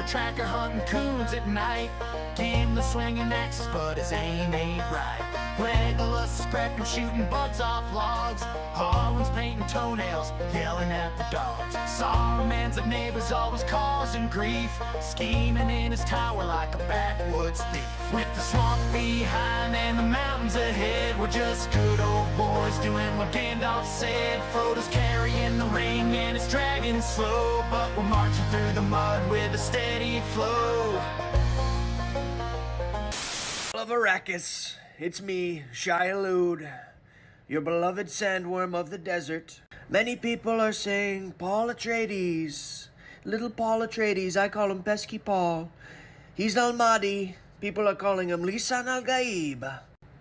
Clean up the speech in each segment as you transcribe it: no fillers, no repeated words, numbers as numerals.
tracker hunting coons at night. Gimli swinging axes, but his aim ain't right. Legolas is prepping, shooting buds off logs. Harlan's painting toenails, yelling at the dogs. Saruman's a neighbor's always causing grief, scheming in his tower like a backwoods thief. With the swamp behind and the mountains ahead, we're just good old boys doing what Gandalf said. Frodo's carrying the ring and it's dragging slow, but we're marching through the mud with a steady flow. Of Arrakis, it's me, Shia-Lud, your beloved sandworm of the desert. Many people are saying Paul Atreides, little Paul Atreides. I call him Pesky Paul. He's Al-Mahdi. People are calling him Lisan Al-Gaib.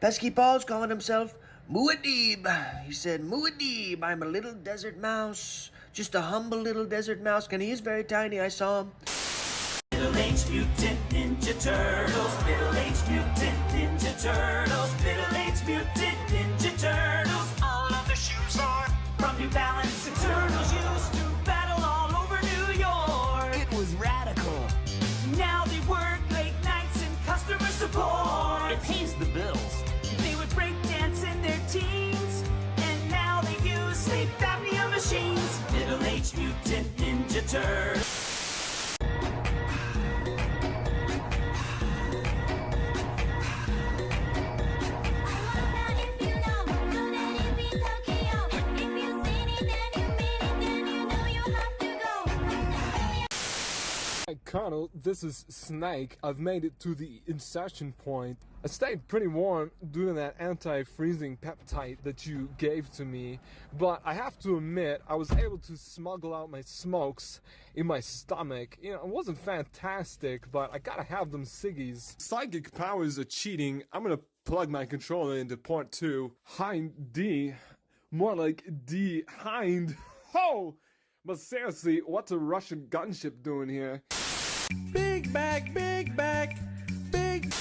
Pesky Paul's calling himself Muad'Dib. He said, Muad'Dib, I'm a little desert mouse, just a humble little desert mouse, and he is very tiny. I saw him. Middle-aged mutant ninja turtles, middle-aged mutant ninja turtles, middle-aged mutant ninja turtles. All of their shoes are from New Balance, and turtles used to battle all over New York. It was radical. Now they work late nights in customer support. It pays the bills. They would break dance in their teens, and now they use sleep apnea machines. Middle-aged mutant ninja turtles. Hi Colonel, this is Snake. I've made it to the insertion point. I stayed pretty warm due to that anti-freezing peptide that you gave to me, but I have to admit I was able to smuggle out my smokes in my stomach. You know, it wasn't fantastic, but I gotta have them ciggies. Psychic powers are cheating. I'm gonna plug my controller into port 2. Hind D. More like D Hind. Ho! But seriously, what's a Russian gunship doing here? Big bag, big bag, big...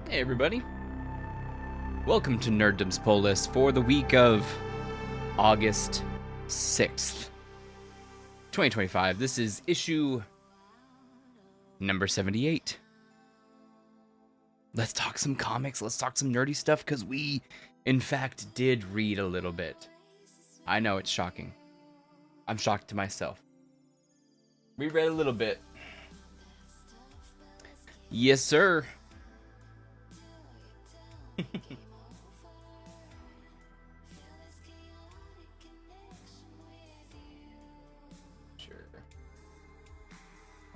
Hey everybody, welcome to Nerddom's Poll List for the week of August 6th, 2025. This is issue number 78. Let's talk some comics, let's talk some nerdy stuff, because we, in fact, did read a little bit. I know, it's shocking. I'm shocked to myself. We read a little bit. Yes, sir. Sure.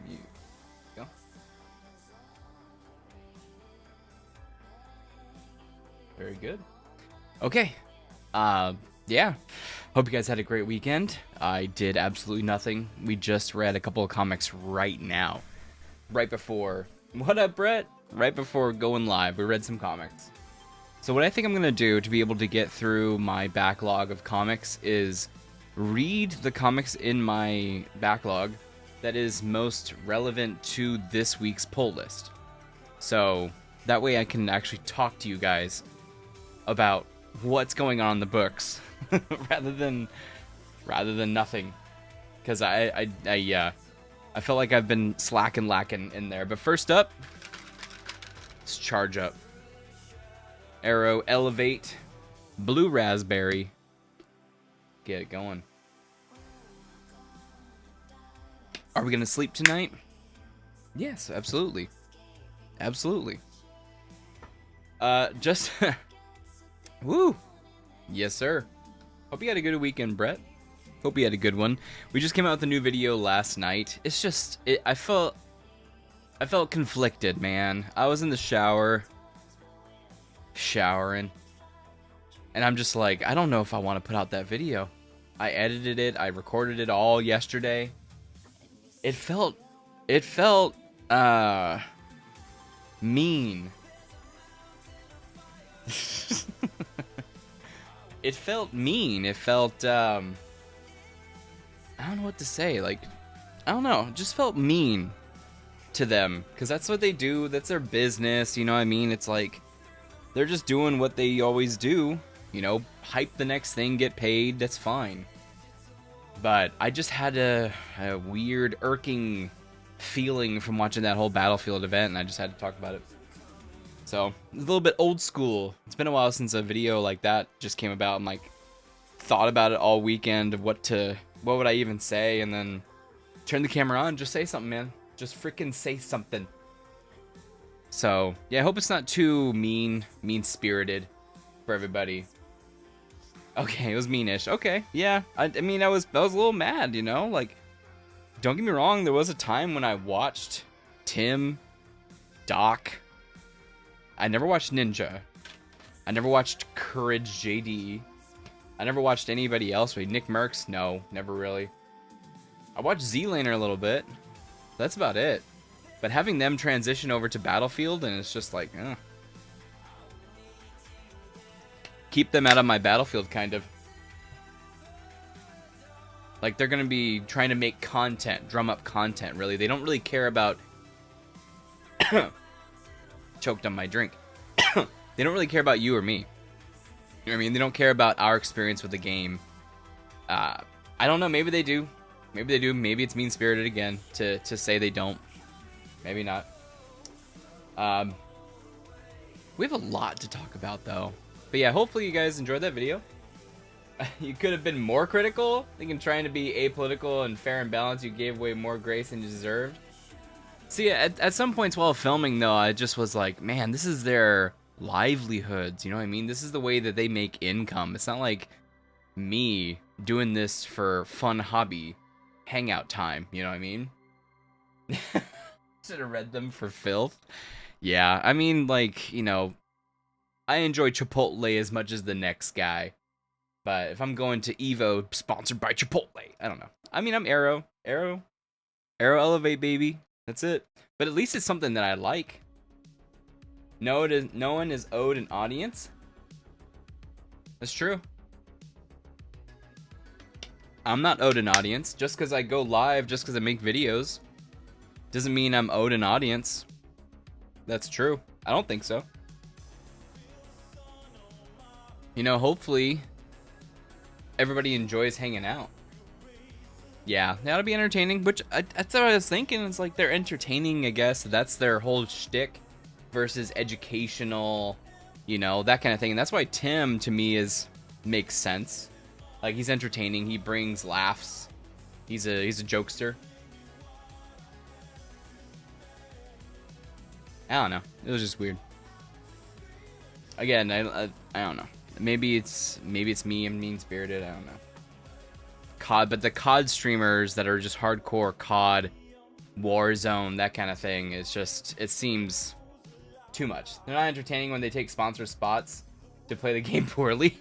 You go. Very good. Okay. Yeah. Hope you guys had a great weekend. I did absolutely nothing. We just read a couple of comics right now. Right before... What up, Brett? Right before going live, we read some comics. So what I think I'm going to do to be able to get through my backlog of comics is read the comics in my backlog that is most relevant to this week's poll list. So that way I can actually talk to you guys about what's going on in the books rather than nothing. Because I felt like I've been lacking in there. But first up, let's charge up. Arrow, Elevate, Blue Raspberry. Get it going. Are we gonna sleep tonight? Yes, absolutely. Absolutely. Just woo. Yes, sir. Hope you had a good weekend, Brett. Hope you had a good one. We just came out with a new video last night. It's just I felt conflicted, man. I was in the shower showering, and I'm just like, I don't know if I want to put out that video. I edited it, I recorded it all yesterday. It felt mean. It felt mean. It felt I don't know what to say. Like, I don't know. It just felt mean to them, because that's what they do. That's their business. You know what I mean? It's like they're just doing what they always do. You know, hype the next thing, get paid. That's fine. But I just had a weird, irking feeling from watching that whole Battlefield event, and I just had to talk about it. So, it's a little bit old school. It's been a while since a video like that just came about. I'm like, thought about it all weekend of what would I even say, and then turn the camera on, just say something, man. Just freaking say something. So, yeah, I hope it's not too mean-spirited for everybody. Okay, it was meanish. Okay, yeah. I mean, I was a little mad, you know? Like, don't get me wrong, there was a time when I watched Tim, Doc. I never watched Ninja. I never watched Courage JD. I never watched anybody else. Wait, Nick Merckx? No, never really. I watched Z-Laner a little bit. That's about it. But having them transition over to Battlefield, and it's just like, keep them out of my Battlefield, kind of. Like, they're going to be trying to make content, drum up content, really. They don't really care about... Choked on my drink. They don't really care about you or me. You know what I mean? They don't care about our experience with the game. I don't know. Maybe they do. Maybe they do. Maybe it's mean-spirited again to say they don't. Maybe not. We have a lot to talk about, though. But yeah, hopefully you guys enjoyed that video. You could have been more critical. I think in trying to be apolitical and fair and balanced, you gave away more grace than you deserved. See, at some points while filming, though, I just was like, man, this is their livelihoods, you know what I mean? This is the way that they make income. It's not like me doing this for fun hobby hangout time, you know what I mean? Should have read them for filth. Yeah, I mean, like, you know, I enjoy Chipotle as much as the next guy. But if I'm going to Evo, sponsored by Chipotle, I don't know. I mean, I'm Arrow Elevate, baby. That's it. But at least it's something that I like. No one is owed an audience. That's true. I'm not owed an audience. Just because I go live, just because I make videos, doesn't mean I'm owed an audience. That's true. I don't think so. You know, hopefully everybody enjoys hanging out. Yeah, they ought to be entertaining, which that's what I was thinking. It's like they're entertaining, I guess. That's their whole shtick versus educational, you know, that kind of thing. And that's why Tim, to me, makes sense. Like, he's entertaining. He brings laughs. He's a jokester. I don't know. It was just weird. Again, I don't know. Maybe it's me. I'm mean-spirited. I don't know. COD, but the COD streamers that are just hardcore COD, Warzone, that kind of thing, it seems too much. They're not entertaining when they take sponsor spots to play the game poorly.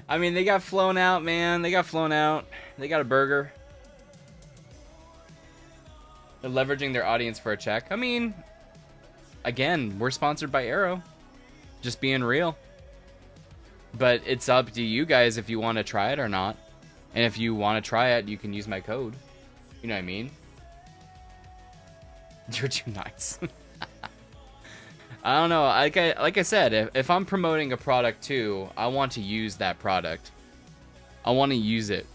I mean, they got flown out, man. They got flown out. They got a burger. They're leveraging their audience for a check. I mean, again, we're sponsored by Arrow. Just being real. But it's up to you guys if you want to try it or not. And if you want to try it, you can use my code. You know what I mean? You're too nice. I don't know. Like I said, if I'm promoting a product too, I want to use that product. I want to use it.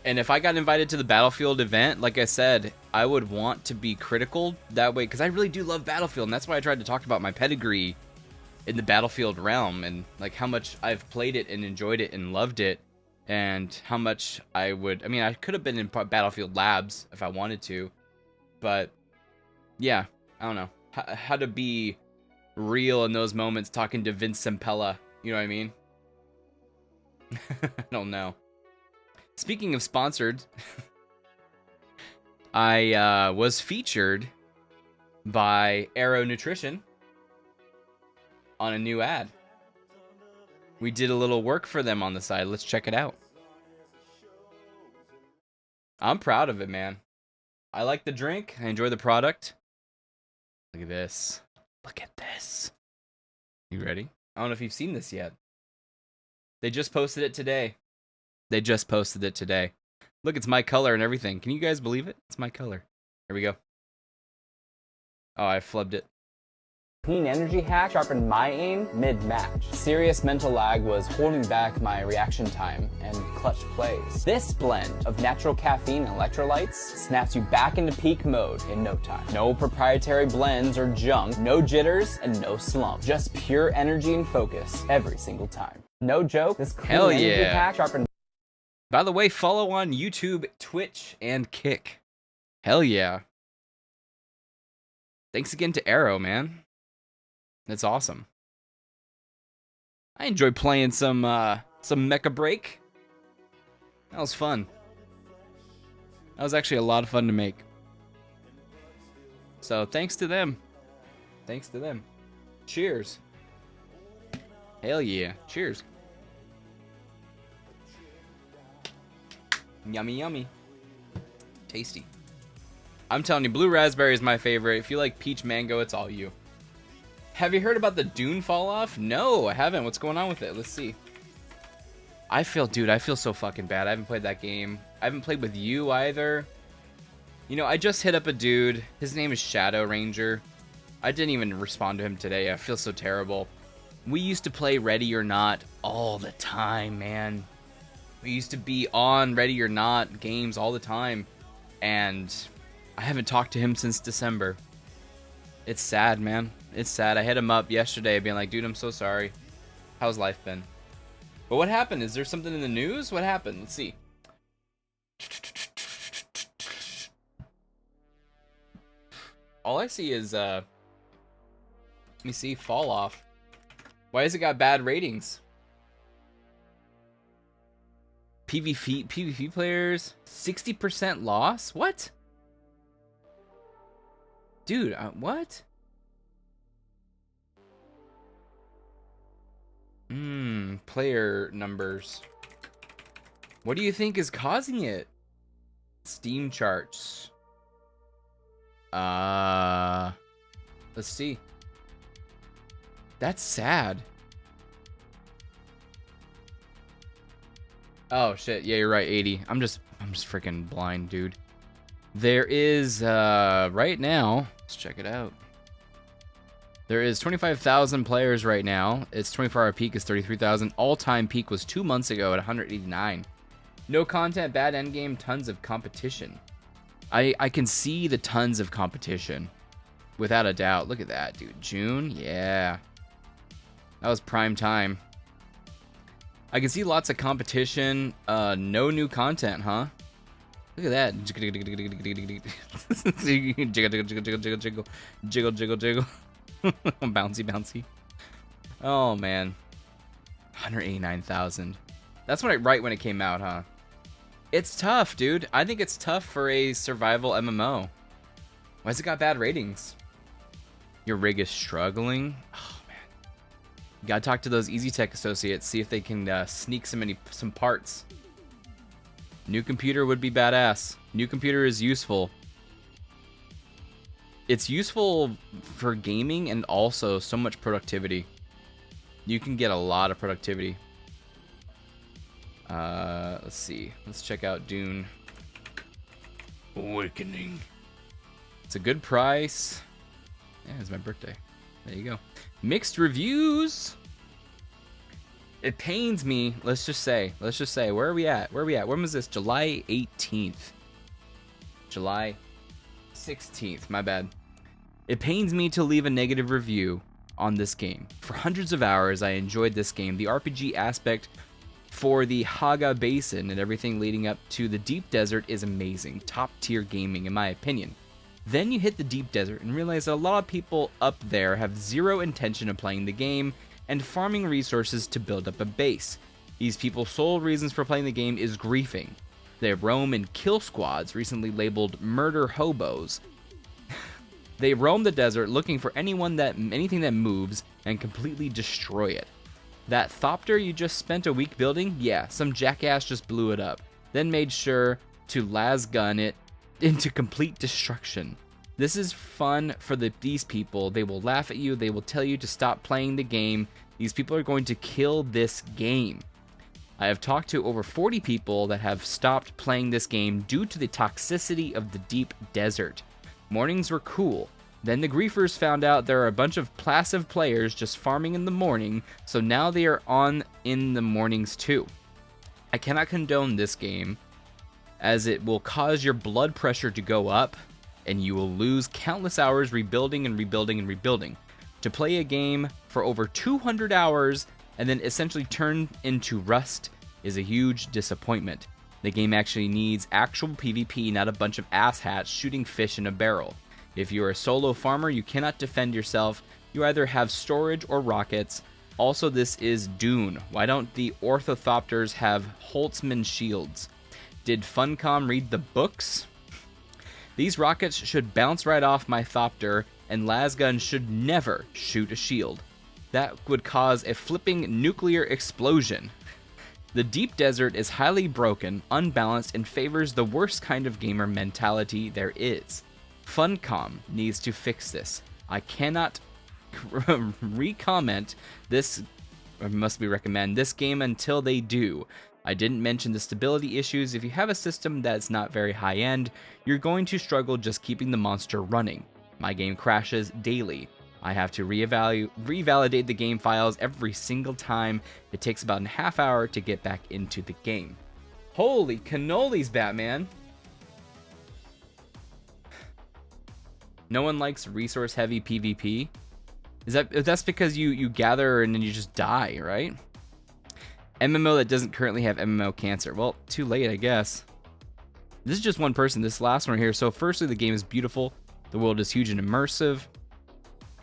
And if I got invited to the Battlefield event, like I said, I would want to be critical that way. Because I really do love Battlefield. And that's why I tried to talk about my pedigree in the Battlefield realm. And like how much I've played it and enjoyed it and loved it. and how much I would. I mean, I could have been in Battlefield Labs if I wanted to, but yeah, I don't know how to be real in those moments, talking to Vince Sempella. You know what I mean? I don't know. Speaking of sponsored, I was featured by Aero Nutrition on a new ad. We did a little work for them on the side. Let's check it out. I'm proud of it, man. I like the drink. I enjoy the product. Look at this. Look at this. You ready? I don't know if you've seen this yet. They just posted it today. They just posted it today. Look, it's my color and everything. Can you guys believe it? It's my color. Here we go. Oh, I flubbed it. Clean energy hack sharpened my aim mid-match. Serious mental lag was holding back my reaction time and clutch plays. This blend of natural caffeine and electrolytes snaps you back into peak mode in no time. No proprietary blends or junk, no jitters, and no slump. Just pure energy and focus every single time. No joke, this clean Hell energy yeah. hack sharpened. By the way, follow on YouTube, Twitch, and Kick. Hell yeah. Thanks again to Aero, man. That's awesome. I enjoyed playing some Mecha Break. That was fun. That was actually a lot of fun to make. So thanks to them. Thanks to them. Cheers. Hell yeah. Cheers. Yummy, yummy. Tasty. I'm telling you, blue raspberry is my favorite. If you like peach mango, it's all you. Have you heard about the Dune fall off? No, I haven't. What's going on with it? Let's see. I feel so fucking bad. I haven't played that game. I haven't played with you either. You know, I just hit up a dude. His name is Shadow Ranger. I didn't even respond to him today. I feel so terrible. We used to play Ready or Not all the time, man. We used to be on Ready or Not games all the time. And I haven't talked to him since December. It's sad, man. It's sad. I hit him up yesterday being like, dude, I'm so sorry. How's life been? But what happened? Is there something in the news? What happened? Let's see. All I see is, let me see, fall off. Why has it got bad ratings? PvP players, 60% loss? What? Dude, what? Player numbers. What do you think is causing it? Steam charts. Let's see. That's sad. Oh shit, yeah, you're right, 80. I'm just freaking blind, dude. There is right now, let's check it out. There is 25,000 players right now. Its 24-hour peak is 33,000. All-time peak was 2 months ago at 189. No content, bad endgame, tons of competition. I can see the tons of competition. Without a doubt. Look at that, dude. June? Yeah. That was prime time. I can see lots of competition. No new content, huh? Look at that. Jiggle, jiggle, jiggle. Bouncy, bouncy. Oh, man. 189,000. That's right when it came out, huh? It's tough, dude. I think it's tough for a survival MMO. Why's it got bad ratings? Your rig is struggling? Oh, man. You gotta talk to those Easy Tech associates, see if they can sneak some parts. New computer would be badass. New computer is useful. It's useful for gaming and also so much productivity. You can get a lot of productivity. Let's see. Let's check out Dune. Awakening. It's a good price. Yeah, it's my birthday. There you go. Mixed reviews. It pains me. Let's just say. Where are we at? When was this? July 18th. July 16th. My bad. It pains me to leave a negative review on this game. For hundreds of hours, I enjoyed this game. The RPG aspect for the Haga Basin and everything leading up to the deep desert is amazing. Top tier gaming, in my opinion. Then you hit the deep desert and realize that a lot of people up there have zero intention of playing the game and farming resources to build up a base. These people's sole reasons for playing the game is griefing. They roam in kill squads, recently labeled murder hobos. They roam the desert looking for anything that moves and completely destroy it. That Thopter you just spent a week building? Yeah, some jackass just blew it up, then made sure to lasgun it into complete destruction. This is fun for these people. They will laugh at you. They will tell you to stop playing the game. These people are going to kill this game. I have talked to over 40 people that have stopped playing this game due to the toxicity of the deep desert. Mornings were cool. Then the griefers found out there are a bunch of passive players just farming in the morning, so now they are on in the mornings too. I cannot condone this game, as it will cause your blood pressure to go up, and you will lose countless hours rebuilding and rebuilding and rebuilding. To play a game for over 200 hours and then essentially turn into rust is a huge disappointment. The game actually needs actual PvP, not a bunch of asshats shooting fish in a barrel. If you're a solo farmer, you cannot defend yourself. You either have storage or rockets. Also, this is Dune. Why don't the Orthopters have Holtzman shields? Did Funcom read the books? These rockets should bounce right off my Thopter, and lasgun should never shoot a shield. That would cause a flipping nuclear explosion. The deep desert is highly broken, unbalanced, and favors the worst kind of gamer mentality there is. Funcom needs to fix this. I cannot recommend this, or must be recommend this game until they do. I didn't mention the stability issues. If you have a system that's not very high end, you're going to struggle just keeping the monster running. My game crashes daily. I have to revalidate the game files every single time. It takes about a half hour to get back into the game. Holy cannolis, Batman. No one likes resource heavy PvP. That's because you gather and then you just die, right? MMO that doesn't currently have MMO cancer. Well, too late, I guess. This is just one person, this last one here. So firstly, the game is beautiful. The world is huge and immersive.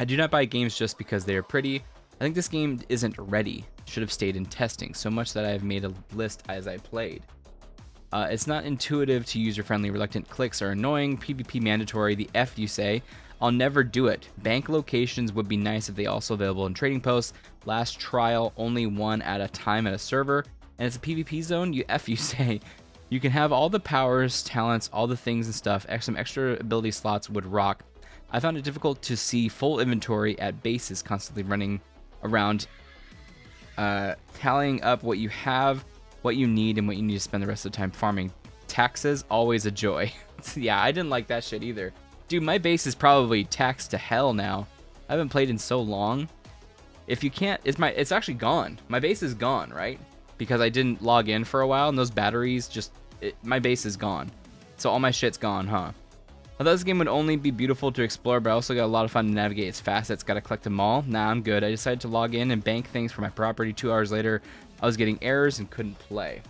I do not buy games just because they are pretty. I think this game isn't ready. Should have stayed in testing, so much that I have made a list as I played. It's not intuitive to user-friendly. Reluctant clicks are annoying. PvP mandatory. The F you say. I'll never do it. Bank locations would be nice if they also available in trading posts. Last trial, only one at a time at a server. And it's a PvP zone, you say. You can have all the powers, talents, all the things and stuff. Some extra ability slots would rock. I found it difficult to see full inventory at bases, constantly running around, tallying up what you have, what you need, and what you need to spend the rest of the time farming. Taxes, always a joy. Yeah, I didn't like that shit either. Dude, my base is probably taxed to hell now. I haven't played in so long. If you can't, it's actually gone. My base is gone, right? Because I didn't log in for a while, and those batteries my base is gone. So all my shit's gone, huh? I thought this game would only be beautiful to explore, but I also got a lot of fun to navigate its facets. Gotta collect them all. Nah, I'm good. I decided to log in and bank things for my property. 2 hours later, I was getting errors and couldn't play.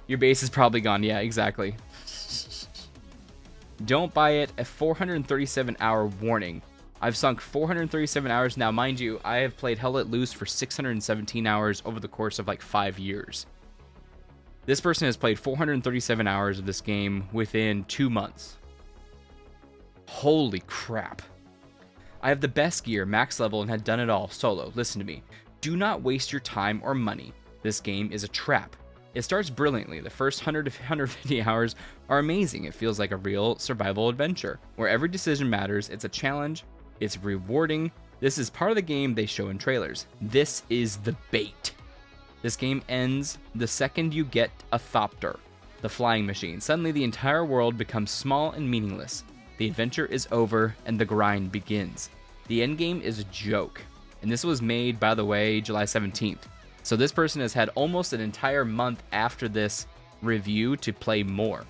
Your base is probably gone. Yeah, exactly. Don't buy it. A 437-hour warning. I've sunk 437 hours. Now, mind you, I have played Hell Let Loose for 617 hours over the course of like 5 years. This person has played 437 hours of this game within 2 months. Holy crap. I have the best gear, max level, and had done it all solo. Listen to me. Do not waste your time or money. This game is a trap. It starts brilliantly. The first 100 to 150 hours are amazing. It feels like a real survival adventure, where every decision matters. It's a challenge. It's rewarding. This is part of the game they show in trailers. This is the bait. This game ends the second you get a Thopter, the flying machine. Suddenly the entire world becomes small and meaningless. The adventure is over and the grind begins. The endgame is a joke. And this was made, by the way, July 17th. So this person has had almost an entire month after this review to play more.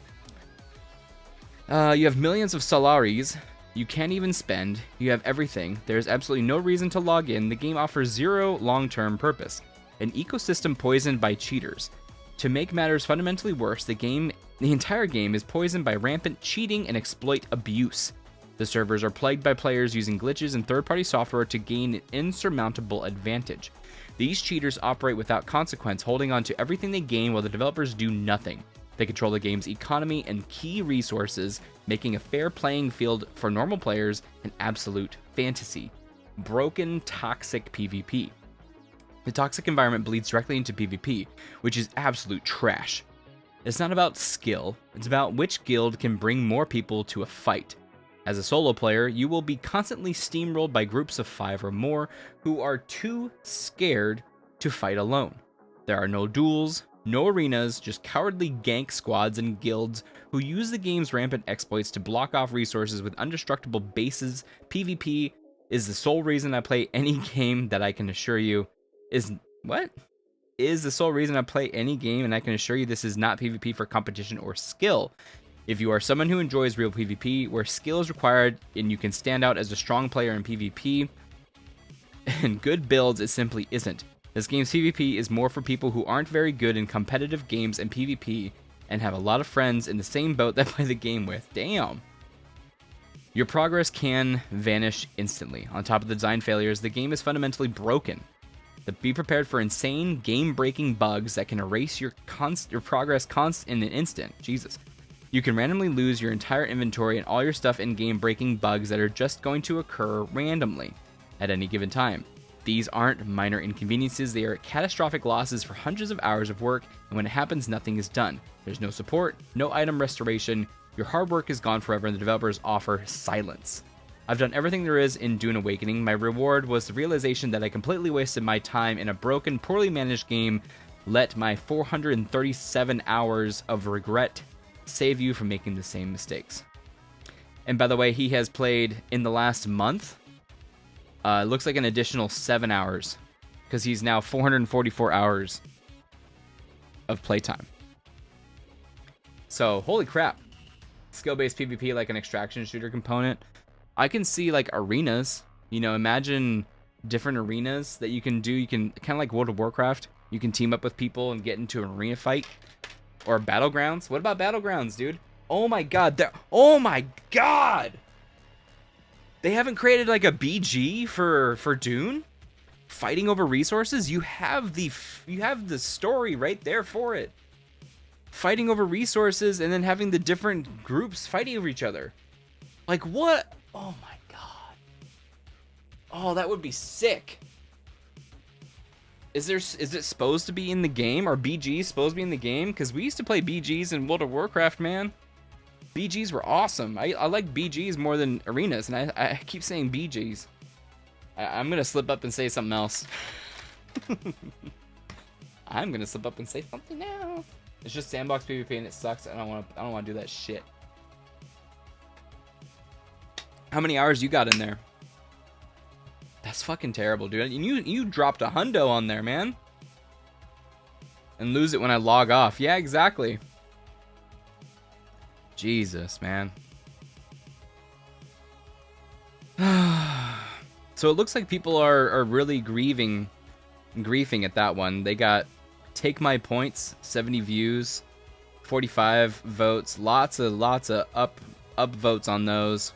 You have millions of salaries. You can't even spend. You have everything. There's absolutely no reason to log in. The game offers zero long-term purpose. an ecosystem poisoned by cheaters. To make matters fundamentally worse, the entire game is poisoned by rampant cheating and exploit abuse. The servers are plagued by players using glitches and third-party software to gain an insurmountable advantage. These cheaters operate without consequence, holding on to everything they gain while the developers do nothing. They control the game's economy and key resources, making a fair playing field for normal players an absolute fantasy. Broken, toxic PvP. The toxic environment bleeds directly into PvP, which is absolute trash. It's not about skill, it's about which guild can bring more people to a fight. As a solo player, you will be constantly steamrolled by groups of 5 or more who are too scared to fight alone. There are no duels, no arenas, just cowardly gank squads and guilds who use the game's rampant exploits to block off resources with indestructible bases. PvP is the sole reason I play any game that I can assure you is the sole reason I play any game, and I can assure you this is not PvP for competition or skill. If you are someone who enjoys real PvP, where skill is required and you can stand out as a strong player in PvP and good builds, it simply isn't. This game's PvP is more for people who aren't very good in competitive games and PvP and have a lot of friends in the same boat that play the game with. Damn. Your progress can vanish instantly. On top of the design failures, the game is fundamentally broken. But be prepared for insane, game-breaking bugs that can erase your progress in an instant. Jesus. You can randomly lose your entire inventory and all your stuff in game-breaking bugs that are just going to occur randomly at any given time. These aren't minor inconveniences, they are catastrophic losses for hundreds of hours of work, and when it happens, nothing is done. There's no support, no item restoration, your hard work is gone forever, and the developers offer silence. I've done everything there is in Dune Awakening. My reward was the realization that I completely wasted my time in a broken, poorly managed game. Let my 437 hours of regret save you from making the same mistakes. And by the way, he has played in the last month. It looks like an additional 7 hours, because he's now 444 hours of playtime. So, holy crap. Skill-based PvP like an extraction shooter component. I can see like arenas, you know, imagine different arenas that you can do. You can kind of like World of Warcraft. You can team up with people and get into an arena fight. Or Battlegrounds. What about Battlegrounds, dude? Oh my god. Oh my god. They haven't created like a BG for Dune? Fighting over resources? You have the story right there for it. Fighting over resources and then having the different groups fighting over each other. Like what? Oh my god. Oh, that would be sick. Is it supposed to be in the game? Are BGs supposed to be in the game? Because we used to play BGs in World of Warcraft, man. BGs were awesome. I like BGs more than arenas, and I keep saying BGs. I'm gonna slip up and say something else. I'm gonna slip up and say something else. It's just sandbox PvP and it sucks. I don't want to do that shit. How many hours you got in there? That's fucking terrible, dude. And you dropped a hundo on there, man. And lose it when I log off. Yeah, exactly. Jesus, man. So it looks like people are really griefing at that one. They got Take My Points, 70 views, 45 votes, lots of up votes on those.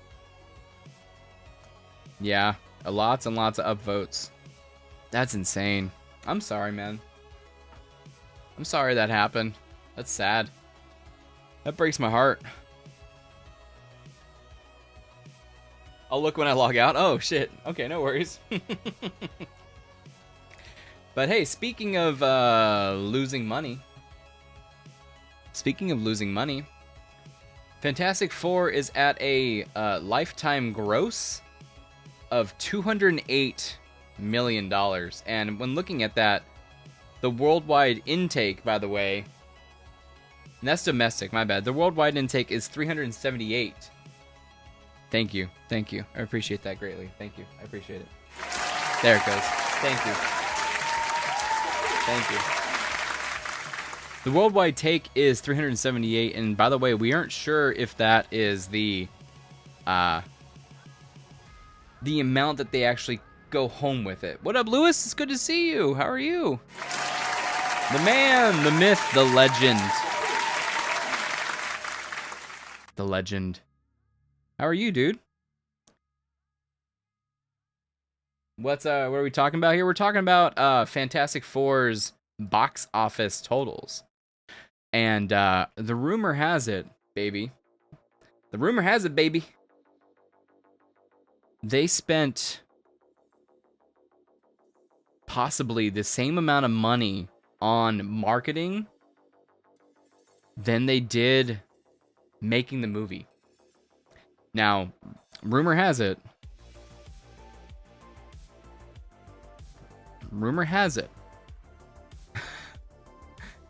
Yeah, lots and lots of up votes. That's insane. I'm sorry, man. I'm sorry that happened. That's sad. That breaks my heart. I'll look when I log out. Oh, shit. Okay, no worries. But hey, speaking of losing money. Fantastic Four is at a lifetime gross of $208 million. And when looking at that, the worldwide intake, by the way, and that's domestic, my bad. The worldwide intake is 378. Thank you. Thank you. I appreciate that greatly. Thank you. I appreciate it. There it goes. Thank you. Thank you. The worldwide take is 378, and by the way, we aren't sure if that is the amount that they actually go home with it. What up, Lewis? It's good to see you. How are you? The man, the myth, the legend. The legend. How are you, dude? What are we talking about here? We're talking about Fantastic Four's box office totals. And the rumor has it, baby. The rumor has it, baby. They spent possibly the same amount of money on marketing than they did making the movie. Now, rumor has it.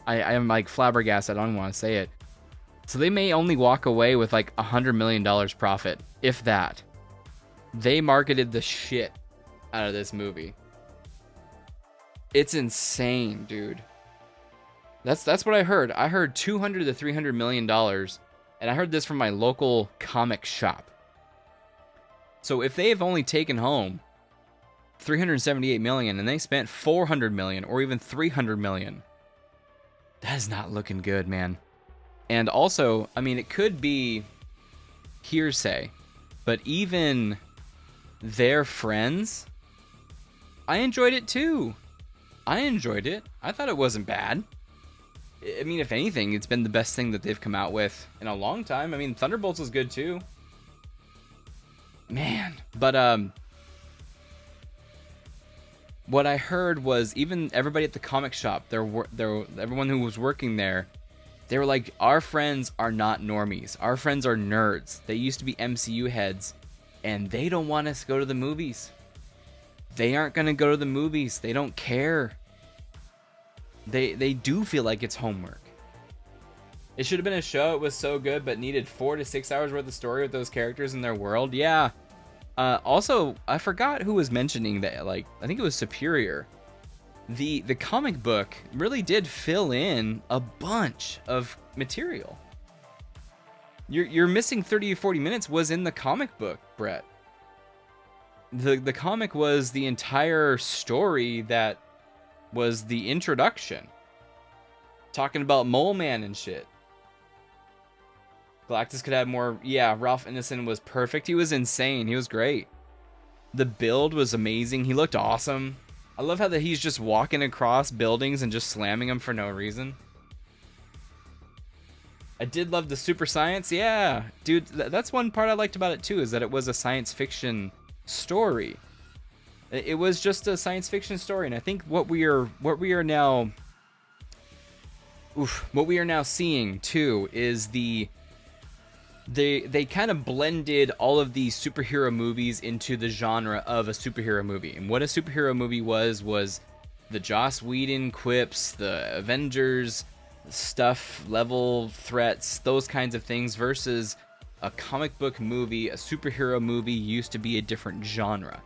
I am like flabbergasted. I don't want to say it. So they may only walk away with like $100 million profit, if that. They marketed the shit out of this movie. It's insane, dude. That's what I heard. I heard $200 to $300 million, and I heard this from my local comic shop. So if they have only taken home $378 million and they spent $400 million or even $300 million, that is not looking good, man. And also, I mean, it could be hearsay, but even their friends, I enjoyed it too. I enjoyed it. I thought it wasn't bad. I mean, if anything, it's been the best thing that they've come out with in a long time. I mean, Thunderbolts was good too. Man, but what I heard was even everybody at the comic shop, everyone who was working there, they were like, our friends are not normies. Our friends are nerds. They used to be MCU heads, and they don't want us to go to the movies. They aren't going to go to the movies. They don't care. They do feel like it's homework. It should have been a show. It was so good, but needed 4 to 6 hours worth of story with those characters in their world. Yeah. Also, I forgot who was mentioning that. Like, I think it was Superior. The comic book really did fill in a bunch of material. You're missing 30 or 40 minutes was in the comic book, Brett. The comic was the entire story that was the introduction. Talking about Mole Man and shit. Galactus could have more. Yeah, Ralph Ineson was perfect. He was insane. He was great. The build was amazing. He looked awesome. I love how that he's just walking across buildings and just slamming them for no reason. I did love the super science. Yeah, dude, that's one part I liked about it too, is that it was a science fiction story. It was just a science fiction story, and I think what we are now seeing too is they kind of blended all of these superhero movies into the genre of a superhero movie. And what a superhero movie was the Joss Whedon quips, the Avengers stuff, level threats, those kinds of things, versus a comic book movie. A superhero movie used to be a different genre.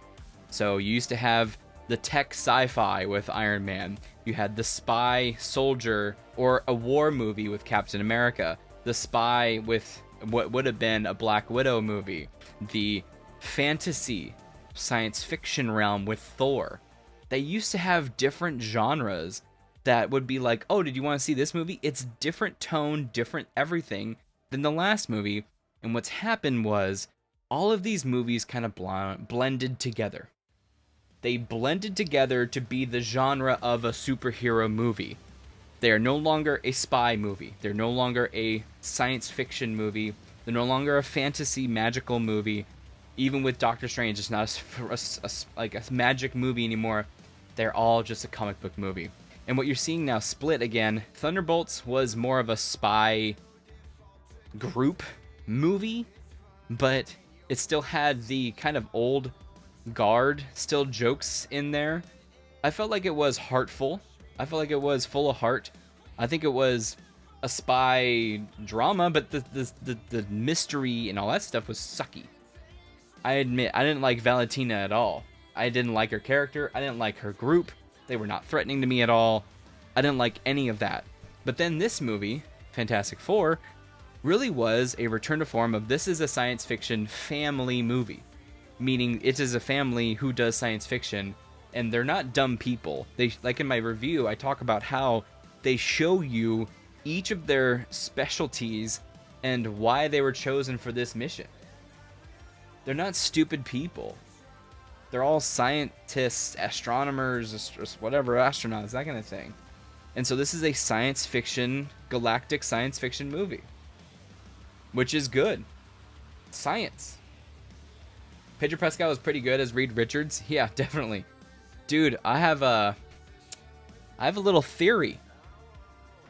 So you used to have the tech sci-fi with Iron Man. You had the spy soldier or a war movie with Captain America. The spy with what would have been a Black Widow movie. The fantasy science fiction realm with Thor. They used to have different genres that would be like, oh, did you want to see this movie? It's different tone, different everything than the last movie. And what's happened was all of these movies kind of blended together. They blended together to be the genre of a superhero movie. They are no longer a spy movie. They're no longer a science fiction movie. They're no longer a fantasy magical movie. Even with Doctor Strange, it's not like a magic movie anymore. They're all just a comic book movie. And what you're seeing now split again, Thunderbolts was more of a spy group movie, but it still had the kind of old guard still jokes in there. I felt like it was heartful. I felt like it was full of heart. I think it was a spy drama, but the mystery and all that stuff was sucky. I admit, I didn't like Valentina at all. I didn't like her character. I didn't like her group. They were not threatening to me at all. I didn't like any of that. But then this movie, Fantastic Four, really was a return to form of this is a science fiction family movie. meaning it is a family who does science fiction, and they're not dumb people. They, like in my review, I talk about how they show you each of their specialties and why they were chosen for this mission. They're not stupid people. They're all scientists, astronomers, whatever, astronauts, that kind of thing. And so this is a science fiction, galactic science fiction movie, which is good. Science. Pedro Pascal is pretty good as Reed Richards. Yeah, definitely. Dude, I have a little theory.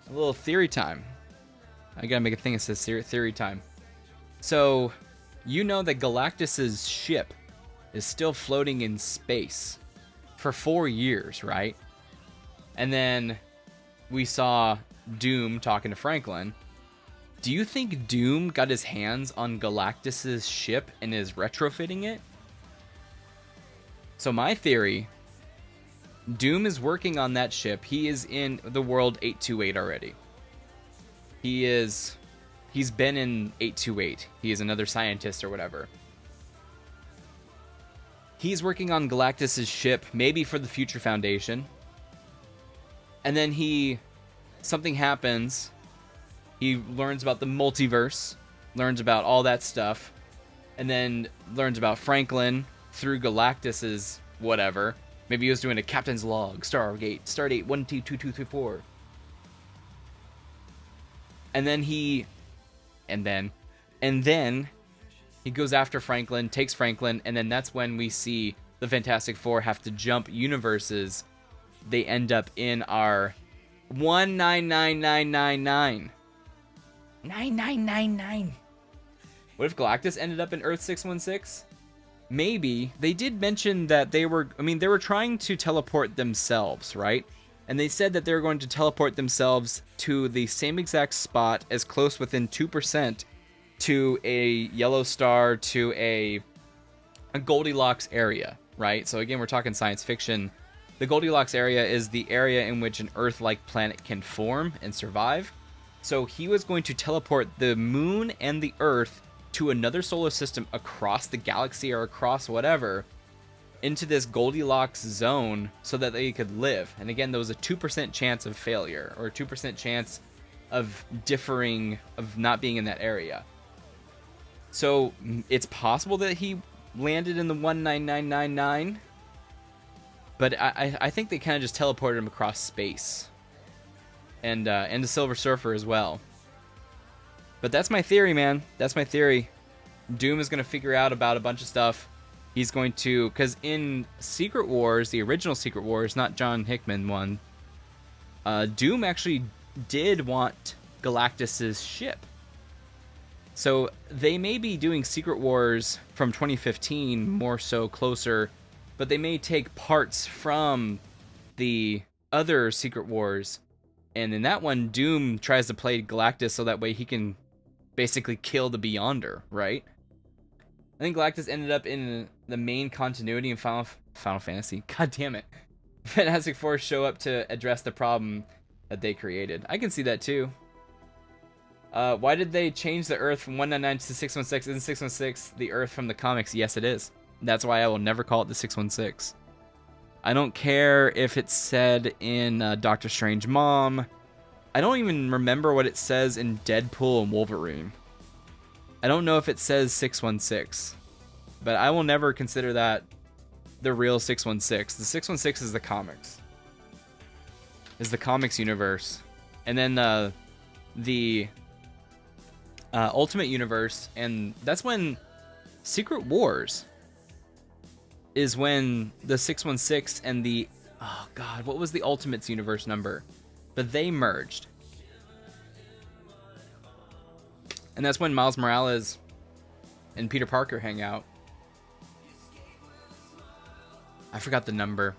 A little theory time. I gotta make a thing that says theory time. So, you know that Galactus's ship is still floating in space for 4 years, right? And then we saw Doom talking to Franklin. Do you think Doom got his hands on Galactus's ship and is retrofitting it? So my theory, Doom is working on that ship. He is in the world 828 already. He's been in 828. He is another scientist or whatever. He's working on Galactus's ship, maybe for the Future Foundation. And then something happens. He learns about the multiverse, learns about all that stuff, and then learns about Franklin through Galactus's whatever. Maybe he was doing a captain's log, Stardate 122234. And then he goes after Franklin, takes Franklin, and then that's when we see the Fantastic Four have to jump universes. They end up in our 199999. 9999. What if Galactus ended up in Earth 616? Maybe. They did mention that they were trying to teleport themselves, right? And they said that they were going to teleport themselves to the same exact spot as close within 2% to a yellow star, to a Goldilocks area, right? So again, we're talking science fiction. The Goldilocks area is the area in which an Earth-like planet can form and survive. So he was going to teleport the moon and the Earth to another solar system across the galaxy or across whatever, into this Goldilocks zone so that they could live. And again, there was a 2% chance of failure, or a 2% chance of not being in that area. So it's possible that he landed in the 19999, but I think they kind of just teleported him across space. And the Silver Surfer as well. But that's my theory, man. That's my theory. Doom is going to figure out about a bunch of stuff. He's going to... Because in Secret Wars, the original Secret Wars, not John Hickman one, Doom actually did want Galactus's ship. So they may be doing Secret Wars from 2015, more so closer, but they may take parts from the other Secret Wars. And in that one, Doom tries to play Galactus so that way he can basically kill the Beyonder, right? I think Galactus ended up in the main continuity in Final Fantasy. God damn it. Fantastic Four show up to address the problem that they created. I can see that too. Why did they change the Earth from 199 to 616? Isn't 616 the Earth from the comics? Yes, it is. That's why I will never call it the 616. I don't care if it's said in Doctor Strange Mom. I don't even remember what it says in Deadpool and Wolverine. I don't know if it says 616. But I will never consider that the real 616. The 616 is the comics. Is the comics universe. And then the Ultimate Universe, and that's when Secret Wars is when the 616 and the... Oh, God, what was the Ultimates universe number? But they merged. And that's when Miles Morales and Peter Parker hang out. I forgot the number.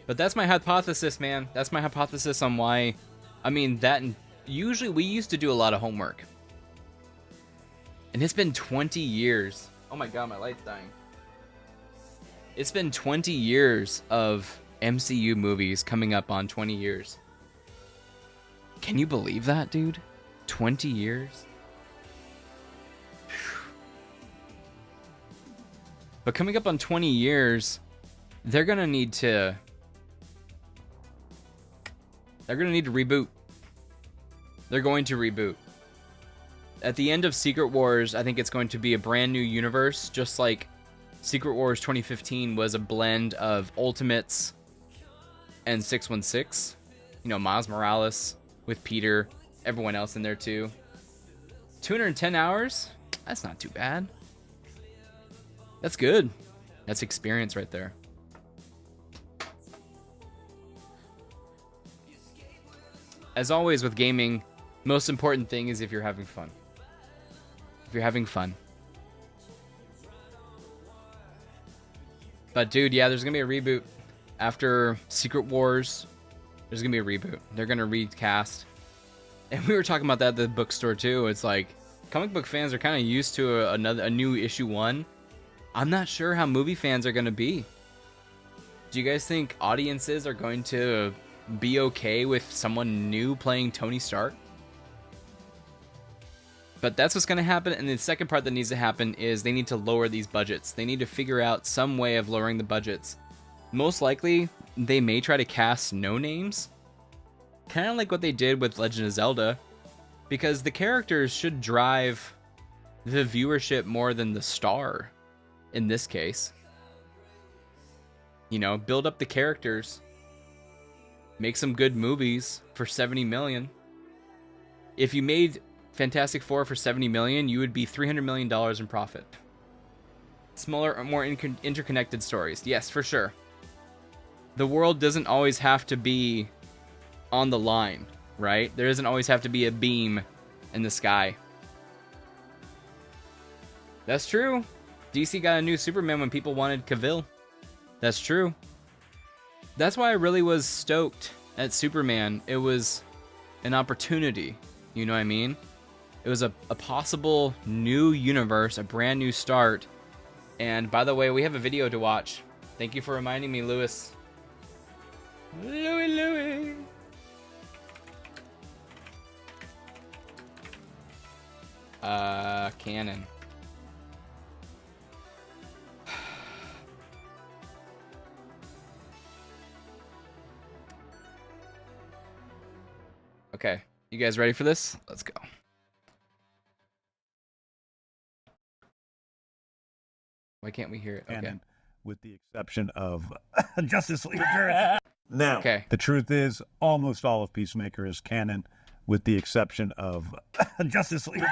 But that's my hypothesis, man. That's my hypothesis on why... I mean, that... Usually, we used to do a lot of homework. And it's been 20 years. Oh my god, my light's dying. It's been 20 years of MCU movies coming up on 20 years. Can you believe that, dude? 20 years? But coming up on 20 years, they're gonna need to reboot. They're going to reboot. At the end of Secret Wars, I think it's going to be a brand new universe, just like Secret Wars 2015 was a blend of Ultimates and 616. You know, Miles Morales with Peter, everyone else in there too. 210 hours? That's not too bad. That's good. That's experience right there. As always with gaming, most important thing is if you're having fun. If you're having fun. But dude, yeah, there's gonna be a reboot. After Secret Wars, there's gonna be a reboot. They're gonna recast. And we were talking about that at the bookstore too. It's like, comic book fans are kind of used to a new issue 1. I'm not sure how movie fans are gonna be. Do you guys think audiences are going to be okay with someone new playing Tony Stark? But that's what's going to happen. And the second part that needs to happen is they need to lower these budgets. They need to figure out some way of lowering the budgets. Most likely, they may try to cast no names. Kind of like what they did with Legend of Zelda. Because the characters should drive the viewership more than the star in this case. You know, build up the characters. Make some good movies for 70 million. If you made Fantastic Four for 70 million, you would be $300 million in profit. Smaller, more interconnected stories. Yes, for sure. The world doesn't always have to be on the line, right? There doesn't always have to be a beam in the sky. That's true. DC got a new Superman when people wanted Cavill. That's true. That's why I really was stoked at Superman. It was an opportunity. You know what I mean? It was a possible new universe, a brand new start. And by the way, we have a video to watch. Thank you for reminding me, Lewis. Louis. Canon. Okay, you guys ready for this? Let's go. Why can't we hear it? Okay. With the exception of Justice League. Now, Okay. the truth is, almost all of Peacemaker is canon, with the exception of Justice League,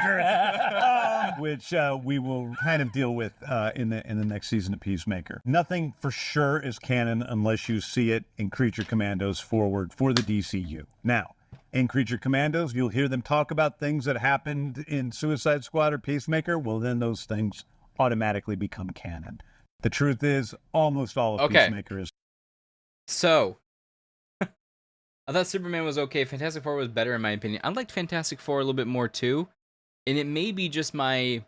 which we will kind of deal with in the next season of Peacemaker. Nothing for sure is canon unless you see it in Creature Commandos Forward for the DCU. Now, in Creature Commandos, you'll hear them talk about things that happened in Suicide Squad or Peacemaker. Well, then those things automatically become canon. The truth is, almost all of Peacemaker is. So, I thought Superman was okay. Fantastic Four was better in my opinion. I liked Fantastic Four a little bit more too. And it may be just my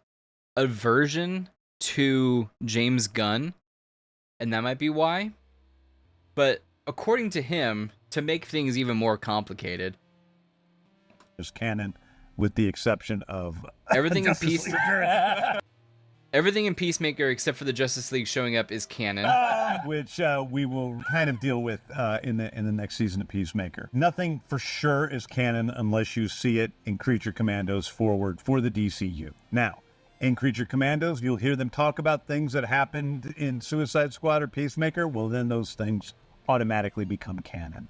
aversion to James Gunn. And that might be why. But according to him, to make things even more complicated, Is canon, with the exception of everything in Justice League. Everything in Peacemaker except for the Justice League showing up is canon. Which we will kind of deal with in the next season of Peacemaker. Nothing for sure is canon unless you see it in Creature Commandos Forward for the DCU. Now, in Creature Commandos, you'll hear them talk about things that happened in Suicide Squad or Peacemaker. Well, then those things automatically become canon.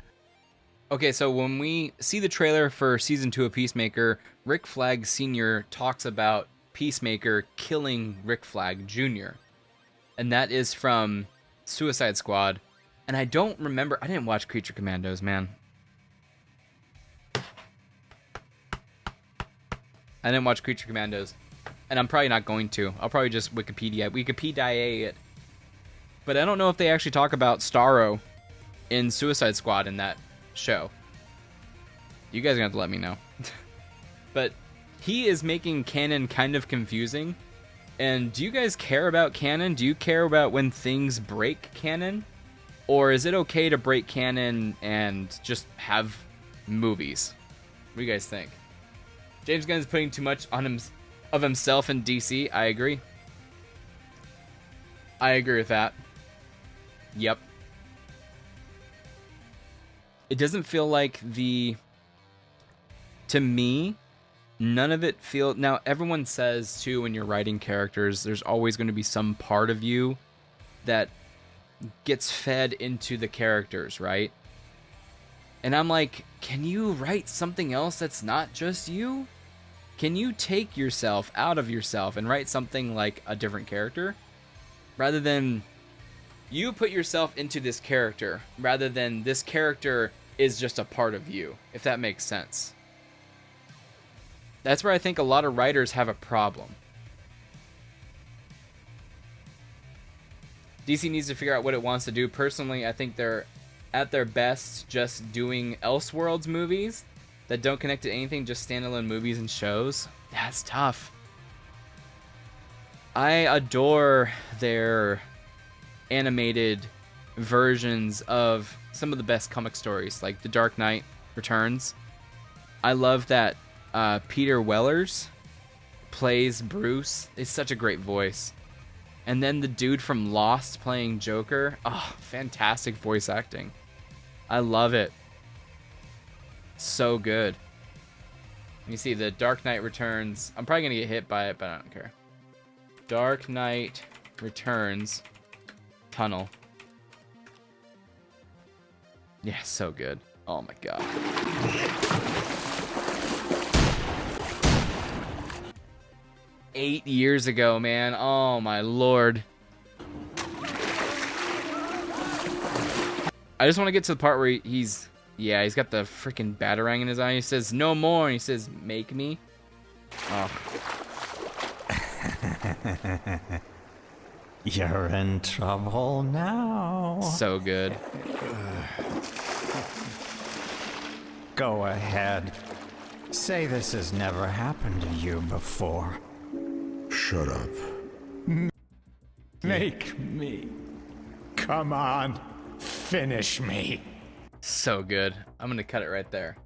Okay, so when we see the trailer for Season 2 of Peacemaker, Rick Flag Sr. talks about Peacemaker killing Rick Flag Jr. And that is from Suicide Squad. And I don't remember... I didn't watch Creature Commandos, man. I didn't watch Creature Commandos. And I'm probably not going to. I'll probably just Wikipedia it. But I don't know if they actually talk about Starro in Suicide Squad in that show. You guys are going to have to let me know. But he is making canon kind of confusing. And do you guys care about canon? Do you care about when things break canon? Or is it okay to break canon and just have movies? What do you guys think? James Gunn's putting too much on himself in DC. I agree. I agree with that. Yep. It doesn't feel like to me, none of it feel. Now, everyone says too, when you're writing characters, there's always going to be some part of you that gets fed into the characters, right? And I'm like, can you write something else that's not just you? Can you take yourself out of yourself and write something like a different character? Rather than you put yourself into this character, rather than this character is just a part of you, if that makes sense. That's where I think a lot of writers have a problem. DC needs to figure out what it wants to do. Personally, I think they're at their best just doing Elseworlds movies that don't connect to anything, just standalone movies and shows. That's tough. I adore their animated versions of some of the best comic stories, like The Dark Knight Returns. I love that Peter Wellers plays Bruce. It's such a great voice. And then the dude from Lost playing Joker. Oh, fantastic voice acting. I love it. So good. Let me see, The Dark Knight Returns. I'm probably going to get hit by it, but I don't care. Dark Knight Returns. Tunnel. Yeah, so good. Oh my god. Eight years ago, man. Oh my lord. I just want to get to the part where he's got the freaking batarang in his eye. He says, no more. And he says, make me. Oh. You're in trouble now. So good. Go ahead. Say this has never happened to you before. Shut up. Make me. Come on. Finish me. So good. I'm going to cut it right there.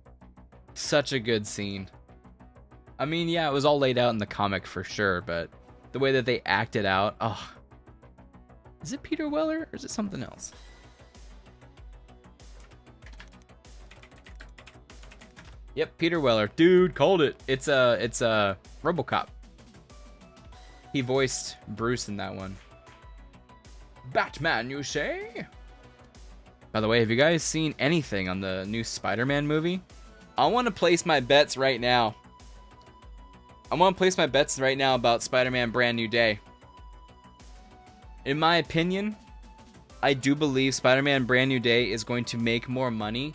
Such a good scene. I mean, yeah, it was all laid out in the comic for sure, but the way that they acted out, oh. Is it Peter Weller or is it something else? Yep, Peter Weller. Dude, called it. It's a RoboCop. He voiced Bruce in that one. Batman, you say? By the way, have you guys seen anything on the new Spider-Man movie? I want to place my bets right now. About Spider-Man Brand New Day. In my opinion, I do believe Spider-Man Brand New Day is going to make more money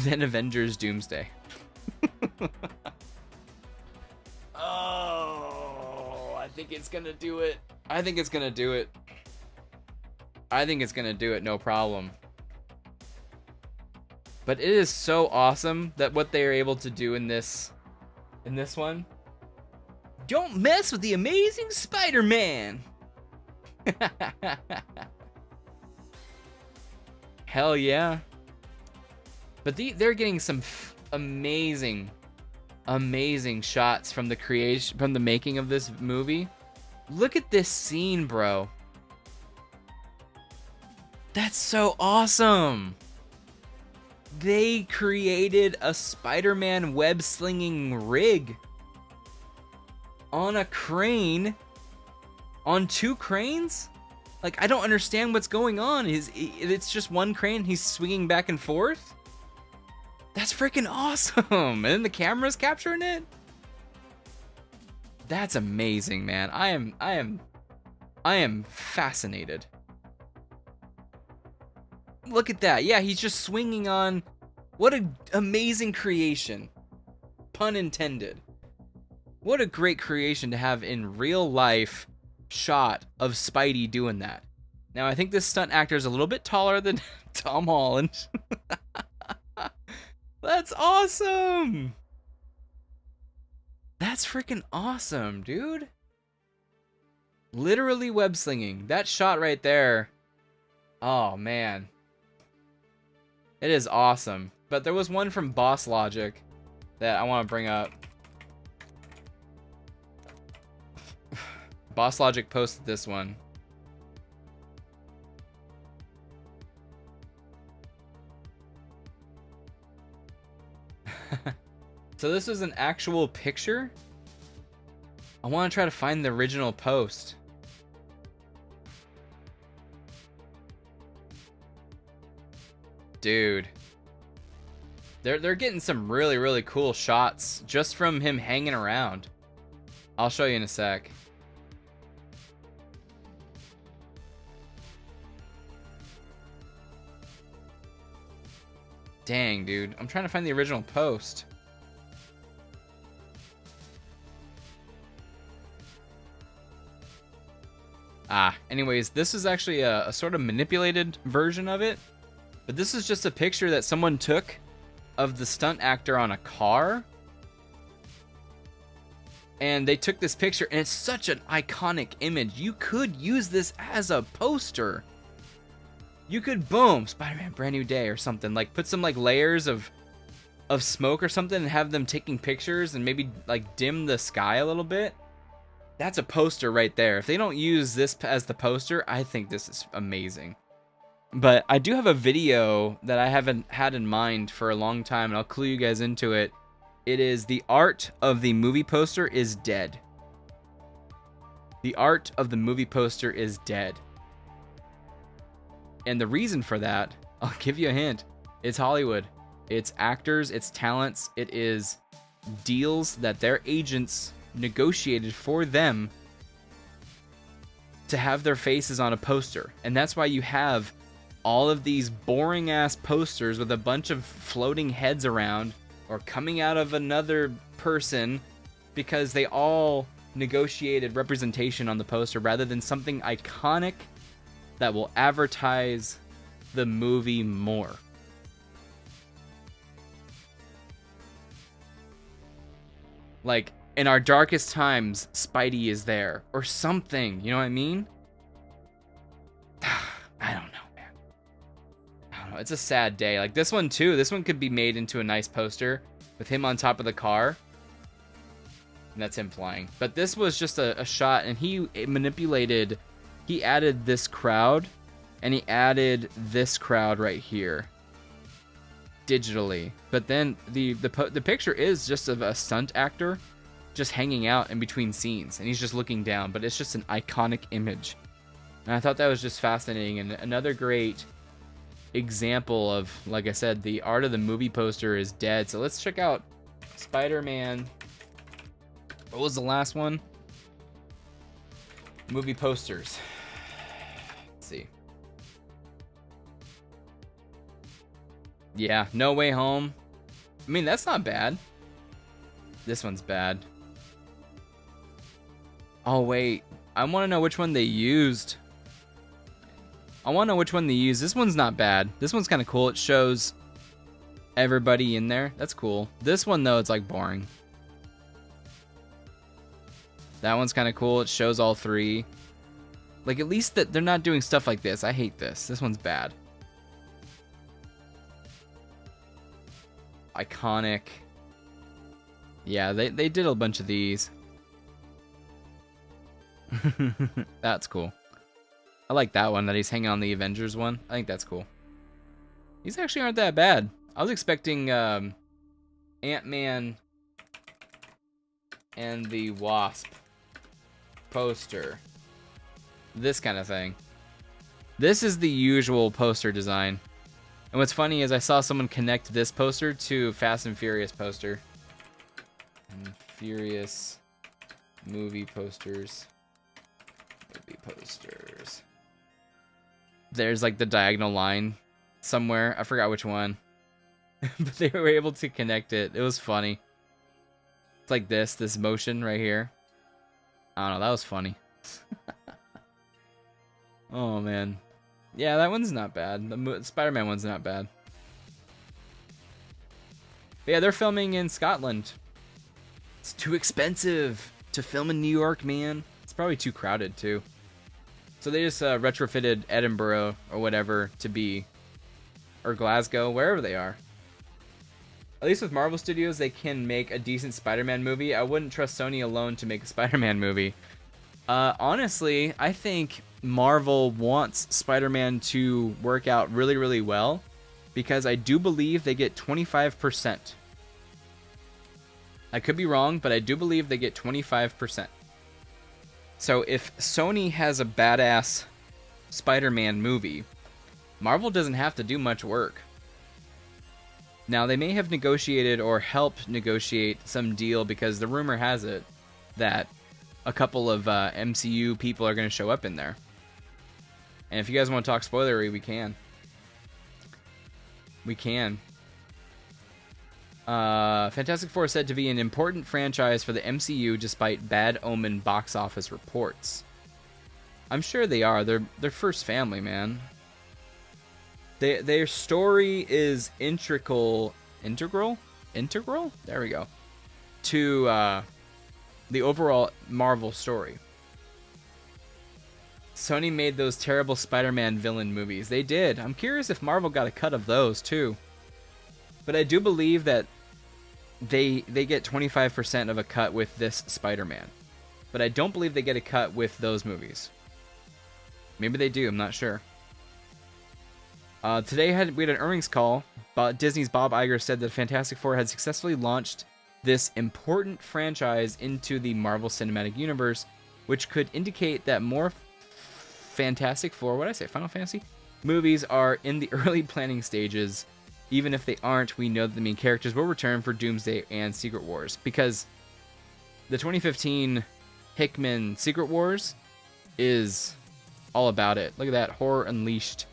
than Avengers Doomsday. Oh, I think it's going to do it. I think it's going to do it, no problem. But it is so awesome that what they are able to do in this one. Don't mess with the Amazing Spider-Man. Hell yeah. But they're getting some amazing shots from the making of this movie. Look at this scene, bro. That's so awesome. They created a Spider-Man web-slinging rig on a crane, on two cranes? Like, I don't understand what's going on. It's just one crane, he's swinging back and forth? That's freaking awesome. And then the camera's capturing it? That's amazing, man. I am fascinated. Look at that. Yeah, he's just swinging on. What an amazing creation. Pun intended. What a great creation to have in real life shot of Spidey doing that. Now, I think this stunt actor is a little bit taller than Tom Holland. That's awesome. That's freaking awesome, dude. Literally web slinging. That shot right there. Oh, man. It is awesome. But there was one from Boss Logic that I want to bring up. Boss Logic posted this one. So this was an actual picture? I want to try to find the original post. Dude. They're getting some really, really cool shots just from him hanging around. I'll show you in a sec. Dang, dude. I'm trying to find the original post. Anyways, this is actually a sort of manipulated version of it. But this is just a picture that someone took of the stunt actor on a car. And they took this picture, and it's such an iconic image. You could use this as a poster. You could, boom, Spider-Man Brand New Day or something. Like, put some, like, layers of smoke or something and have them taking pictures and maybe, like, dim the sky a little bit. That's a poster right there. If they don't use this as the poster, I think this is amazing. But I do have a video that I haven't had in mind for a long time, and I'll clue you guys into it. It is the art of the movie poster is dead. The art of the movie poster is dead. And the reason for that, I'll give you a hint. It's Hollywood. It's actors, it's talents, it is deals that their agents negotiated for them to have their faces on a poster. And that's why you have all of these boring ass posters with a bunch of floating heads around or coming out of another person, because they all negotiated representation on the poster rather than something iconic that will advertise the movie more. Like, in our darkest times, Spidey is there, or something, you know what I mean? I don't know, man. I don't know, it's a sad day. Like, this one too, this one could be made into a nice poster with him on top of the car. And that's him flying. But this was just a shot, and he manipulated, he added this crowd, and he added this crowd right here. Digitally. But then the picture is just of a stunt actor just hanging out in between scenes, and he's just looking down, but it's just an iconic image. And I thought that was just fascinating, and another great example of, like I said, the art of the movie poster is dead. So let's check out Spider-Man. What was the last one? Movie posters. Let's see. Yeah, No Way Home. I mean, that's not bad. This one's bad. Oh, wait. I want to know which one they used. I want to know which one they used. This one's not bad. This one's kind of cool. It shows everybody in there. That's cool. This one, though, it's like boring. That one's kind of cool. It shows all three. Like, at least that they're not doing stuff like this. I hate this. This one's bad. Iconic. Yeah, they did a bunch of these. That's cool. I like that one that he's hanging on the Avengers one. I think that's cool. These actually aren't that bad. I was expecting Ant-Man and the Wasp poster. This kind of thing. This is the usual poster design. And what's funny is I saw someone connect this poster to Fast and Furious poster. And Furious movie posters. Movie posters. There's like the diagonal line somewhere. I forgot which one. But they were able to connect it. It was funny. It's like this motion right here. I don't know, that was funny. Oh man. Yeah, that one's not bad. The Spider-Man one's not bad. But yeah, they're filming in Scotland. It's too expensive to film in New York, man. It's probably too crowded, too. So they just retrofitted Edinburgh or whatever to be... or Glasgow, wherever they are. At least with Marvel Studios, they can make a decent Spider-Man movie. I wouldn't trust Sony alone to make a Spider-Man movie. Honestly, I think Marvel wants Spider-Man to work out really, really well, because I do believe they get 25% I could be wrong, but I do believe they get 25%. So if Sony has a badass Spider-Man movie, Marvel doesn't have to do much work. Now, they may have negotiated or helped negotiate some deal, because the rumor has it that a couple of MCU people are going to show up in there. And if you guys want to talk spoilery, we can. We can. Fantastic Four is said to be an important franchise for the MCU despite bad omen box office reports. I'm sure they are. They're first family, man. Their story is integral? There we go. To the overall Marvel story. Sony made those terrible Spider-Man villain movies. They did. I'm curious if Marvel got a cut of those too. But I do believe that they get 25% of a cut with this Spider-Man. But I don't believe they get a cut with those movies. Maybe they do, I'm not sure. Today we had an earnings call, but Disney's Bob Iger said that Fantastic Four had successfully launched this important franchise into the Marvel Cinematic Universe, which could indicate that more Fantastic Four, what did I say, Final Fantasy? Movies are in the early planning stages. Even if they aren't, we know that the main characters will return for Doomsday and Secret Wars, because the 2015 Hickman Secret Wars is all about it. Look at that, Horror Unleashed.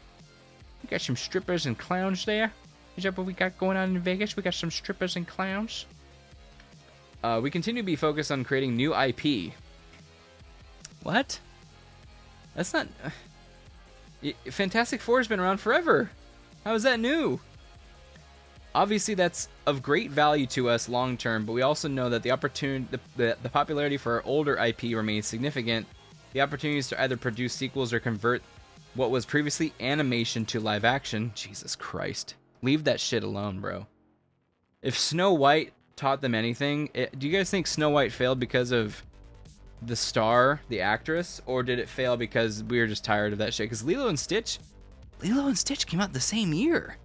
We got some strippers and clowns there. Is that what we got going on in Vegas? We got some strippers and clowns. We continue to be focused on creating new IP. What? That's not... Fantastic Four has been around forever. How is that new? Obviously, that's of great value to us long term, but we also know that the popularity for our older IP remains significant. The opportunities to either produce sequels or convert what was previously animation to live action. Jesus Christ. Leave that shit alone, bro. If Snow White taught them anything, do you guys think Snow White failed because of the star, the actress, or did it fail because we were just tired of that shit? Because Lilo and Stitch came out the same year,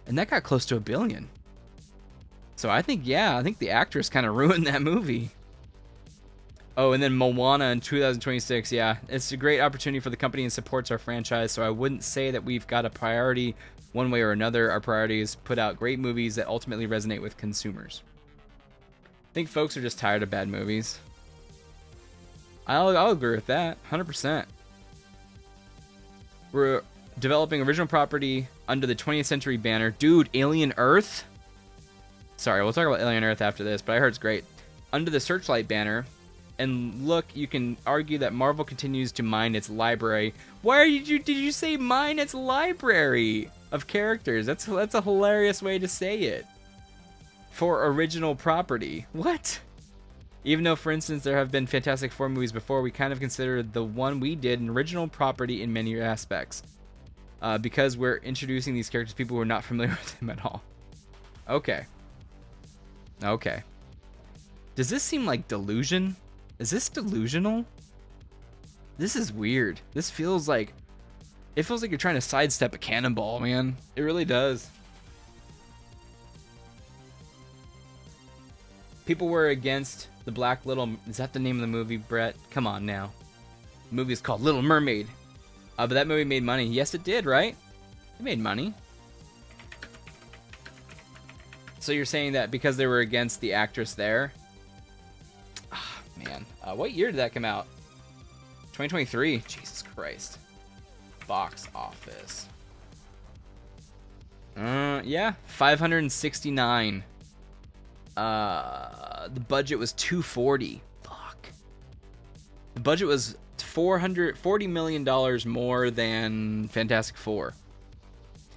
and that got close to $1 billion. So I think the actress kind of ruined that movie. Oh, and then Moana in 2026. Yeah, it's a great opportunity for the company and supports our franchise. So I wouldn't say that we've got a priority one way or another. Our priority is put out great movies that ultimately resonate with consumers. I think folks are just tired of bad movies. I'll agree with that, 100%. We're developing original property under the 20th Century banner. Dude, Alien Earth? Sorry, we'll talk about Alien Earth after this, but I heard it's great. Under the Searchlight banner. And look, you can argue that Marvel continues to mine its library. Why did you say mine its library of characters? That's a hilarious way to say it. For original property. What? Even though, for instance, there have been Fantastic Four movies before, we kind of consider the one we did an original property in many aspects. Because we're introducing these characters to people who are not familiar with them at all. Okay. Okay. Does this seem like delusion? Is this delusional? This is weird. This feels like... It feels like you're trying to sidestep a cannonball, man. It really does. People were against the Black Little... Is that the name of the movie, Brett? Come on now. The movie is called Little Mermaid. But that movie made money. Yes, it did, right? It made money. So you're saying that because they were against the actress there... Man, what year did that come out? 2023. Jesus Christ. Box office. Yeah, 569. The budget was 240. Fuck. The budget was $440 million more than Fantastic Four.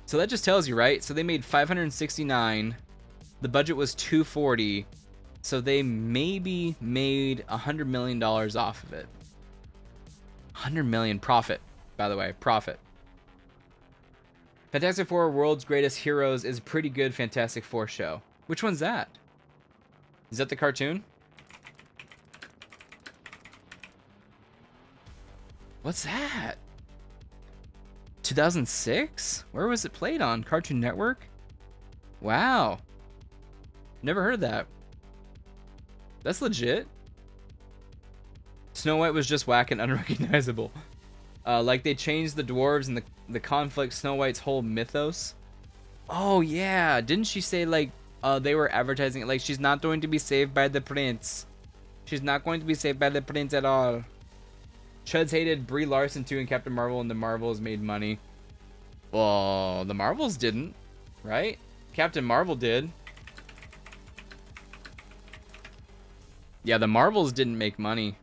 So that just tells you, right? So they made 569. The budget was 240. So they maybe made $100 million off of it. 100 million profit, by the way, profit. Fantastic Four World's Greatest Heroes is a pretty good Fantastic Four show. Which one's that? Is that the cartoon? What's that? 2006? Where was it played on? Cartoon Network? Wow. Never heard of that. That's legit. Snow White was just whack and unrecognizable. Like they changed the dwarves and the conflict, Snow White's whole mythos. Oh yeah, didn't she say like they were advertising it like she's not going to be saved by the prince? She's not going to be saved by the prince at all. Chuds hated Brie Larson too and Captain Marvel, and the Marvels made money. Well, the Marvels didn't, right? Captain Marvel did. Yeah, the Marvels didn't make money.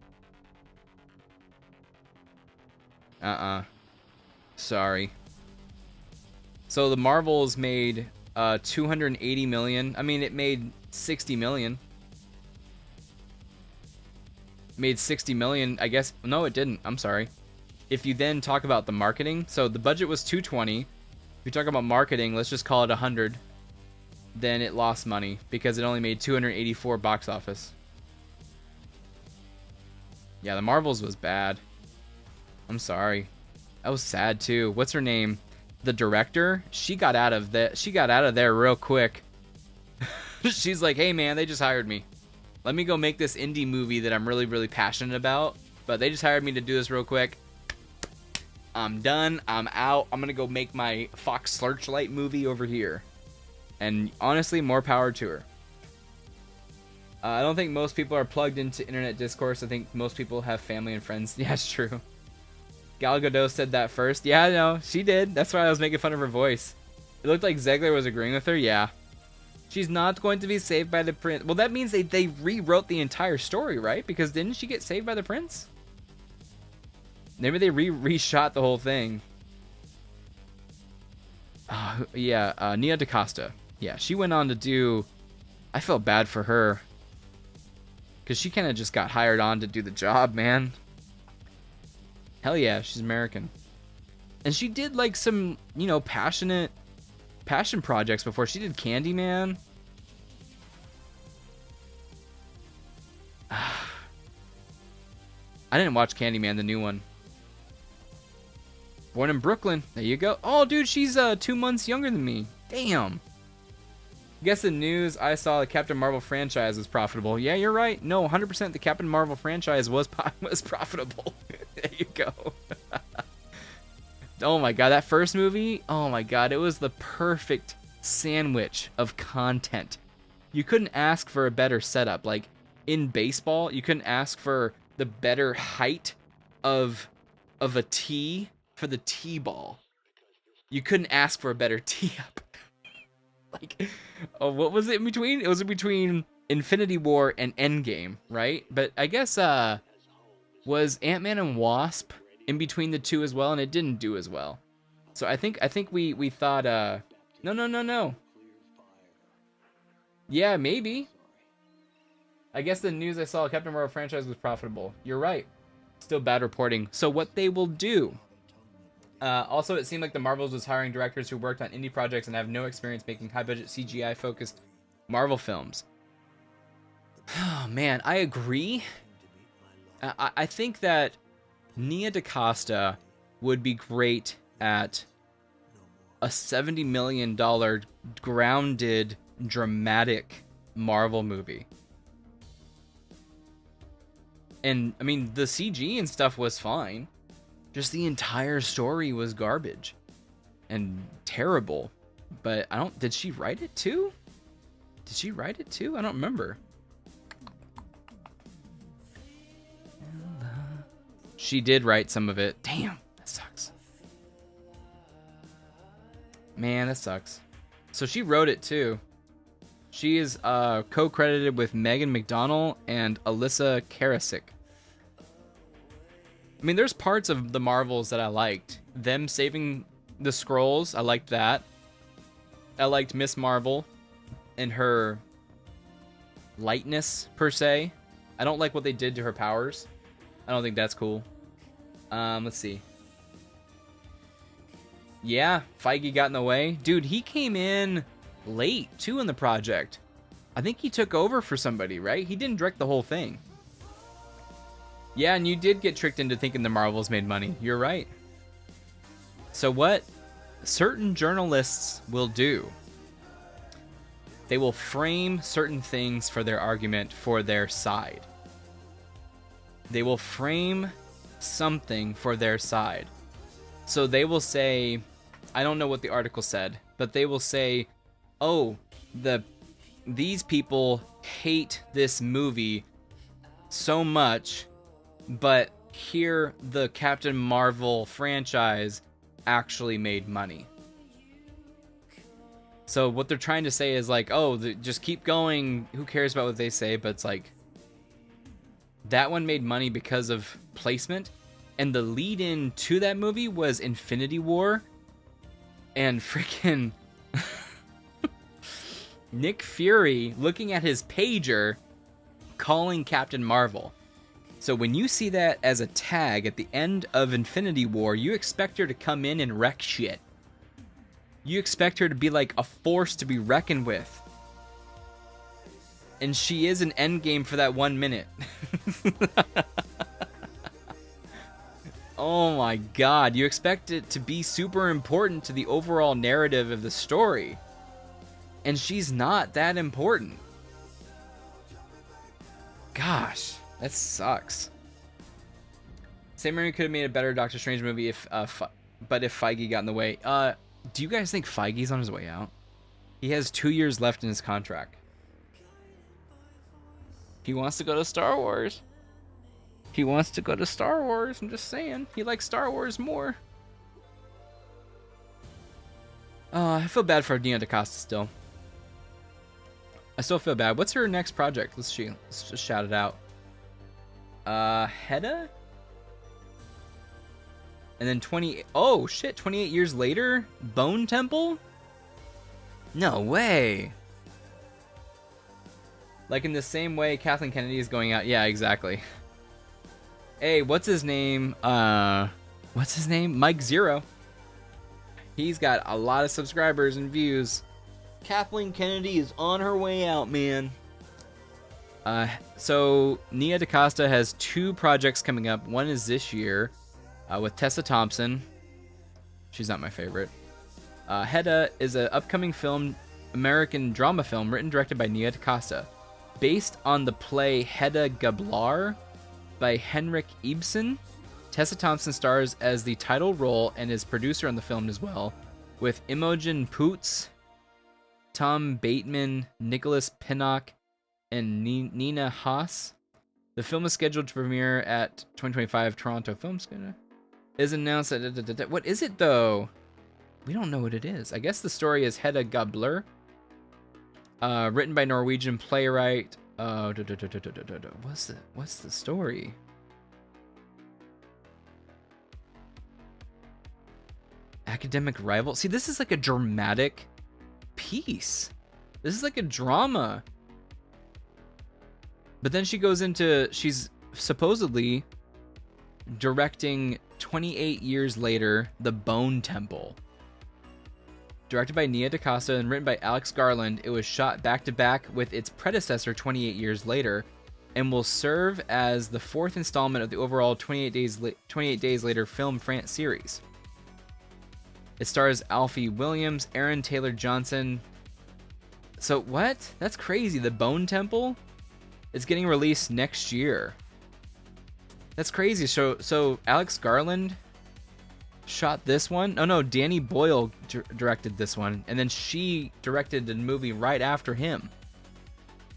Sorry. So the Marvels made 280 million. I mean, it made 60 million. Made 60 million, I guess. No, it didn't. I'm sorry. If you then talk about the marketing, so the budget was 220. If you talk about marketing, let's just call it 100. Then it lost money because it only made 284 box office. Yeah, the Marvels was bad. I'm sorry. That was sad too. What's her name? The director? She got out of there real quick. She's like, "Hey man, they just hired me. Let me go make this indie movie that I'm really, really passionate about. But they just hired me to do this real quick. I'm done. I'm out. I'm gonna go make my Fox Searchlight movie over here." And honestly, more power to her. I don't think most people are plugged into internet discourse. I think most people have family and friends. Yeah, it's true. Gal Gadot said that first. Yeah, no, she did. That's why I was making fun of her voice. It looked like Zegler was agreeing with her. Yeah. She's not going to be saved by the prince. Well, that means they rewrote the entire story, right? Because didn't she get saved by the prince? Maybe they reshot the whole thing. Yeah, Nia DaCosta. Yeah, she went on to do... I felt bad for her. Because she kind of just got hired on to do the job, man. Hell yeah, she's American. And she did like some, you know, passion projects before. She did Candyman. I didn't watch Candyman, the new one. Born in Brooklyn. There you go. Oh, dude, she's 2 months younger than me. Damn. Guess the news I saw the Captain Marvel franchise was profitable. Yeah, you're right. No, 100% the Captain Marvel franchise was profitable. There you go. Oh my god, that first movie, oh my god, it was the perfect sandwich of content. You couldn't ask for a better setup. Like, in baseball, you couldn't ask for the better height of a tee for the tee ball. You couldn't ask for a better tee up. Like, oh, what was it in between? It was in between Infinity War and Endgame, right? But I guess, was Ant-Man and Wasp in between the two as well, and it didn't do as well. So I think we thought, no. Yeah, maybe. I guess the news I saw, Captain Marvel franchise was profitable. You're right. Still bad reporting. So what they will do... also, it seemed like the Marvels was hiring directors who worked on indie projects and have no experience making high-budget CGI-focused Marvel films. Oh, man, I agree. I think that Nia DaCosta would be great at a $70 million grounded, dramatic Marvel movie. And, I mean, the CG and stuff was fine. Just the entire story was garbage and terrible. But I don't... Did she write it too? Did she write it too? I don't remember. She did write some of it. Damn, that sucks. Man, that sucks. So she wrote it too. She is co-credited with Megan McDonnell and Alyssa Karasik. I mean, there's parts of the Marvels that I liked. Them saving the Skrulls, I liked that. I liked Miss Marvel and her lightness, per se. I don't like what they did to her powers. I don't think that's cool. Let's see. Yeah, Feige got in the way. Dude, he came in late, too, in the project. I think he took over for somebody, right? He didn't direct the whole thing. Yeah, and you did get tricked into thinking the Marvels made money. You're right. So what certain journalists will do, They will frame certain things for their argument for their side. They will frame something for their side. So they will say, I don't know what the article said, but they will say, oh, these people hate this movie so much, but here the Captain Marvel franchise actually made money. So what they're trying to say is like, oh, just keep going, who cares about what they say, but it's like, that one made money because of placement, and the lead-in to that movie was Infinity War, and freaking Nick Fury looking at his pager calling Captain Marvel. So when you see that as a tag at the end of Infinity War, you expect her to come in and wreck shit. You expect her to be like a force to be reckoned with. And she is an endgame for that 1 minute. Oh my god, you expect it to be super important to the overall narrative of the story. And she's not that important. Gosh, that sucks. Sam Raimi could have made a better Doctor Strange movie if Feige got in the way. Do you guys think Feige's on his way out? He has 2 years left in his contract. He wants to go to Star Wars. He wants to go to Star Wars. I'm just saying. He likes Star Wars more. I feel bad for Nia DaCosta still. I still feel bad. What's her next project? Let's just shout it out. Hedda? And then 28 years later? Bone Temple? No way. Like in the same way Kathleen Kennedy is going out. Yeah, exactly. Hey, what's his name? Mike Zero. He's got a lot of subscribers and views. Kathleen Kennedy is on her way out, man. So Nia DaCosta has 2 projects coming up. One is this year with Tessa Thompson. She's not my favorite. Hedda is an upcoming American drama film written and directed by Nia DaCosta, based on the play Hedda Gabler by Henrik Ibsen. Tessa Thompson stars as the title role and is producer on the film as well, with Imogen Poots, Tom Bateman, Nicholas Pinnock, and Nina Haas. The film is scheduled to premiere at 2025 Toronto Film School. Is announced at... What is it, though? We don't know what it is. I guess the story is Hedda Gabler. Written by Norwegian playwright... What's the story? Academic rival. See, this is like a dramatic piece. This is like a drama. But then she goes into... She's supposedly directing 28 years later, The Bone Temple. Directed by Nia DaCosta and written by Alex Garland, it was shot back-to-back with its predecessor 28 years later, and will serve as the 4th installment of the overall 28 Days Later film series. It stars Alfie Williams, Aaron Taylor Johnson. So what? That's crazy. The Bone Temple is getting released next year. That's crazy. So Alex Garland shot this one. Oh no, Danny Boyle directed this one, and then she directed a movie right after him.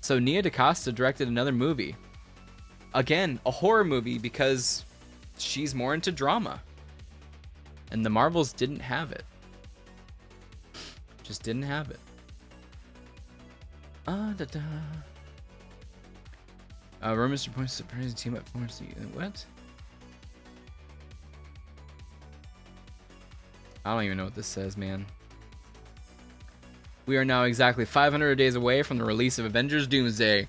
So Nia DaCosta directed another movie. Again, a horror movie because she's more into drama. And the Marvels didn't have it. Just didn't have it. Rumors point to surprising team up performance. What? I don't even know what this says, man. We are now exactly 500 days away from the release of Avengers Doomsday.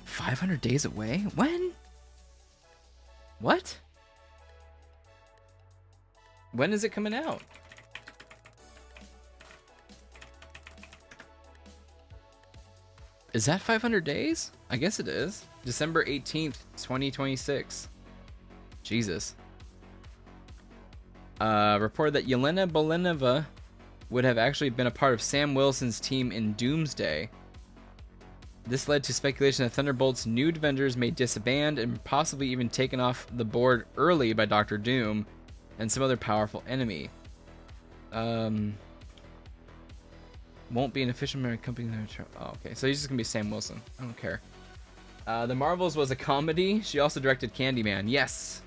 500 days away? When? What? When is it coming out? Is that 500 days? I guess it is. December 18th, 2026. Jesus. Reported that Yelena Bolenova would have actually been a part of Sam Wilson's team in Doomsday. This led to speculation that Thunderbolt's new Avengers may disband and possibly even taken off the board early by Doctor Doom and some other powerful enemy. Won't be an official American company. Oh, okay, so he's just gonna be Sam Wilson. I don't care. The Marvels was a comedy. She also directed Candyman. Yes.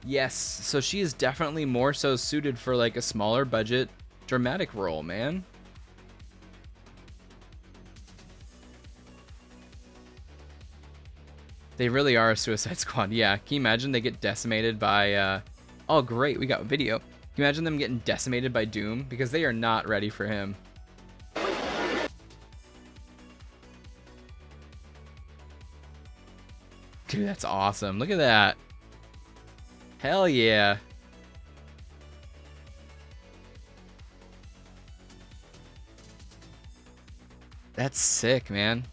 Yes. So she is definitely more so suited for like a smaller budget dramatic role, man. They really are a Suicide Squad. Yeah. Can you imagine they get decimated by oh great, we got video. Can you imagine them getting decimated by Doom? Because they are not ready for him. Dude, that's awesome. Look at that. Hell yeah. That's sick, man.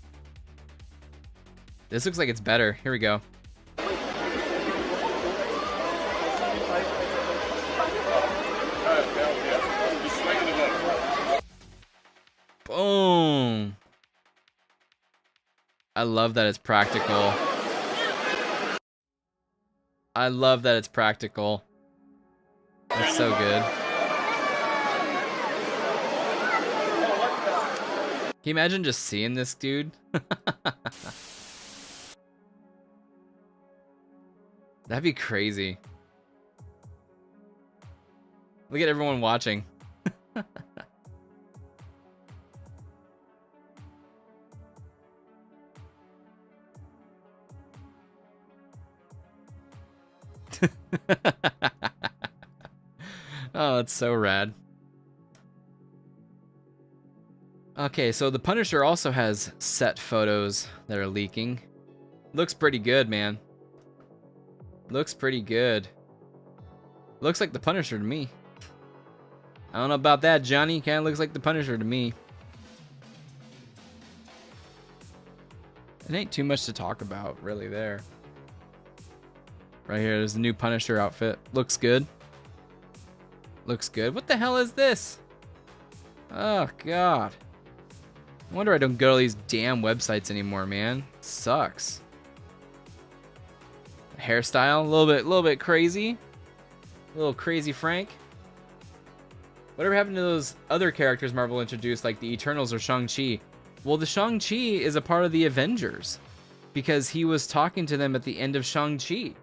This looks like it's better. Here we go. Boom. I love that it's practical. I love that it's practical. That's so good. Can you imagine just seeing this dude? That'd be crazy. Look at everyone watching. Oh, it's so rad. Okay, so the Punisher also has set photos that are leaking. Looks pretty good, man. Looks pretty good. Looks like the Punisher to me. I don't know about that, Johnny. Kind of looks like the Punisher to me. It ain't too much to talk about, really, there. Right here, there's the new Punisher outfit. Looks good. Looks good. What the hell is this? Oh, God. I wonder I don't go to these damn websites anymore, man. Sucks. Hairstyle, a little bit crazy. A little crazy Frank. Whatever happened to those other characters Marvel introduced, like the Eternals or Shang-Chi? Well, the Shang-Chi is a part of the Avengers because he was talking to them at the end of Shang-Chi.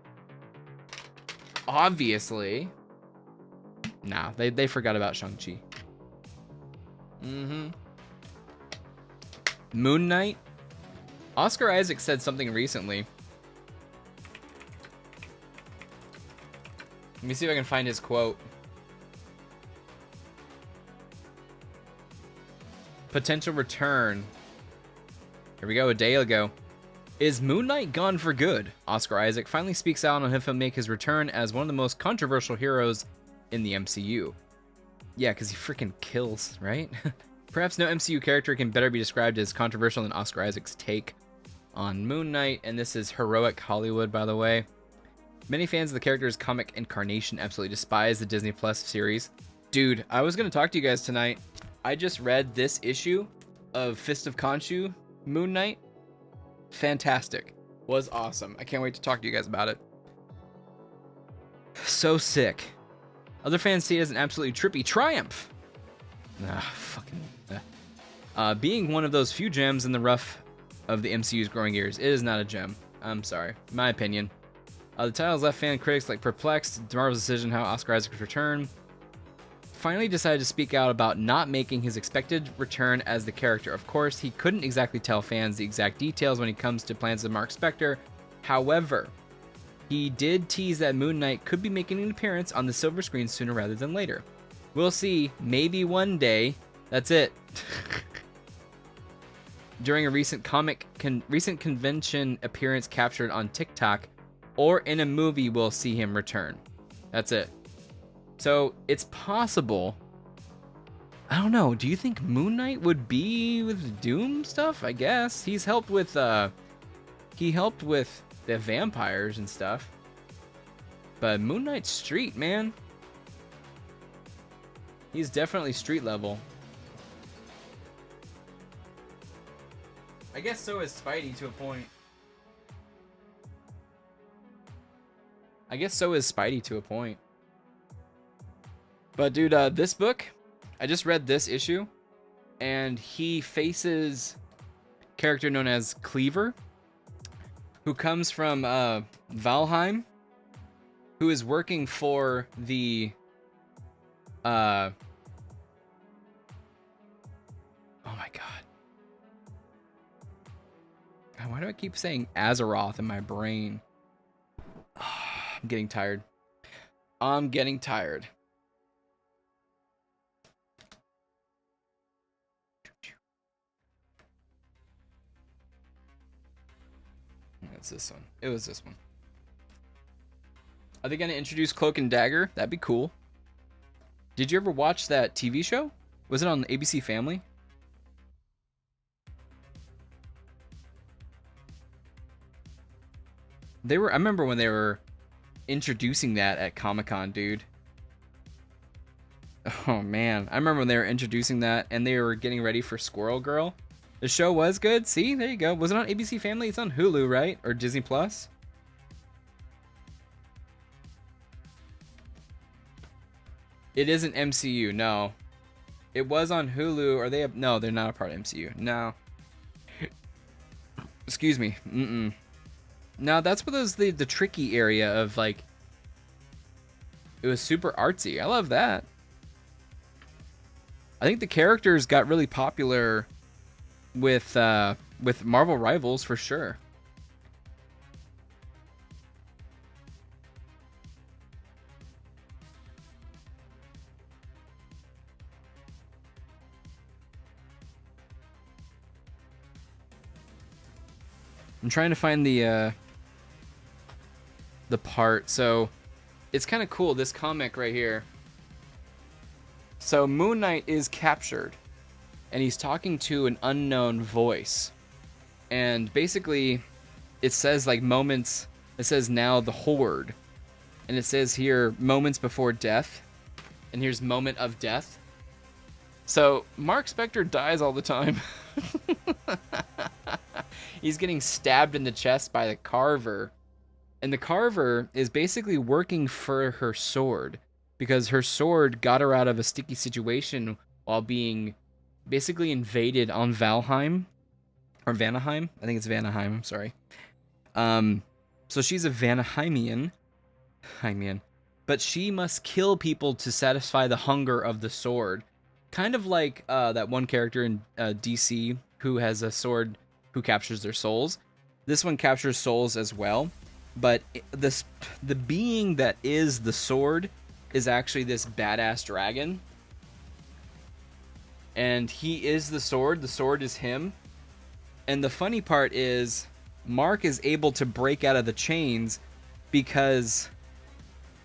Obviously. Nah, they forgot about Shang-Chi. Moon Knight. Oscar Isaac said something recently. Let me see if I can find his quote. Potential return. Here we go, a day ago. Is Moon Knight gone for good? Oscar Isaac finally speaks out on if he'll make his return as one of the most controversial heroes in the MCU. Yeah, because he freaking kills, right? Perhaps no MCU character can better be described as controversial than Oscar Isaac's take on Moon Knight, and this is Heroic Hollywood, by the way. Many fans of the character's comic incarnation absolutely despise the Disney Plus series. Dude, I was going to talk to you guys tonight. I just read this issue of Fist of Khonshu, Moon Knight. Fantastic. Was awesome. I can't wait to talk to you guys about it. So sick. Other fans see it as an absolutely trippy triumph. Being one of those few gems in the rough of the MCU's growing years, it is not a gem. I'm sorry. My opinion. The title's left fan critics like perplexed. Marvel's decision how Oscar Isaac's return. Finally decided to speak out about not making his expected return as the character. Of course, he couldn't exactly tell fans the exact details when it comes to plans of Mark Spector. However, he did tease that Moon Knight could be making an appearance on the silver screen sooner rather than later. We'll see. Maybe one day. That's it. During a recent convention appearance captured on TikTok, or in a movie, we'll see him return. That's it. So it's possible. I don't know. Do you think Moon Knight would be with Doom stuff? I guess he's helped with. He helped with the vampires and stuff. But Moon Knight Street, man. He's definitely street level. I guess so is Spidey to a point. I guess so is Spidey to a point. But dude, this book, I just read this issue, and he faces a character known as Cleaver, who comes from Valheim, who is working for the oh my god. Why do I keep saying Azeroth in my brain? I'm getting tired. I'm getting tired. That's this one. It was this one. Are they going to introduce Cloak and Dagger? That'd be cool. Did you ever watch that TV show? Was it on ABC Family? I remember when they were introducing that at Comic-Con, dude. Oh man, I remember when they were introducing that and they were getting ready for Squirrel Girl. The show was good. See, there you go. Was it on ABC Family? It's on Hulu, right? Or Disney Plus? It isn't MCU, no. It was on Hulu, or they have... No, they're not a part of MCU. No. Excuse me. No, that's what was the tricky area of, like... It was super artsy. I love that. I think the characters got really popular with Marvel Rivals for sure. I'm trying to find the part. So it's kind of cool, this comic right here. So Moon Knight is captured and he's talking to an unknown voice, and basically it says like moments, it says now the Horde, and it says here moments before death, and here's moment of death. So Mark Spector dies all the time. He's getting stabbed in the chest by the Carver, and the Carver is basically working for her sword, because her sword got her out of a sticky situation while being basically invaded on Valheim, or Vanaheim. I think it's Vanaheim, I'm sorry. So she's a Vanaheimian, but she must kill people to satisfy the hunger of the sword. Kind of like that one character in DC who has a sword who captures their souls. This one captures souls as well, but the being that is the sword is actually this badass dragon. And he is the sword is him. And the funny part is Mark is able to break out of the chains because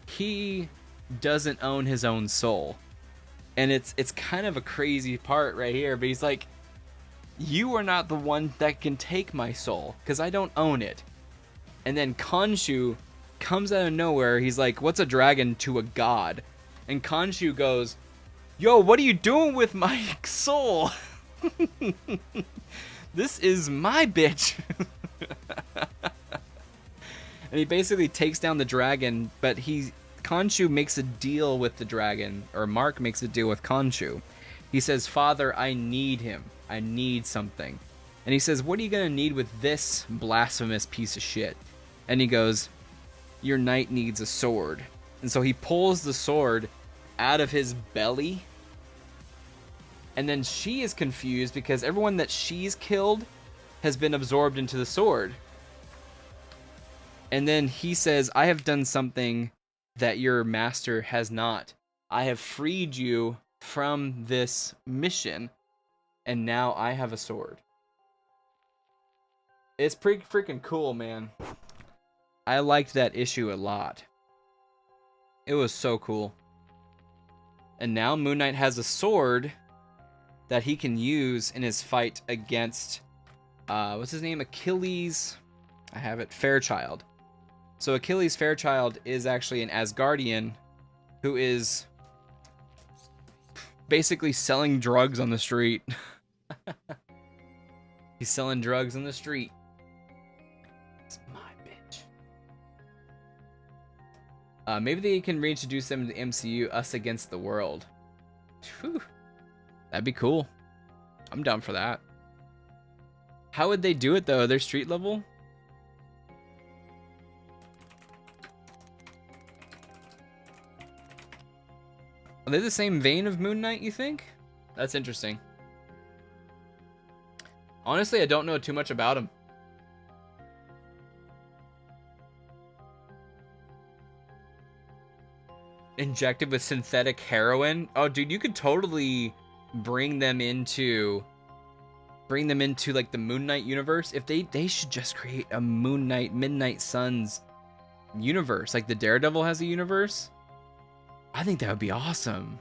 he doesn't own his own soul. And it's kind of a crazy part right here, but he's like, you are not the one that can take my soul because I don't own it. And then Khonshu comes out of nowhere. He's like, what's a dragon to a god? And Khonshu goes, yo, what are you doing with my soul? This is my bitch. And he basically takes down the dragon, but Khonshu makes a deal with the dragon, or Mark makes a deal with Khonshu. He says, Father, I need him. I need something. And he says, what are you going to need with this blasphemous piece of shit? And he goes, your knight needs a sword. And so he pulls the sword out of his belly. And then she is confused because everyone that she's killed has been absorbed into the sword. And then he says, I have done something that your master has not. I have freed you from this mission, and now I have a sword. It's pretty freaking cool, man. I liked that issue a lot. It was so cool. And now Moon Knight has a sword that he can use in his fight against, what's his name? Achilles. I have it. Fairchild. So Achilles Fairchild is actually an Asgardian who is basically selling drugs on the street. He's selling drugs on the street. It's my bitch. Maybe they can reintroduce them to the MCU, us against the world. Whew. That'd be cool. I'm down for that. How would they do it though? They're street level? Are they the same vein of Moon Knight, you think? That's interesting. Honestly, I don't know too much about him. Injected with synthetic heroin? Oh, dude, you could totally bring them into like the Moon Knight universe. If they should just create a Moon Knight Midnight Suns universe, like the Daredevil has a universe. I think that would be awesome.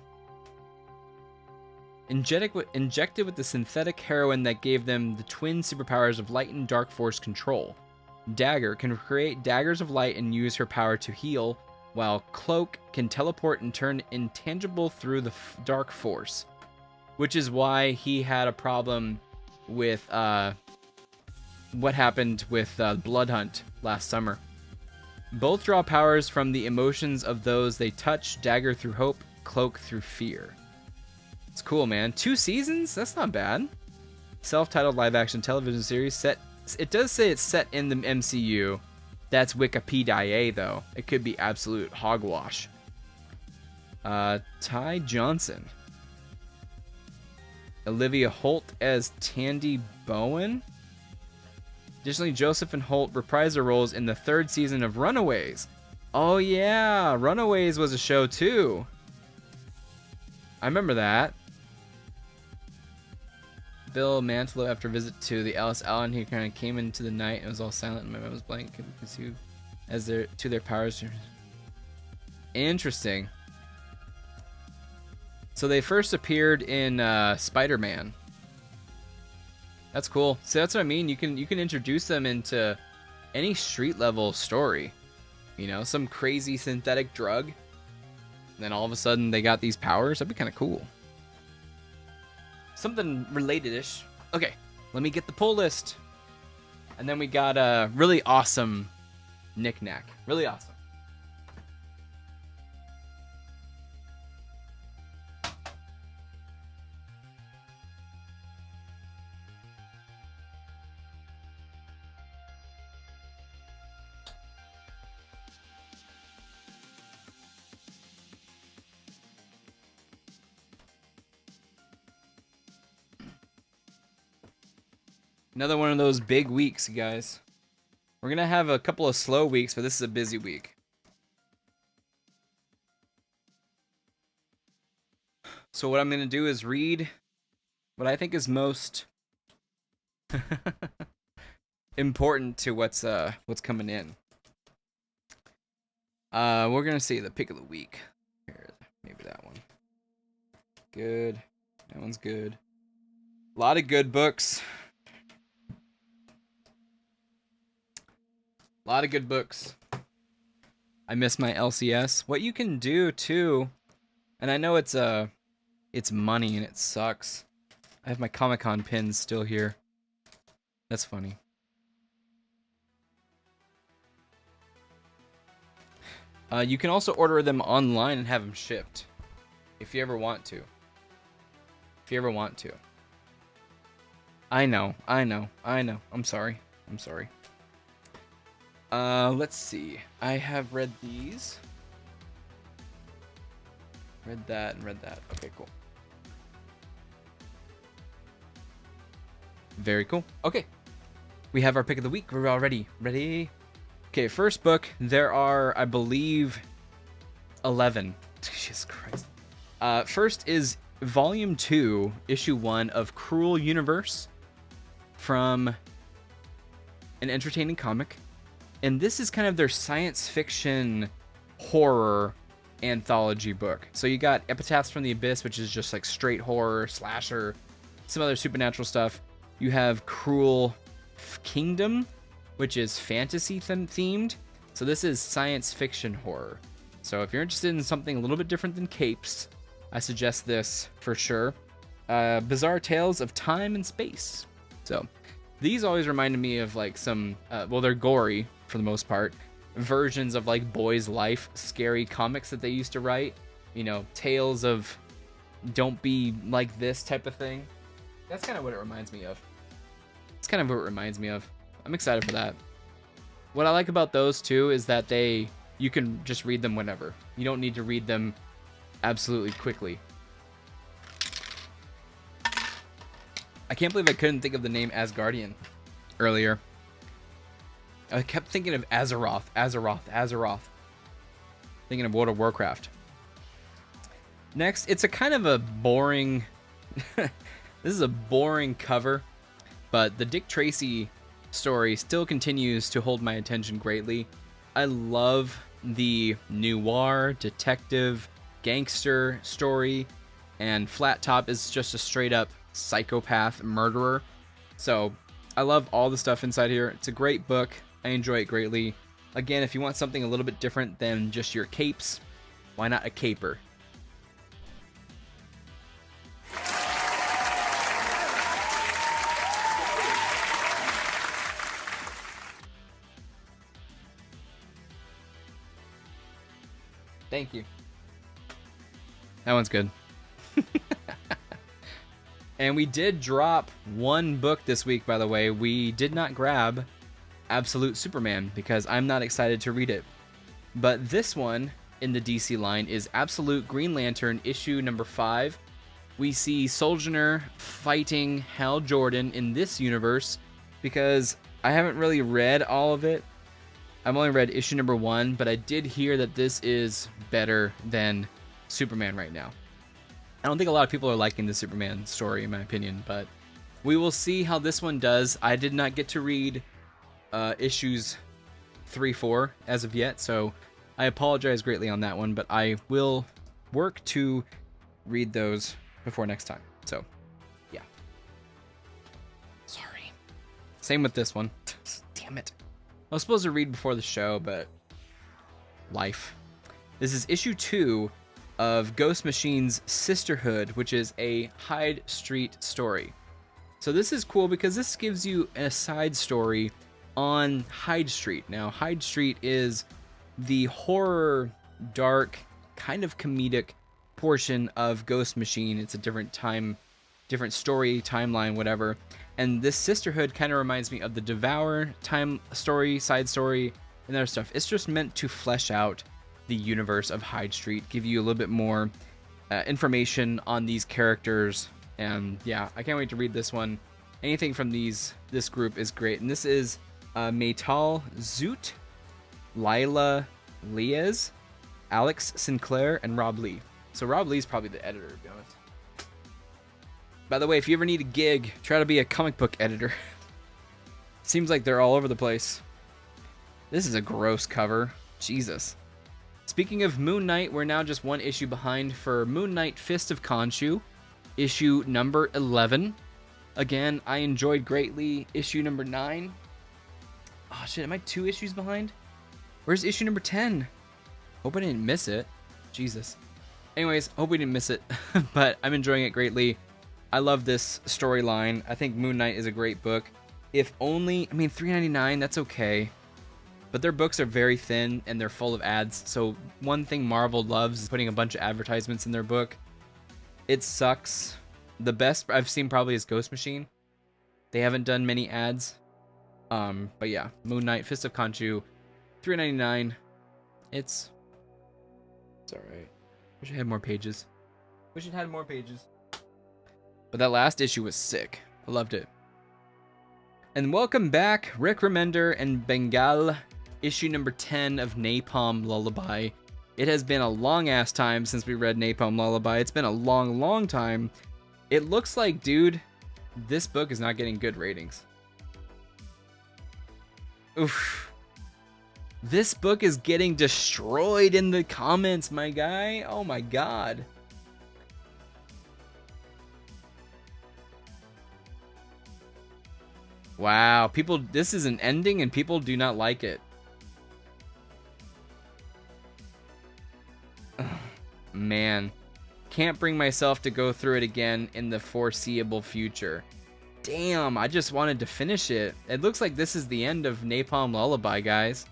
Injected with the synthetic heroin that gave them the twin superpowers of light and dark force control. Dagger can create daggers of light and use her power to heal, while Cloak can teleport and turn intangible through the dark force. Which is why he had a problem with what happened with Blood Hunt last summer. Both draw powers from the emotions of those they touch, Dagger through hope, Cloak through fear. It's cool, man. 2 seasons? That's not bad. Self-titled live-action television series set... It does say it's set in the MCU. That's Wikipedia, though. It could be absolute hogwash. Ty Johnson. Olivia Holt as Tandy Bowen. Additionally, Joseph and Holt reprised their roles in the 3rd season of Runaways. Oh yeah, Runaways was a show too. I remember that. Bill Mantlo, after a visit to the Ellis Island, he kind of came into the night and it was all silent and my mind was blank and pursued as their powers. Interesting. So they first appeared in Spider-Man. That's cool. So that's what I mean. You can introduce them into any street level story. You know, some crazy synthetic drug. And then all of a sudden they got these powers. That'd be kind of cool. Something related-ish. Okay, let me get the pull list. And then we got a really awesome knick-knack. Really awesome. Another one of those big weeks, you guys. We're going to have a couple of slow weeks, but this is a busy week. So what I'm going to do is read what I think is most important to what's coming in. We're going to see the pick of the week. Here, maybe that one. Good. That one's good. A lot of good books. A lot of good books. I miss my LCS. What you can do too, and I know it's money and it sucks. I have my Comic-Con pins still here. That's funny. You can also order them online and have them shipped, if you ever want to. If you ever want to. I know. I'm sorry. Let's see. I have read these. Read that and read that. Okay, cool. Very cool. Okay. We have our pick of the week. We're all ready. Ready? Okay, first book. There are, I believe, 11. Jesus Christ. First is Volume 2, Issue 1 of Cruel Universe from An Entertaining Comic. And this is kind of their science fiction horror anthology book. So you got Epitaphs from the Abyss, which is just like straight horror, slasher, some other supernatural stuff. You have Cruel Kingdom, which is fantasy themed. So this is science fiction horror. So if you're interested in something a little bit different than capes, I suggest this for sure. Bizarre Tales of Time and Space. So these always reminded me of like some, well, they're gory for the most part, versions of like Boys Life scary comics that they used to write. You know, tales of don't be like this type of thing. That's kind of what it reminds me of. It's kind of what it reminds me of. I'm excited for that. What I like about those two is that you can just read them whenever. You don't need to read them absolutely quickly. I can't believe I couldn't think of the name Asgardian earlier. I kept thinking of Azeroth. Thinking of World of Warcraft. Next, it's a kind of a boring... this is a boring cover, but the Dick Tracy story still continues to hold my attention greatly. I love the noir, detective, gangster story, and Flat Top is just a straight up psychopath murderer. So I love all the stuff inside here. It's a great book. I enjoy it greatly. Again, if you want something a little bit different than just your capes, why not a caper? Thank you. That one's good. And we did drop one book this week, by the way. We did not grab Absolute Superman because I'm not excited to read it. But this one in the DC line is Absolute Green Lantern issue number 5. We see Sojourner fighting Hal Jordan in this universe because I haven't really read all of it. I've only read issue number 1, but I did hear that this is better than Superman right now. I don't think a lot of people are liking the Superman story, in my opinion, but we will see how this one does. I did not get to read issues 3-4 as of yet, so I apologize greatly on that one, but I will work to read those before next time. So, yeah. Sorry. Same with this one. Damn it. I was supposed to read before the show, but life. This is issue 2 of Ghost Machine's Sisterhood, which is a Hyde Street story. So this is cool because this gives you a side story on Hyde Street. Now, Hyde Street is the horror, dark, kind of comedic portion of Ghost Machine. It's a different time, different story, timeline, whatever. And this Sisterhood kind of reminds me of the Devour time story, side story, and other stuff. It's just meant to flesh out the universe of Hyde Street, give you a little bit more information on these characters, and yeah, I can't wait to read this one. Anything from this group is great, and this is Maytal Zoot, Lila Liez, Alex Sinclair, and Rob Lee. So Rob Lee's probably the editor, to be honest. By the way, if you ever need a gig, try to be a comic book editor. Seems like they're all over the place. This is a gross cover. Jesus. Speaking of Moon Knight, we're now just one issue behind for Moon Knight Fist of Khonshu, issue number 11. Again, I enjoyed greatly issue number 9. Oh shit, am I 2 issues behind? Where's issue number 10? Hope I didn't miss it. Jesus. Anyways, hope we didn't miss it, but I'm enjoying it greatly. I love this storyline. I think Moon Knight is a great book. If only, I mean, $3.99, that's okay. But their books are very thin and they're full of ads. So one thing Marvel loves is putting a bunch of advertisements in their book. It sucks. The best I've seen probably is Ghost Machine. They haven't done many ads. But yeah, Moon Knight, Fist of Khonshu, $3.99. It's alright. Wish I had more pages. Wish it had more pages. But that last issue was sick. I loved it. And welcome back, Rick Remender and Bengal, issue number 10 of Napalm Lullaby. It has been a long-ass time since we read Napalm Lullaby. It's been a long, long time. It looks like, dude, this book is not getting good ratings. Oof. This book is getting destroyed in the comments, my guy. Oh my god. Wow, people, this is an ending and people do not like it. Man. can't bring myself to go through it again in the foreseeable future. Damn, I just wanted to finish it. It looks like this is the end of Napalm Lullaby, guys.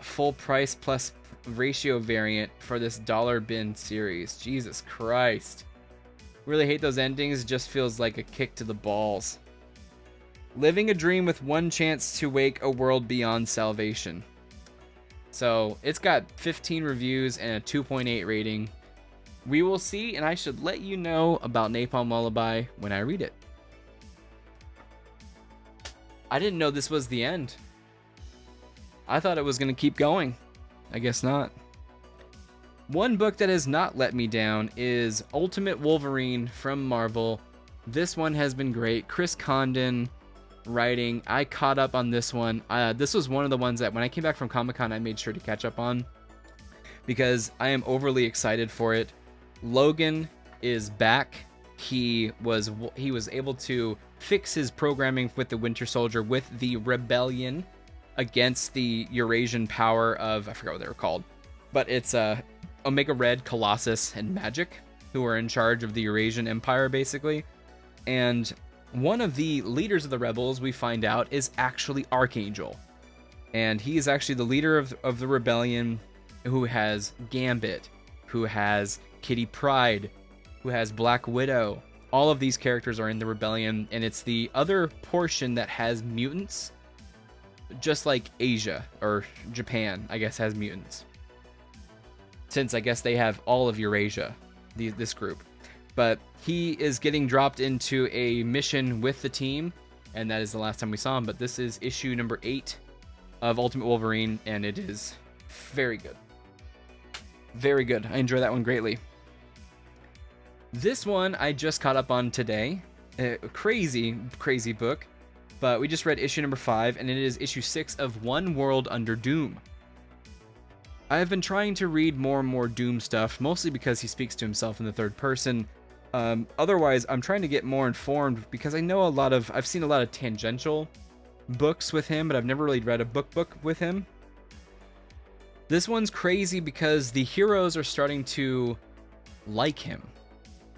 Full price plus ratio variant for this dollar bin series. Jesus Christ. Really hate those endings. It just feels like a kick to the balls. Living a dream with one chance to wake a world beyond salvation. So it's got 15 reviews and a 2.8 rating. We will see, and I should let you know about Napalm Lullaby when I read it. I didn't know this was the end. I thought it was going to keep going. I guess not. One book that has not let me down is Ultimate Wolverine from Marvel. This one has been great. Chris Condon writing. I caught up on this one. This was one of the ones that when I came back from Comic-Con, I made sure to catch up on because I am overly excited for it. Logan is back. He was able to fix his programming with the Winter Soldier with the rebellion against the Eurasian power of, I forgot what they were called, but it's Omega Red, Colossus, and Magic, who are in charge of the Eurasian Empire, basically. And one of the leaders of the rebels, we find out, is actually Archangel. And he is actually the leader of the rebellion, who has Gambit, who has Kitty Pryde, who has Black Widow. All of these characters are in the rebellion, and it's the other portion that has mutants, just like Asia, or Japan, I guess, has mutants. Since I guess they have all of Eurasia, this group. But he is getting dropped into a mission with the team, and that is the last time we saw him. But this is issue number 8 of Ultimate Wolverine, and it is very good. Very good. I enjoy that one greatly. This one I just caught up on today. Crazy, crazy book. But we just read issue number 5, and it is issue 6 of One World Under Doom. I have been trying to read more and more Doom stuff, mostly because he speaks to himself in the third person. Otherwise, I'm trying to get more informed because I know I've seen a lot of tangential books with him, but I've never really read a book with him. This one's crazy because the heroes are starting to like him.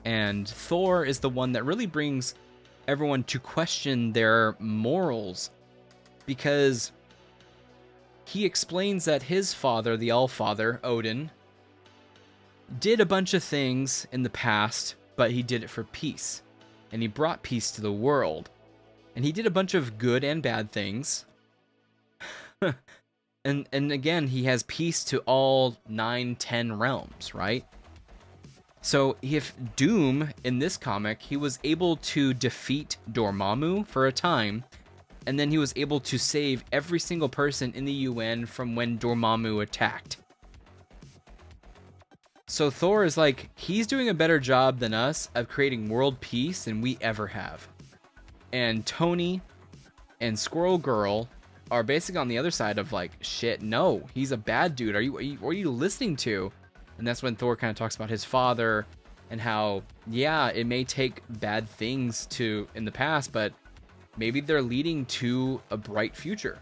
And Thor is the one that really brings everyone to question their morals, because he explains that his father, the Allfather, Odin, did a bunch of things in the past, but he did it for peace. And he brought peace to the world. And he did a bunch of good and bad things. and again, he has peace to all 9-10 realms, right? So if Doom, in this comic, he was able to defeat Dormammu for a time, and then he was able to save every single person in the UN from when Dormammu attacked. So Thor is like, he's doing a better job than us of creating world peace than we ever have. And Tony and Squirrel Girl are basically on the other side of like, shit, no, he's a bad dude. What are you listening to? And that's when Thor kind of talks about his father and how, yeah, it may take bad things in the past, but maybe they're leading to a bright future.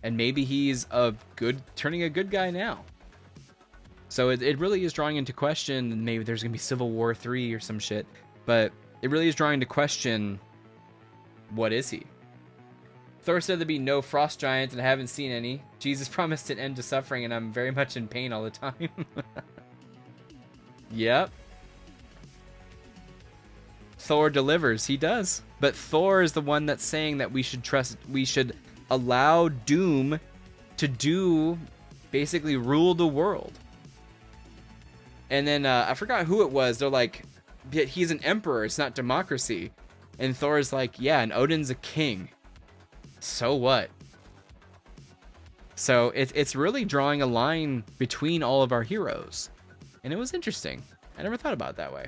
And maybe he's turning a good guy now. So it really is drawing into question, and maybe there's going to be Civil War 3 or some shit, but it really is drawing into question, what is he? Thor said there'd be no frost giants, and I haven't seen any. Jesus promised an end to suffering, and I'm very much in pain all the time. Yep. Thor delivers. He does. But Thor is the one that's saying that we should allow Doom to basically rule the world. And then I forgot who it was. They're like, he's an emperor. It's not democracy. And Thor's like, yeah, and Odin's a king. So what? So it's really drawing a line between all of our heroes. And it was interesting. I never thought about it that way.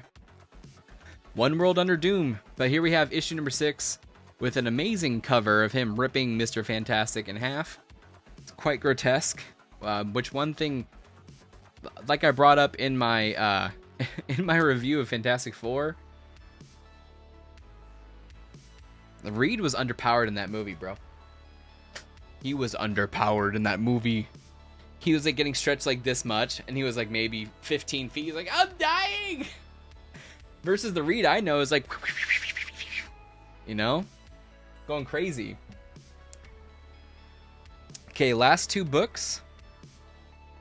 One World Under Doom. But here we have issue number 6 with an amazing cover of him ripping Mr. Fantastic in half. It's quite grotesque. Which one thing, like I brought up in my in my review of Fantastic Four, Reed was underpowered in that movie, bro. He was underpowered in that movie. he was like getting stretched like this much, and he was like maybe 15 feet. He's like, I'm dying. Versus the Reed I know is like, you know, going crazy. Okay, last two books.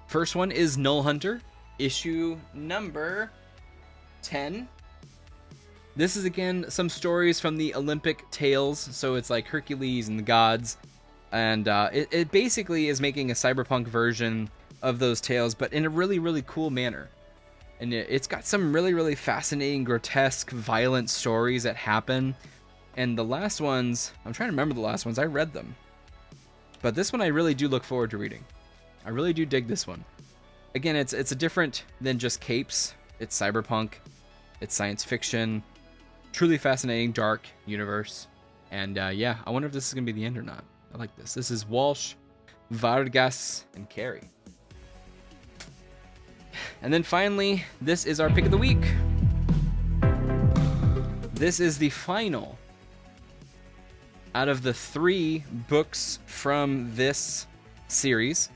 First one is Null Hunter, issue number 10. This is again some stories from the Olympic tales, so it's like Hercules and the gods, and it basically is making a cyberpunk version of those tales, but in a really, really cool manner. And it's got some really, really fascinating, grotesque, violent stories that happen. And the last ones, I'm trying to remember the last ones, I read them. But this one I really do look forward to reading. I really do dig this one. Again, it's a different than just capes. It's cyberpunk, it's science fiction, truly fascinating, dark universe. And yeah, I wonder if this is going to be the end or not. I like this. This is Walsh, Vargas, and Carey. And then finally, this is our pick of the week. This is the final out of the 3 books from this series.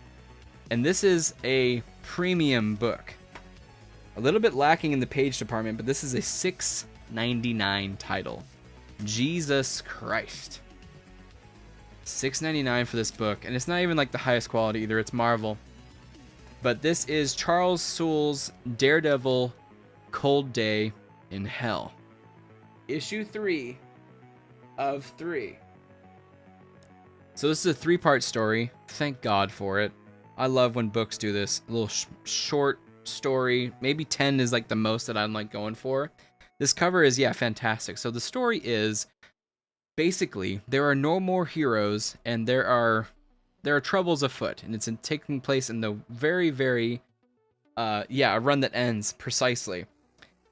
And this is a premium book. A little bit lacking in the page department, but this is a $6.99 title. Jesus Christ. $6.99 for this book. And it's not even like the highest quality either. It's Marvel. But this is Charles Soule's Daredevil Cold Day in Hell. Issue 3 of 3. So this is a 3-part story. Thank God for it. I love when books do this. A little short story. Maybe 10 is like the most that I'm like going for. This cover is, yeah, fantastic. So the story is basically there are no more heroes and there are troubles afoot, and it's taking place in the very, very, a run that ends precisely.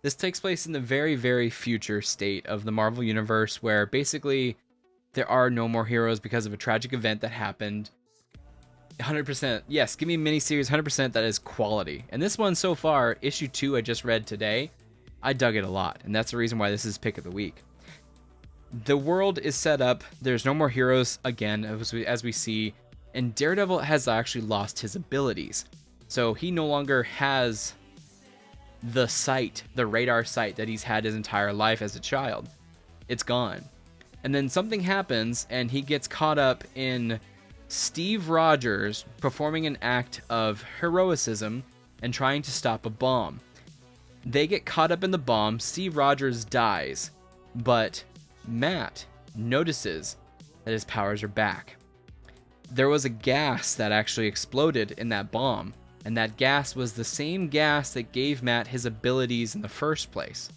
This takes place in the very, very future state of the Marvel Universe, where basically there are no more heroes because of a tragic event that happened. 100%, yes, give me a miniseries, 100% that is quality. And this one so far, issue 2 I just read today, I dug it a lot, and that's the reason why this is pick of the week. The world is set up, there's no more heroes again, as we see, and Daredevil has actually lost his abilities. So he no longer has the sight, the radar sight that he's had his entire life as a child. It's gone. And then something happens and he gets caught up in Steve Rogers performing an act of heroicism and trying to stop a bomb. They get caught up in the bomb, Steve Rogers dies, but Matt notices that his powers are back. There was a gas that actually exploded in that bomb, and that gas was the same gas that gave Matt his abilities in the first place.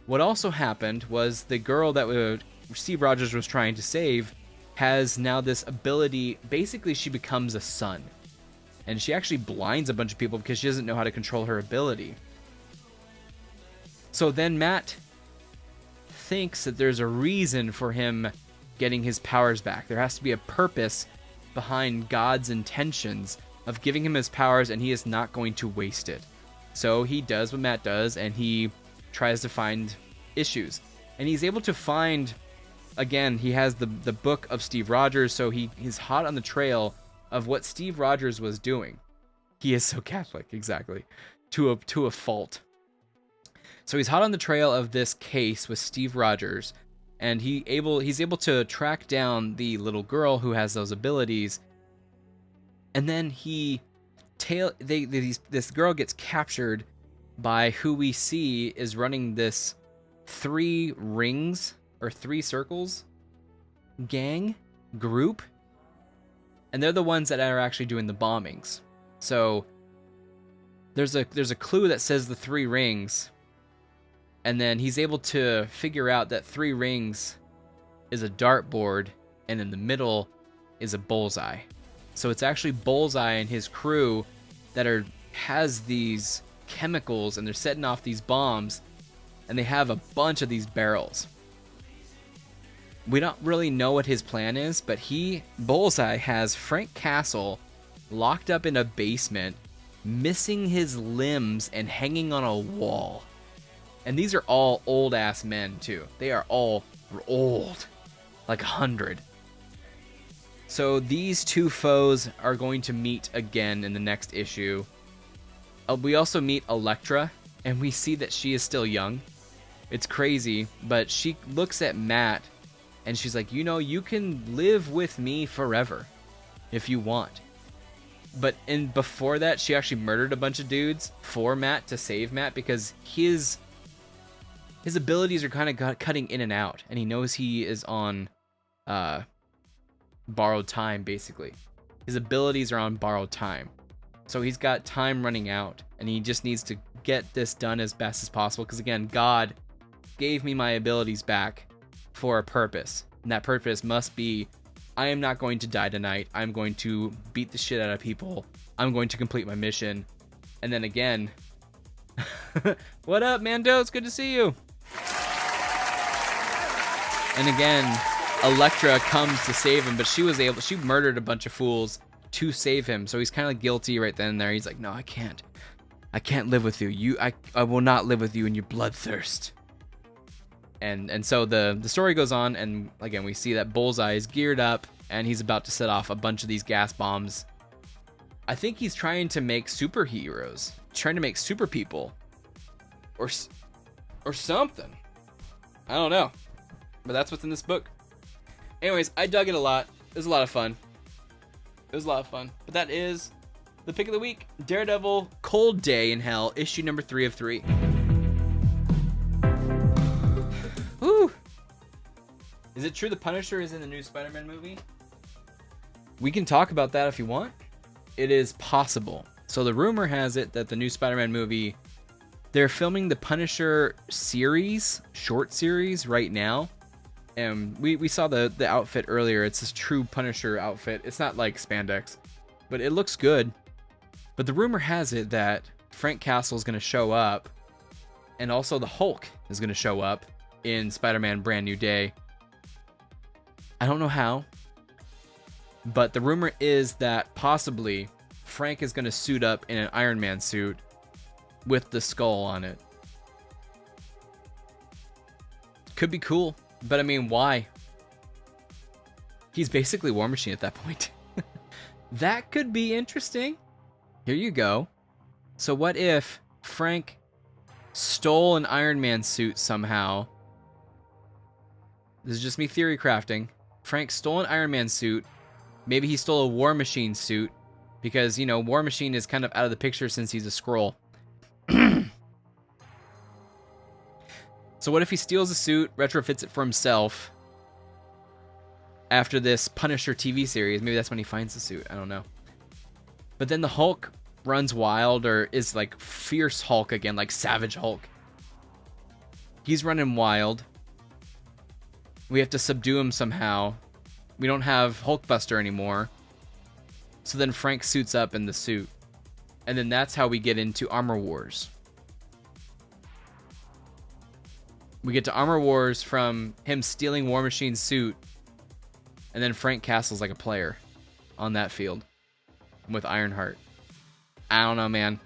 What also happened was the girl that Steve Rogers was trying to save has now this ability. Basically, she becomes a sun, and she actually blinds a bunch of people because she doesn't know how to control her ability. So then Matt thinks that there's a reason for him getting his powers back. There has to be a purpose behind God's intentions of giving him his powers, and he is not going to waste it. So he does what Matt does, and he tries to find issues. And he's able to find, again, he has the book of Steve Rogers, so he's hot on the trail of what Steve Rogers was doing. He is so Catholic, exactly, to a fault. So he's hot on the trail of this case with Steve Rogers, and he's able to track down the little girl who has those abilities. And then this girl gets captured by who we see is running this 3 rings or 3 circles group, and they're the ones that are actually doing the bombings. So there's a clue that says the 3 rings. And then he's able to figure out that 3 rings is a dartboard, and in the middle is a bullseye. So it's actually Bullseye and his crew that has these chemicals, and they're setting off these bombs, and they have a bunch of these barrels. We don't really know what his plan is, but Bullseye has Frank Castle locked up in a basement, missing his limbs and hanging on a wall. And these are all old-ass men, too. They are all old. Like 100. So these two foes are going to meet again in the next issue. We also meet Elektra, and we see that she is still young. It's crazy, but she looks at Matt, and she's like, you know, you can live with me forever if you want. But before that, she actually murdered a bunch of dudes for Matt to save Matt because his abilities are kind of cutting in and out, and he knows he is on borrowed time, basically. His abilities are on borrowed time. So he's got time running out, and he just needs to get this done as best as possible because, again, God gave me my abilities back for a purpose. And that purpose must be, I am not going to die tonight. I'm going to beat the shit out of people. I'm going to complete my mission. And then again, what up, Mando? It's good to see you. And again, Elektra comes to save him, but she murdered a bunch of fools to save him. So he's kind of guilty right then and there. He's like, no, I can't live with you. I will not live with you in your bloodthirst. And so the story goes on, and again, we see that Bullseye is geared up, and he's about to set off a bunch of these gas bombs. I think he's trying to make superheroes, trying to make super people, or something. I don't know, but that's what's in this book. Anyways, I dug it a lot. It was a lot of fun. But that is the pick of the week: Daredevil, Cold Day in Hell, issue number 3 of 3. Woo! Is it true the Punisher is in the new Spider-Man movie? We can talk about that if you want. It is possible. So the rumor has it that the new Spider-Man movie, they're filming the Punisher series, short series, right now. And we saw the outfit earlier. It's this true Punisher outfit. It's not like spandex, but it looks good. But the rumor has it that Frank Castle is going to show up, and also the Hulk is going to show up in Spider-Man Brand New Day. I don't know how, but the rumor is that possibly Frank is going to suit up in an Iron Man suit with the skull on it. Could be cool, but I mean, why? He's basically War Machine at that point. That could be interesting. Here you go. So what if Frank stole an Iron Man suit somehow? This is just me theory crafting. Frank stole an Iron Man suit. Maybe he stole a War Machine suit because, you know, War Machine is kind of out of the picture since he's a Skrull. So what if he steals a suit, retrofits it for himself after this Punisher TV series? Maybe that's when he finds the suit. I don't know. But then the Hulk runs wild, or is like fierce Hulk again, like Savage Hulk. He's running wild. We have to subdue him somehow. We don't have Hulkbuster anymore. So then Frank suits up in the suit. And then that's how we get into Armor Wars. We get to Armor Wars from him stealing War Machine's suit. And then Frank Castle's like a player on that field with Ironheart. I don't know, man.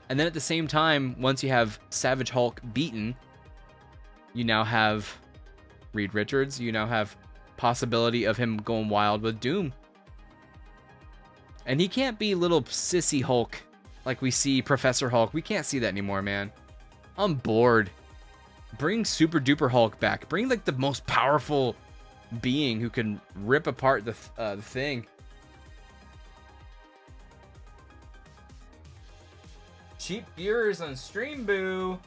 And then at the same time, once you have Savage Hulk beaten, you now have Reed Richards. You now have possibility of him going wild with Doom. And he can't be little sissy Hulk like we see Professor Hulk. We can't see that anymore, man. I'm bored. Bring Super Duper Hulk back. Bring like the most powerful being who can rip apart the thing. Cheap viewers on Stream Boo.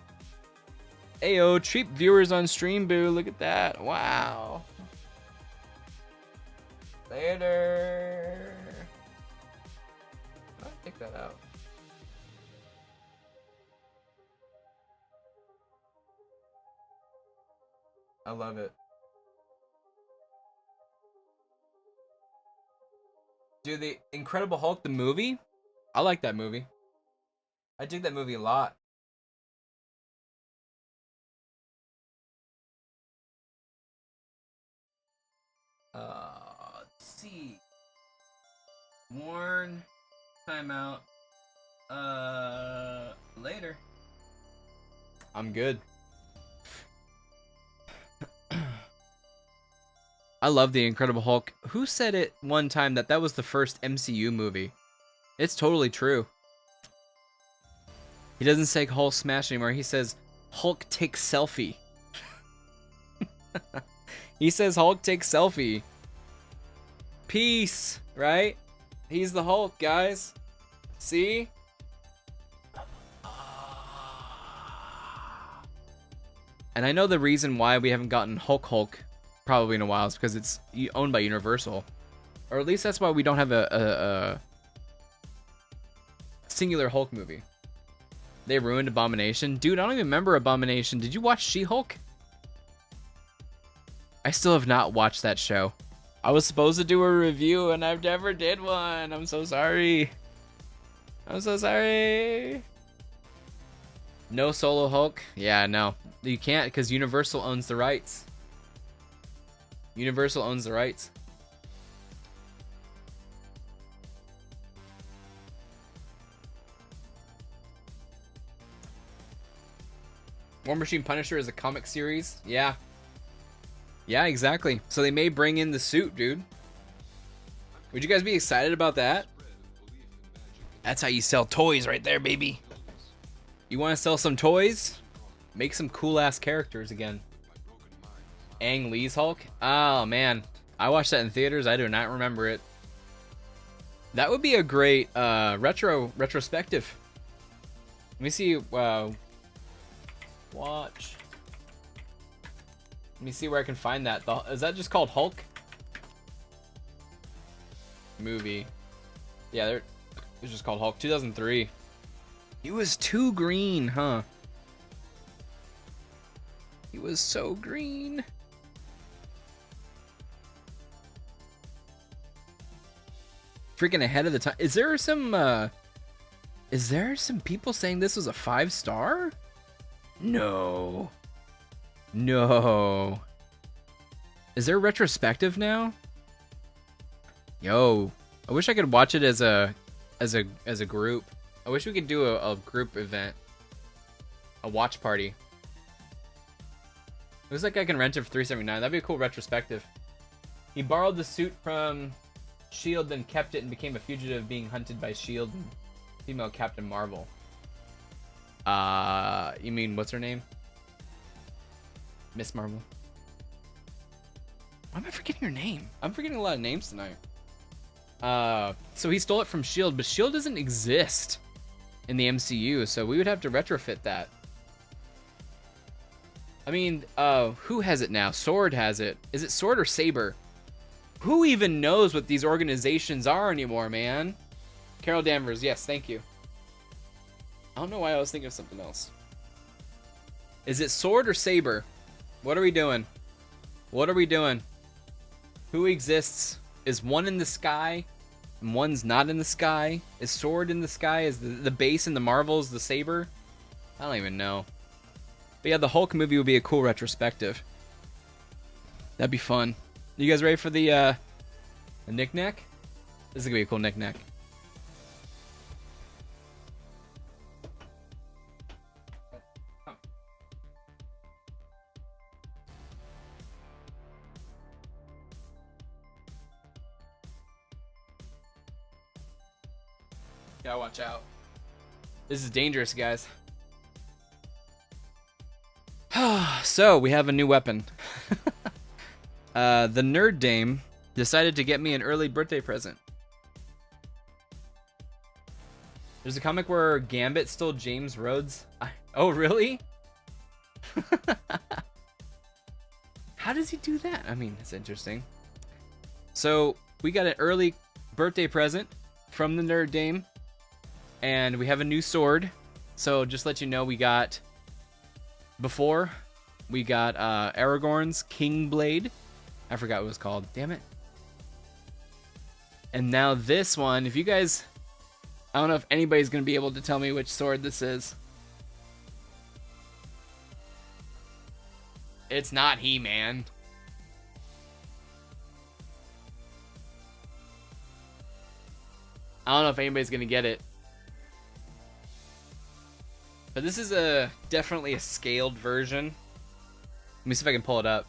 Ayo, cheap viewers on Stream Boo. Look at that. Wow. Later. I'll take that out. I love it. Dude, the Incredible Hulk, the movie? I like that movie. I dig that movie a lot. Let's see. Warn. Timeout. Later. I'm good. I love The Incredible Hulk. Who said it one time that that was the first MCU movie? It's totally true. He doesn't say Hulk smash anymore. He says Hulk take selfie. He says Hulk take selfie. Peace, right? He's the Hulk, guys. See? And I know the reason why we haven't gotten Hulk probably in a while is because it's owned by Universal. Or at least that's why we don't have a singular Hulk movie. They ruined Abomination. Dude, I don't even remember Abomination. Did you watch She-Hulk? I still have not watched that show. I was supposed to do a review and I've never did one. I'm so sorry. I'm so sorry. No solo Hulk? Yeah, no. You can't because Universal owns the rights. Universal owns the rights. War Machine Punisher is a comic series? Yeah. Yeah, exactly. So they may bring in the suit, dude. Would you guys be excited about that? That's how you sell toys right there, baby. You want to sell some toys? Make some cool-ass characters again. Ang Lee's Hulk? Oh, man. I watched that in theaters. I do not remember it. That would be a great retrospective. Let me see. Watch. Let me see where I can find that. Is that just called Hulk? Movie. Yeah, it's just called Hulk. 2003. He was too green, huh? He was so green. Freaking ahead of the time. Is there some people saying this was a 5-star? No. No. Is there a retrospective now? Yo, I wish I could watch it as a group. I wish we could do a group event. A watch party. Looks like I can rent it for $3.79. That'd be a cool retrospective. He borrowed the suit from S.H.I.E.L.D., then kept it and became a fugitive being hunted by S.H.I.E.L.D. and female Captain Marvel. You mean, what's her name? Miss Marvel. Why am I forgetting her name? I'm forgetting a lot of names tonight. So he stole it from S.H.I.E.L.D., but S.H.I.E.L.D. doesn't exist in the MCU, so we would have to retrofit that. I mean, who has it now? Sword has it. Is it Sword or Saber? Who even knows what these organizations are anymore, man? Carol Danvers, yes, thank you. I don't know why I was thinking of something else. Is it Sword or Saber? What are we doing? What are we doing? Who exists? Is one in the sky and one's not in the sky? Is Sword in the sky? Is the base in the Marvels the Saber? I don't even know. But yeah, the Hulk movie would be a cool retrospective. That'd be fun. You guys ready for the knick-knack? This is gonna be a cool knick-knack. Gotta watch out. This is dangerous, guys. So, we have a new weapon. The Nerd Dame decided to get me an early birthday present. There's a comic where Gambit stole James Rhodes. Oh, really? How does he do that? I mean, it's interesting. So, we got an early birthday present from the Nerd Dame. And we have a new sword. So, just let you know, we got... Before, we got Aragorn's King Blade. I forgot what it was called. Damn it. And now this one, if you guys... I don't know if anybody's going to be able to tell me which sword this is. It's not He-Man. I don't know if anybody's going to get it. But this is definitely a scaled version. Let me see if I can pull it up.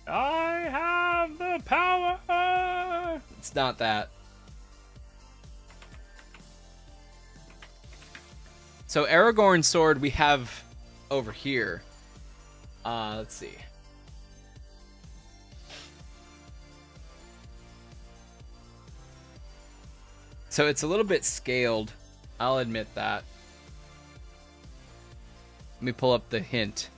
I have the power. It's not that. So Aragorn's sword we have over here. Let's see. So it's a little bit scaled. I'll admit that. Let me pull up the hint.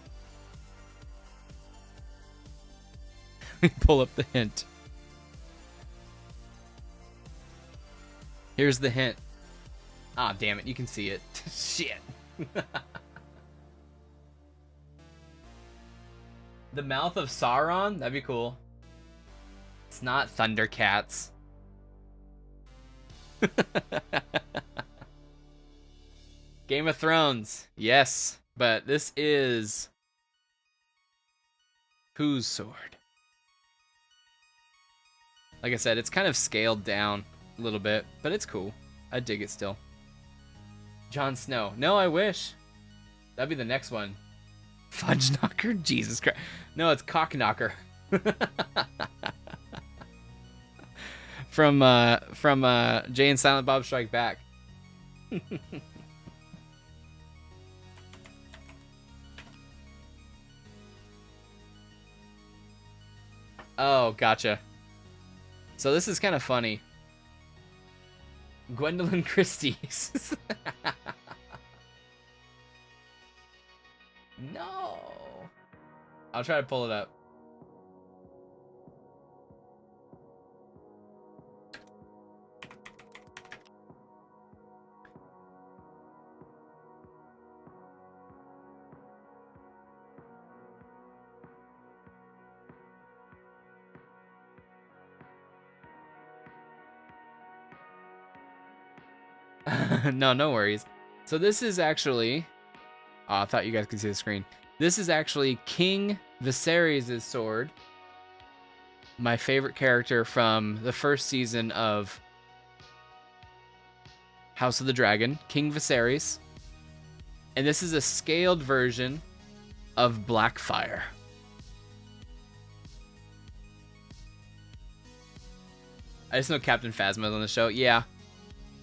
Let me pull up the hint. Here's the hint. Ah, damn it. You can see it. Shit. The mouth of Sauron? That'd be cool. It's not Thundercats. Game of Thrones. Yes. But this is... whose sword? Like I said, it's kind of scaled down a little bit, but it's cool. I dig it still. Jon Snow. No, I wish. That'd be the next one. Fudge Knocker? Jesus Christ. No, it's Cock Knocker. from Jay and Silent Bob Strike Back. Oh, gotcha. So this is kind of funny. Gwendolyn Christie's. No. I'll try to pull it up. No, no worries. So this is actually... oh, I thought you guys could see the screen. This is actually King Viserys' sword. My favorite character from the first season of House of the Dragon, King Viserys. And this is a scaled version of Blackfyre. I just know Captain Phasma's on the show. Yeah.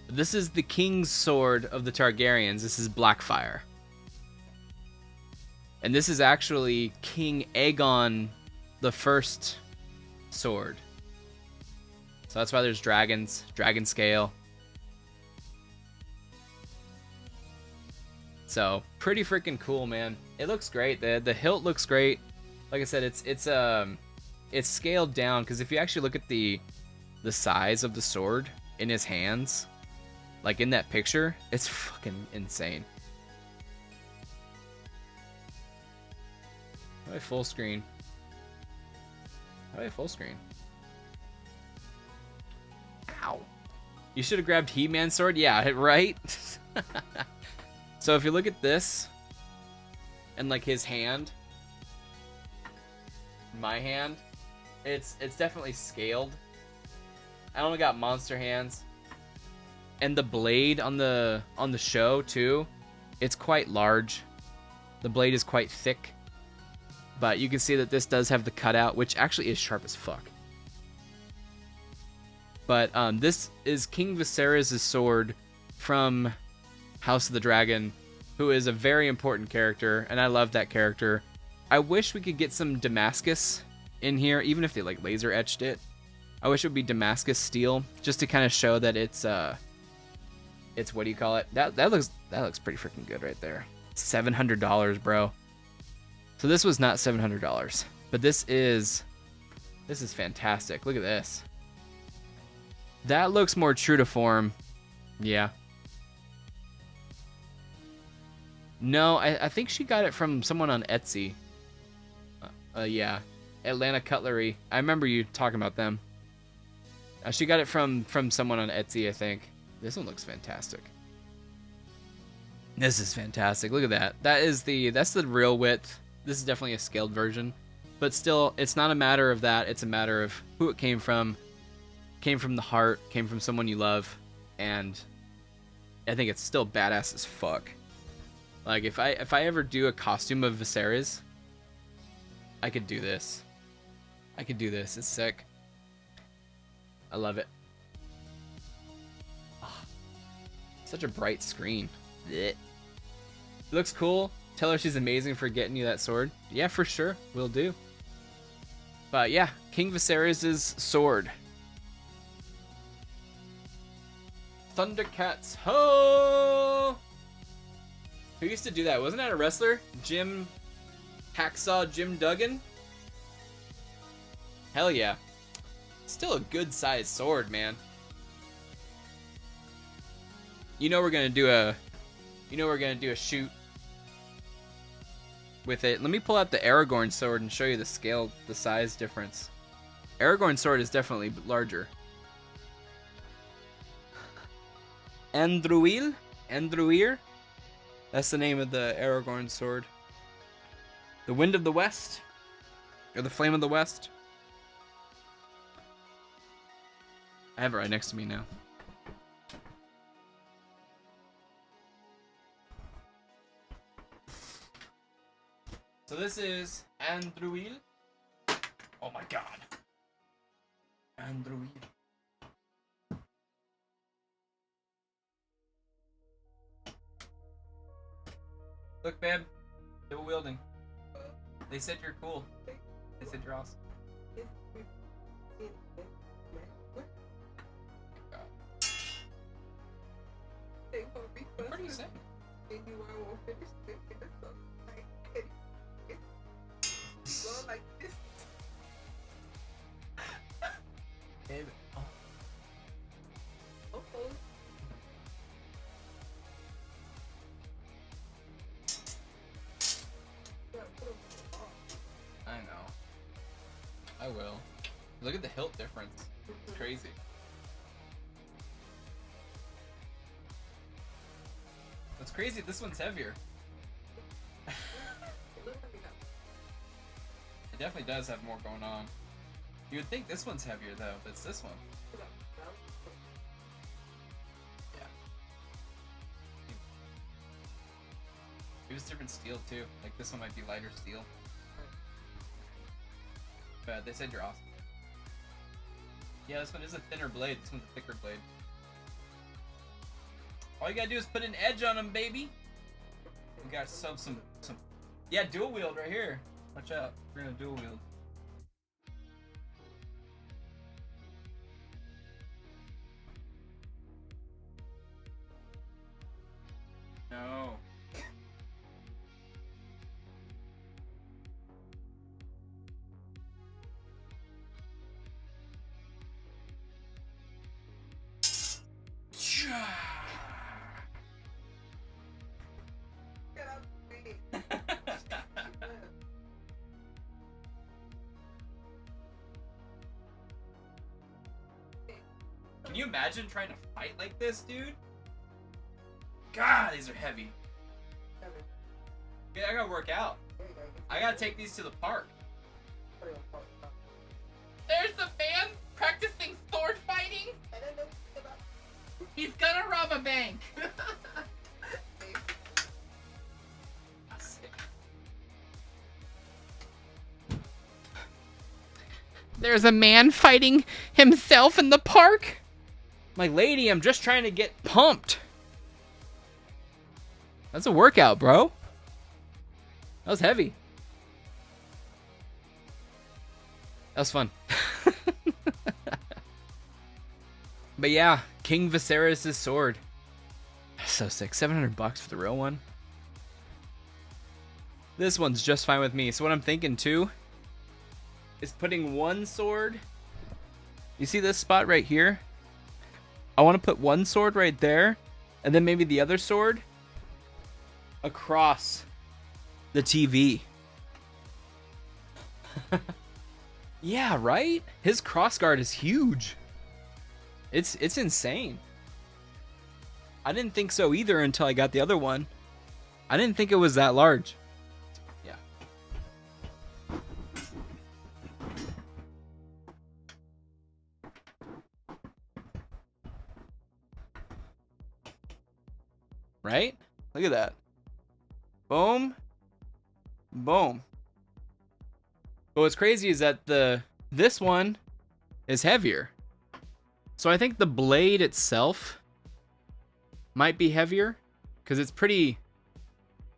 This is the king's sword of the Targaryens. This is Blackfyre. And this is actually King Aegon the First sword. So that's why there's dragons, dragon scale. So pretty freaking cool, man. It looks great. The hilt looks great. Like I said, it's scaled down because if you actually look at the size of the sword in his hands, like in that picture, it's fucking insane. How do I full screen? How do I full screen? Ow. You should have grabbed He-Man's sword? Yeah, right? So if you look at this, and like his hand, my hand, it's definitely scaled. I only got monster hands. And the blade on the show too, it's quite large. The blade is quite thick. But you can see that this does have the cutout, which actually is sharp as fuck. But this is King Viserys' sword from House of the Dragon, who is a very important character, and I love that character. I wish we could get some Damascus in here, even if they like laser etched it. I wish it would be Damascus steel, just to kind of show that it's what do you call it? That looks pretty freaking good right there. $700, bro. So this was not $700, but this is fantastic. Look at this. That looks more true to form. Yeah. No, I think she got it from someone on Etsy. Yeah. Atlanta Cutlery. I remember you talking about them. She got it from someone on Etsy, I think. This one looks fantastic. This is fantastic. Look at that. That's the real width. This is definitely a scaled version. But still, it's not a matter of that. It's a matter of who it came from. Came from the heart. Came from someone you love. And I think it's still badass as fuck. Like, if I ever do a costume of Viserys, I could do this. I could do this. It's sick. I love it. Ah, such a bright screen. Blech. Looks cool. Tell her she's amazing for getting you that sword. Yeah, for sure. Will do. But yeah, King Viserys' sword. Thundercats. Ho! Who used to do that? Wasn't that a wrestler? Hacksaw Jim Duggan? Hell yeah. Still a good sized sword, man. You know we're gonna do a shoot with it. Let me pull out the Aragorn sword and show you the scale, the size difference. Aragorn's sword is definitely larger. Andruil? That's the name of the Aragorn sword. The Wind of the West? Or the Flame of the West? I have it right next to me now. So this is Andruil. Oh my god. Andruil. Look, babe. Dual wielding. They said you're cool. They said you're awesome. What are you saying? Babe. Oh. I know. I will. Look at the hilt difference. It's crazy. What's crazy, this one's heavier. It definitely does have more going on. You would think this one's heavier though, but it's this one. Yeah. It was different steel too. Like this one might be lighter steel. But they said you're awesome. Yeah, this one is a thinner blade. This one's a thicker blade. All you gotta do is put an edge on them, baby. We got ourselves some. Yeah, dual wield right here. Watch out. We're gonna dual wield. No. Can you imagine trying to fight like this, dude? God, these are heavy. Yeah, I gotta work out. I gotta take these to the park. There's a man practicing sword fighting. He's gonna rob a bank. There's a man fighting himself in the park. My lady, I'm just trying to get pumped. That's a workout, bro. That was heavy. That was fun. But yeah, King Viserys' sword. So sick. $700 for the real one. This one's just fine with me. So what I'm thinking too is putting one sword. You see this spot right here? I want to put one sword right there, and then maybe the other sword across the TV. Yeah, right? His crossguard is huge. It's insane. I didn't think so either until I got the other one. I didn't think it was that large. Yeah. Right? Look at that. Boom. Boom. But what's crazy is that the this one is heavier. So I think the blade itself might be heavier because it's pretty,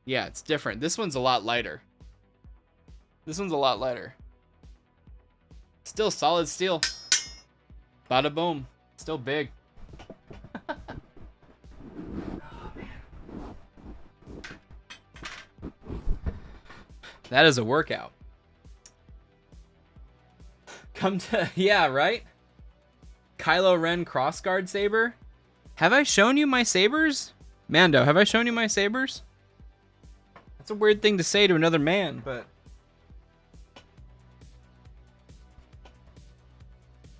yeah, it's different. This one's a lot lighter. This one's a lot lighter. Still solid steel. Bada boom. Still big. That is a workout. Come to, yeah, right? Kylo Ren crossguard saber. Have I shown you my sabers? Mando, have I shown you my sabers? That's a weird thing to say to another man, but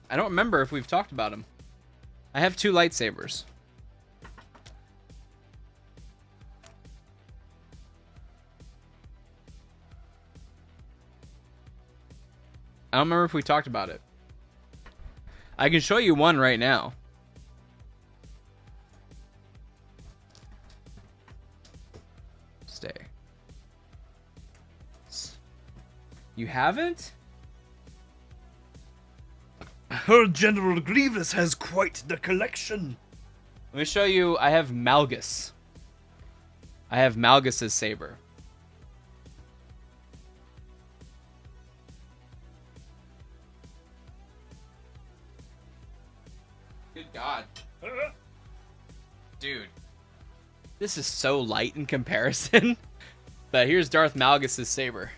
I don't remember if we've talked about them. I have 2 lightsabers. I don't remember if we talked about it. I can show you one right now. Stay. You haven't? Her General Grievous has quite the collection. Let me show you. I have Malgus. I have Malgus's saber. Good God. Dude. This is so light in comparison. But here's Darth Malgus's saber.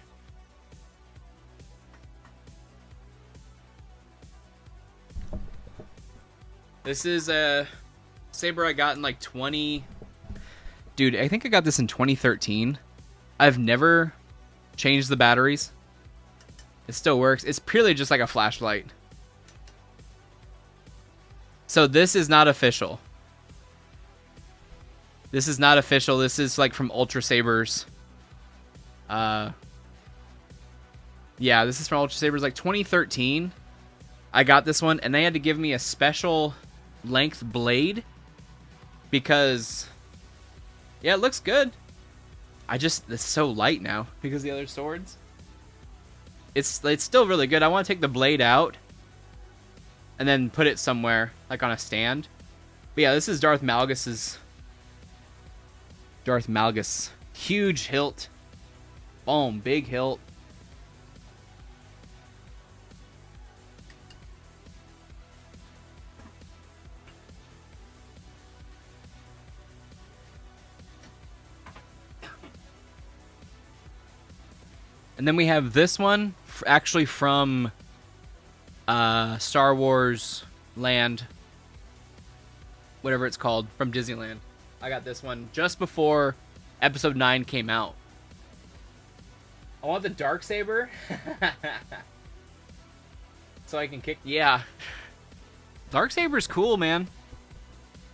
This is a saber I got in like 20... Dude, I think I got this in 2013. I've never changed the batteries. It still works. It's purely just like a flashlight. So this is not official. This is not official. This is like from Ultra Sabers. Yeah, this is from Ultra Sabers like 2013. I got this one and they had to give me a special length blade because yeah, it looks good. It's so light now because of the other swords. It's still really good. I want to take the blade out and then put it somewhere, like on a stand. But yeah, this is Darth Malgus's. Darth Malgus. Huge hilt. Boom, big hilt. And then we have this one, actually from Star Wars Land, whatever it's called, from Disneyland. I got this one just before Episode 9 came out. I want the Darksaber. So I can kick... Yeah. Darksaber's cool, man.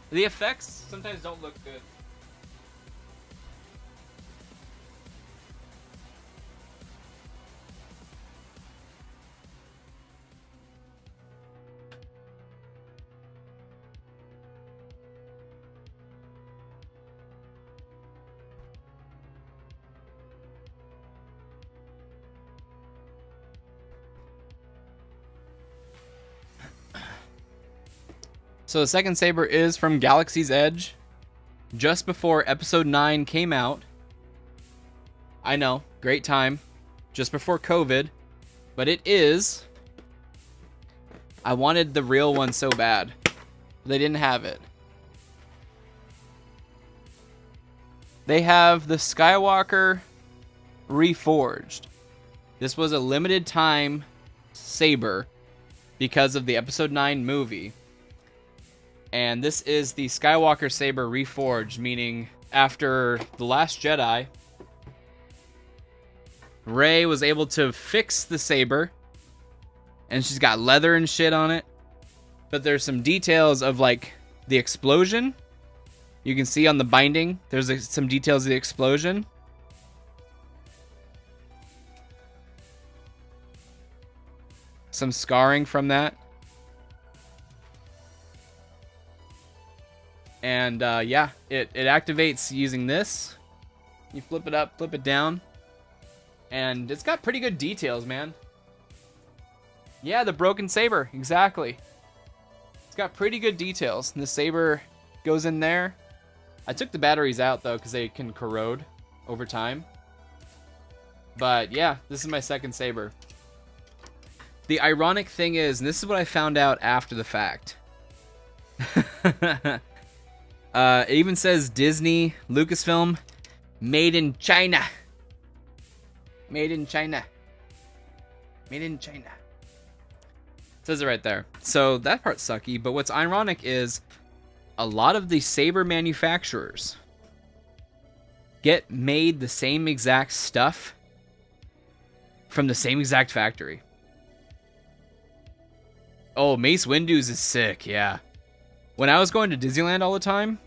The effects sometimes don't look good. So the second saber is from Galaxy's Edge, just before Episode 9 came out. I know, great time, just before COVID, but it is. I wanted the real one so bad. They didn't have it. They have the Skywalker Reforged. This was a limited time saber because of the Episode 9 movie. And this is the Skywalker Saber Reforged, meaning after The Last Jedi, Rey was able to fix the saber, and she's got leather and shit on it. But there's some details of, like, the explosion. You can see on the binding, there's some details of the explosion. Some scarring from that. And yeah, it activates using this. You flip it up, flip it down. And it's got pretty good details, man. Yeah, the broken saber, exactly. It's got pretty good details. And the saber goes in there. I took the batteries out, though, because they can corrode over time. But, yeah, this is my second saber. The ironic thing is, and this is what I found out after the fact. It even says Disney, Lucasfilm, made in China. Made in China. Made in China. It says it right there. So that part's sucky, but what's ironic is a lot of the saber manufacturers get made the same exact stuff from the same exact factory. Oh, Mace Windu's is sick, yeah. When I was going to Disneyland all the time,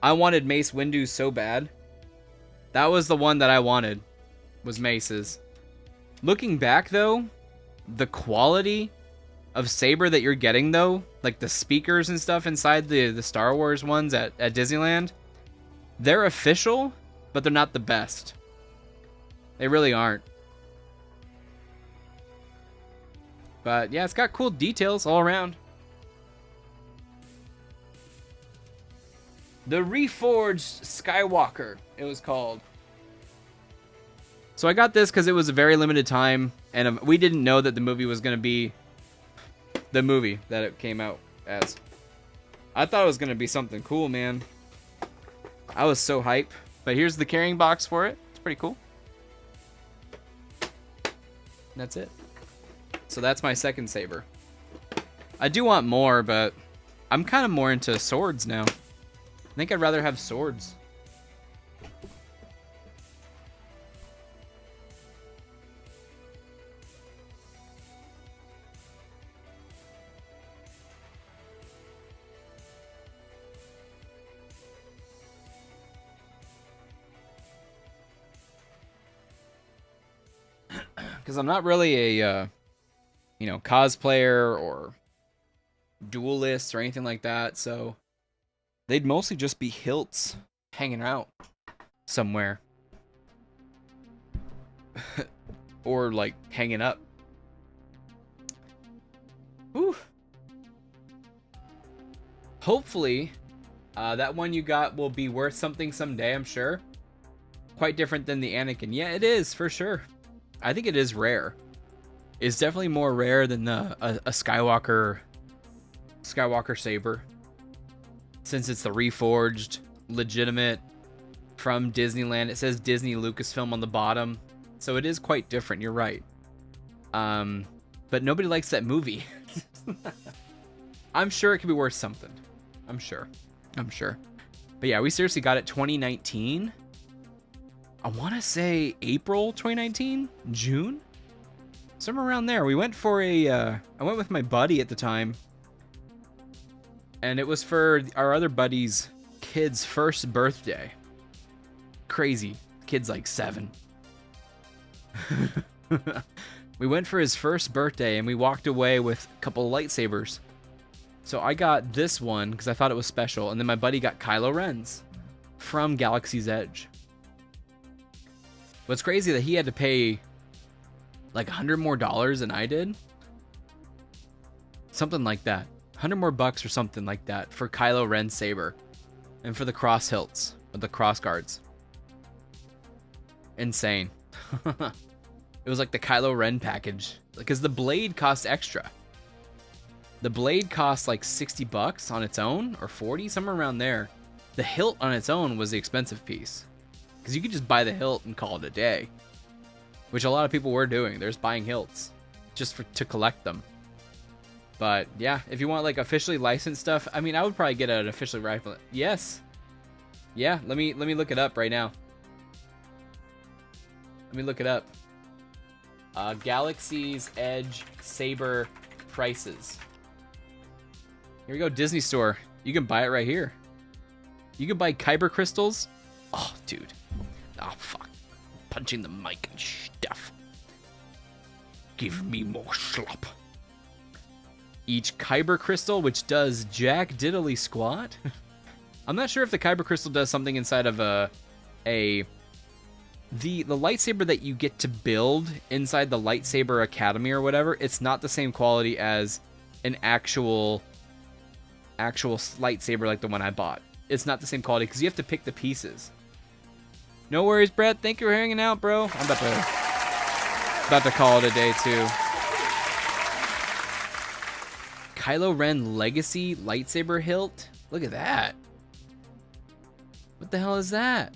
I wanted Mace Windu so bad. That was the one that I wanted, was Mace's. Looking back, though, the quality of saber that you're getting, though, like the speakers and stuff inside the Star Wars ones at Disneyland, they're official, but they're not the best. They really aren't. But yeah, it's got cool details all around. The Reforged Skywalker, it was called. So I got this because it was a very limited time, and we didn't know that the movie was going to be the movie that it came out as. I thought it was going to be something cool, man. I was so hype. But here's the carrying box for it. It's pretty cool. That's it. So that's my second saber. I do want more, but I'm kind of more into swords now. I think I'd rather have swords. Because I'm not really a, cosplayer or duelist or anything like that, so they'd mostly just be hilts hanging out somewhere. Or, like, hanging up. Whew. Hopefully, that one you got will be worth something someday, I'm sure. Quite different than the Anakin. Yeah, it is, for sure. I think it is rare. It's definitely more rare than a Skywalker saber. Since it's the reforged, legitimate, from Disneyland. It says Disney Lucasfilm on the bottom. So it is quite different, you're right. But nobody likes that movie. I'm sure it could be worth something. I'm sure. But yeah, we seriously got it 2019. I want to say April 2019? June? Somewhere around there. We went for I went with my buddy at the time. And it was for our other buddy's kid's first birthday. Crazy. Kid's like 7. We went for his first birthday and we walked away with a couple of lightsabers. So I got this one because I thought it was special. And then my buddy got Kylo Ren's from Galaxy's Edge. What's crazy that he had to pay like $100 more than I did. Something like that. $100 more or something like that for Kylo Ren's saber. And for the cross hilts. Or the cross guards. Insane. It was like the Kylo Ren package. Because the blade cost extra. The blade cost like $60 on its own. Or 40, somewhere around there. The hilt on its own was the expensive piece. Because you could just buy the hilt and call it a day. Which a lot of people were doing. They're just buying hilts. Just to collect them. But yeah, if you want like officially licensed stuff, I mean, I would probably get an officially rifle. Yes. Yeah, let me look it up right now. Let me look it up. Galaxy's Edge saber prices. Here we go, Disney Store. You can buy it right here. You can buy kyber crystals. Oh, dude. Oh, fuck. Punching the mic and stuff. Give me more slop. Each kyber crystal, which does jack diddly squat. I'm not sure if the kyber crystal does something inside of a the lightsaber that you get to build inside the Lightsaber Academy or whatever, it's not the same quality as an actual lightsaber like the one I bought. It's not the same quality because you have to pick the pieces. No worries, Brett. Thank you for hanging out, bro. I'm about to call it a day too. Kylo Ren Legacy lightsaber hilt. Look at that. What the hell is that?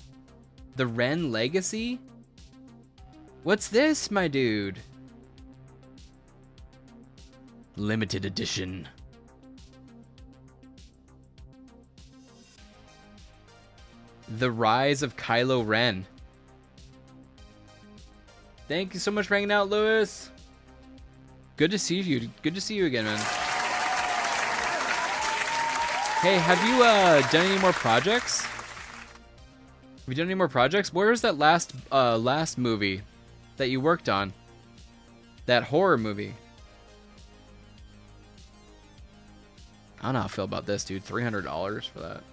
The Ren Legacy? What's this, my dude? Limited edition. The Rise of Kylo Ren. Thank you so much for hanging out, Lewis. Good to see you. Good to see you again, man. Hey, have you done any more projects? Have you done any more projects? Where was that last movie that you worked on? That horror movie. I don't know how I feel about this, dude. $300 for that.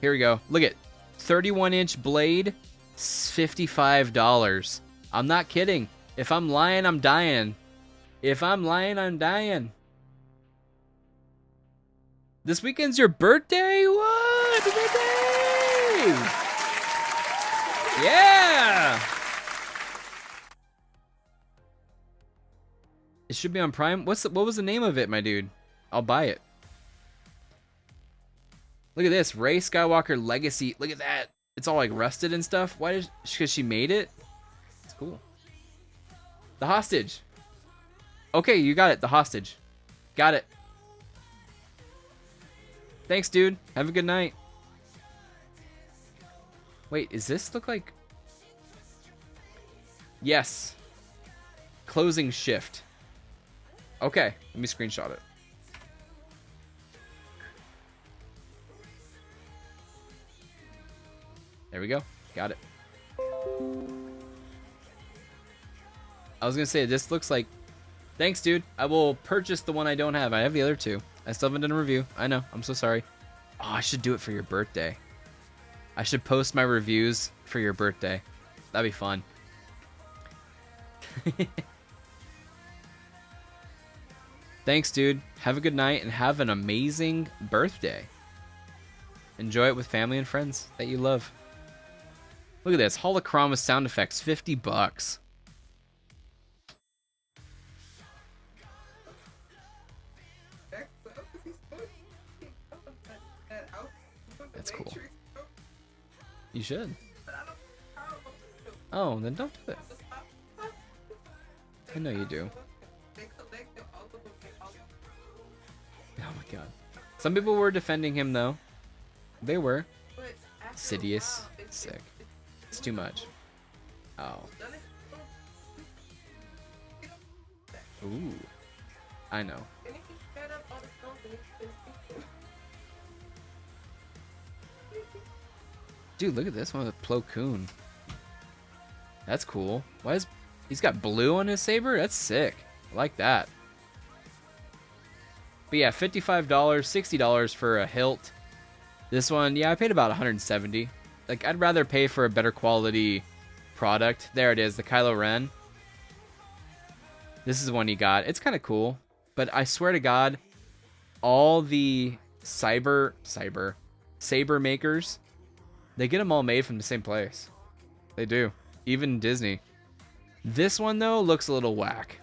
Here we go. Look at 31-inch blade, $55. I'm not kidding. If I'm lying, I'm dying. If I'm lying, I'm dying. This weekend's your birthday? What? Happy birthday! Yeah! It should be on Prime. What was the name of it, my dude? I'll buy it. Look at this. Rey Skywalker Legacy. Look at that. It's all like rusted and stuff. Why? Because she made it? It's cool. The hostage. Okay, you got it. The hostage. Got it. Thanks, dude. Have a good night. Wait, does this look like... Yes. Closing shift. Okay, let me screenshot it. There we go. Got it. I was gonna say, this looks like... Thanks, dude. I will purchase the one I don't have. I have the other two. I still haven't done a review. I know. I'm so sorry. Oh, I should do it for your birthday. I should post my reviews for your birthday. That'd be fun. Thanks, dude. Have a good night and have an amazing birthday. Enjoy it with family and friends that you love. Look at this. Holochroma sound effects. $50. That's cool. You should. Oh, then don't do it. I know you do. Oh my god. Some people were defending him though. They were. Sidious. Sick. It's too much. Oh. Ooh. I know. Dude, look at this one with Plo Koon. That's cool. Why is he's got blue on his saber? That's sick. I like that. But yeah, $55, $60 for a hilt. This one, yeah, I paid about $170. Like, I'd rather pay for a better quality product. There it is, the Kylo Ren. This is the one he got. It's kind of cool, but I swear to God, all the saber makers, they get them all made from the same place. They do. Even Disney. This one, though, looks a little whack.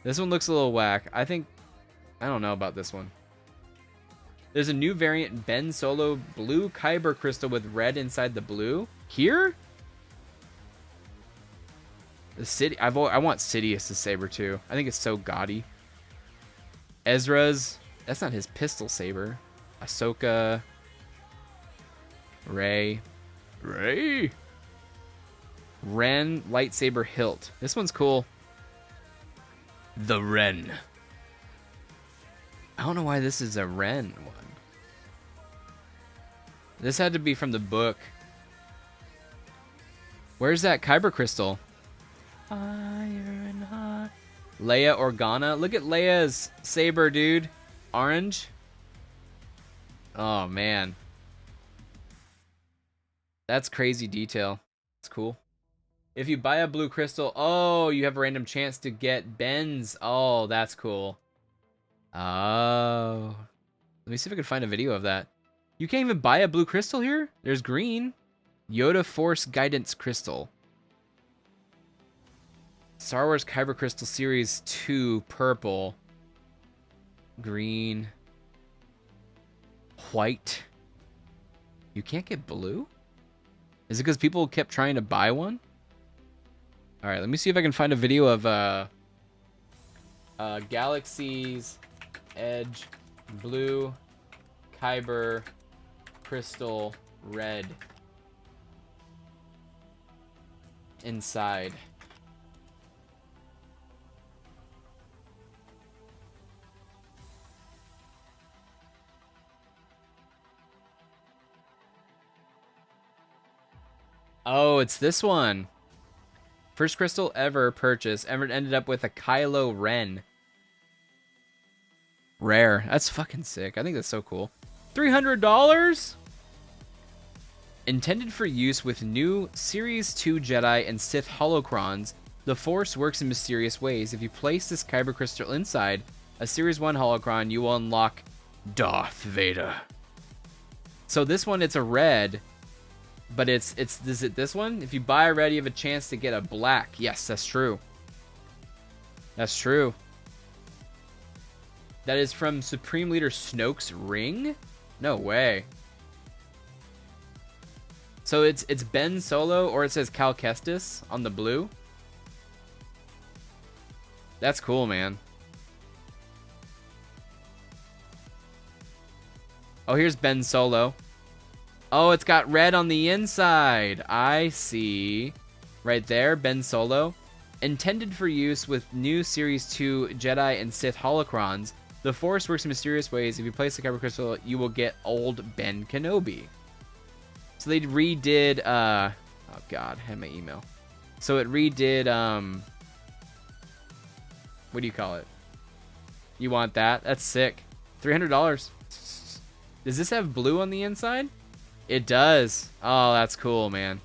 This one looks a little whack. I don't know about this one. There's a new variant, Ben Solo blue Kyber crystal with red inside the blue. Here? The city. I want Sidious's saber too. I think it's so gaudy. Ezra's. That's not his pistol saber. Ahsoka. Rey. Ren lightsaber hilt. This one's cool. The Ren. I don't know why this is a Ren one. This had to be from the book. Where's that Kyber crystal? Fire and hot. Leia Organa. Look at Leia's saber, dude. Orange. Oh, man. That's crazy detail. It's cool. If you buy a blue crystal, oh, you have a random chance to get Ben's. Oh, that's cool. Oh. Let me see if I can find a video of that. You can't even buy a blue crystal here? There's green. Yoda Force Guidance Crystal. Star Wars Kyber Crystal Series 2, purple. Green. White. You can't get blue? Is it because people kept trying to buy one? Alright, let me see if I can find a video of Galaxy's Edge Blue Kyber Crystal Red inside. Oh, it's this one. First crystal ever purchased. Ever ended up with a Kylo Ren. Rare. That's fucking sick. I think that's so cool. $300? Intended for use with new Series 2 Jedi and Sith holocrons, the Force works in mysterious ways. If you place this Kyber crystal inside a Series 1 holocron, you will unlock Darth Vader. So this one, it's a red, but is it this one? If you buy a red, you have a chance to get a black. Yes, that's true. That's true. That is from Supreme Leader Snoke's ring? No way. So it's Ben Solo, or it says Cal Kestis on the blue. That's cool, man. Oh, here's Ben Solo. Oh, it's got red on the inside. I see. Right there, Ben Solo. Intended for use with new Series 2 Jedi and Sith holocrons, the Force works in mysterious ways. If you place the Kyber crystal, you will get old Ben Kenobi. So they redid, oh god, I had my email. So it redid, what do you call it? You want that? That's sick. $300. Does this have blue on the inside? It does. Oh, that's cool, man.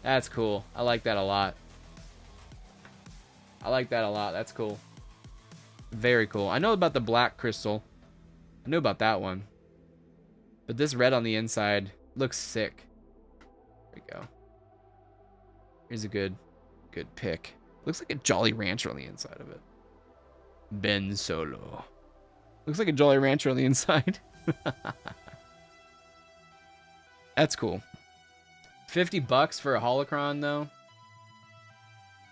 That's cool. I like that a lot. I like that a lot. That's cool. Very cool. I know about the black crystal. I know about that one. But this red on the inside looks sick. There we go. Here's a good pick. Looks like a Jolly Rancher on the inside of it. Ben Solo. Looks like a Jolly Rancher on the inside. That's cool. $50 for a holocron, though.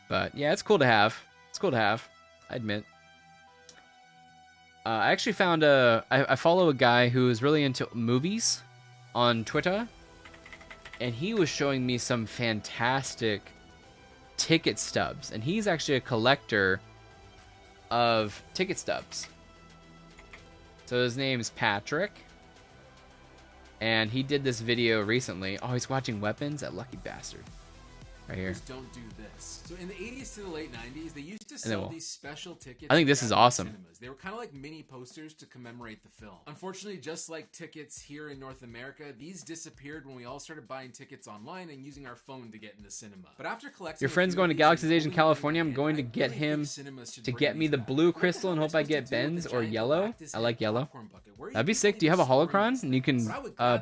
But yeah, it's cool to have. It's cool to have. I admit. I actually found I follow a guy who is really into movies on Twitter, and he was showing me some fantastic ticket stubs, and he's actually a collector of ticket stubs. So his name's Patrick, and he did this video recently. Oh, he's watching Weapons? That lucky bastard. Right here. Don't do this. So in the 80s to the late 90s, they used to sell these special tickets. I think this is awesome. Cinemas. They were kind of like mini posters to commemorate the film. Unfortunately, just like tickets here in North America, these disappeared when we all started buying tickets online and using our phone to get in the cinema. But after collecting, your friend's going to Galaxy's Edge in California. I'm going to get him to get me the blue crystal and hope I get Ben's or yellow. I like yellow. That'd be sick. Do you have a holocron? And you can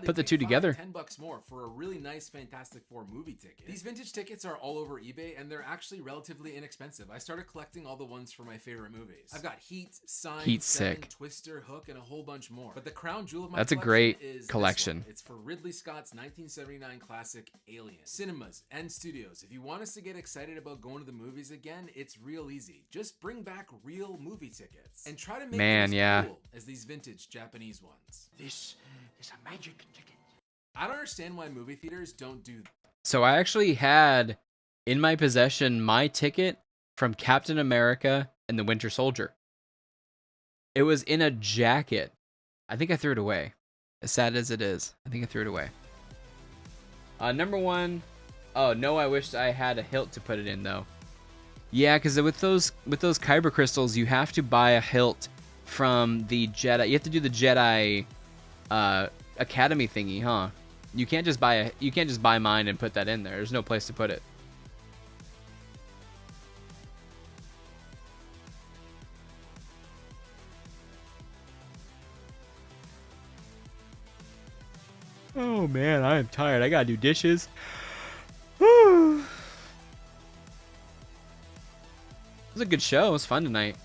put the two together. $10 more for a really nice Fantastic Four movie ticket. These vintage tickets are all over eBay, and they're actually relatively inexpensive. I started collecting all the ones for my favorite movies. I've got Heat, Sign, Heat Seven, sick. Twister, Hook, and a whole bunch more. But the crown jewel of my That's a collection great is collection. This one. It's for Ridley Scott's 1979 classic Alien. Cinemas and studios, if you want us to get excited about going to the movies again, it's real easy. Just bring back real movie tickets and try to make them as cool as these vintage Japanese ones. This is a magic ticket. I don't understand why movie theaters don't do that. So I actually had in my possession my ticket from Captain America and the Winter Soldier. It was in a jacket. I think I threw it away. As sad as it is, I think I threw it away. Number one. Oh no, I wished I had a hilt to put it in though. Yeah, because with those Kyber crystals, you have to buy a hilt from the Jedi. You have to do the Jedi Academy thingy, huh? You can't just buy mine and put that in there. There's no place to put it. Oh man, I am tired. I gotta do dishes. It was a good show. It was fun tonight.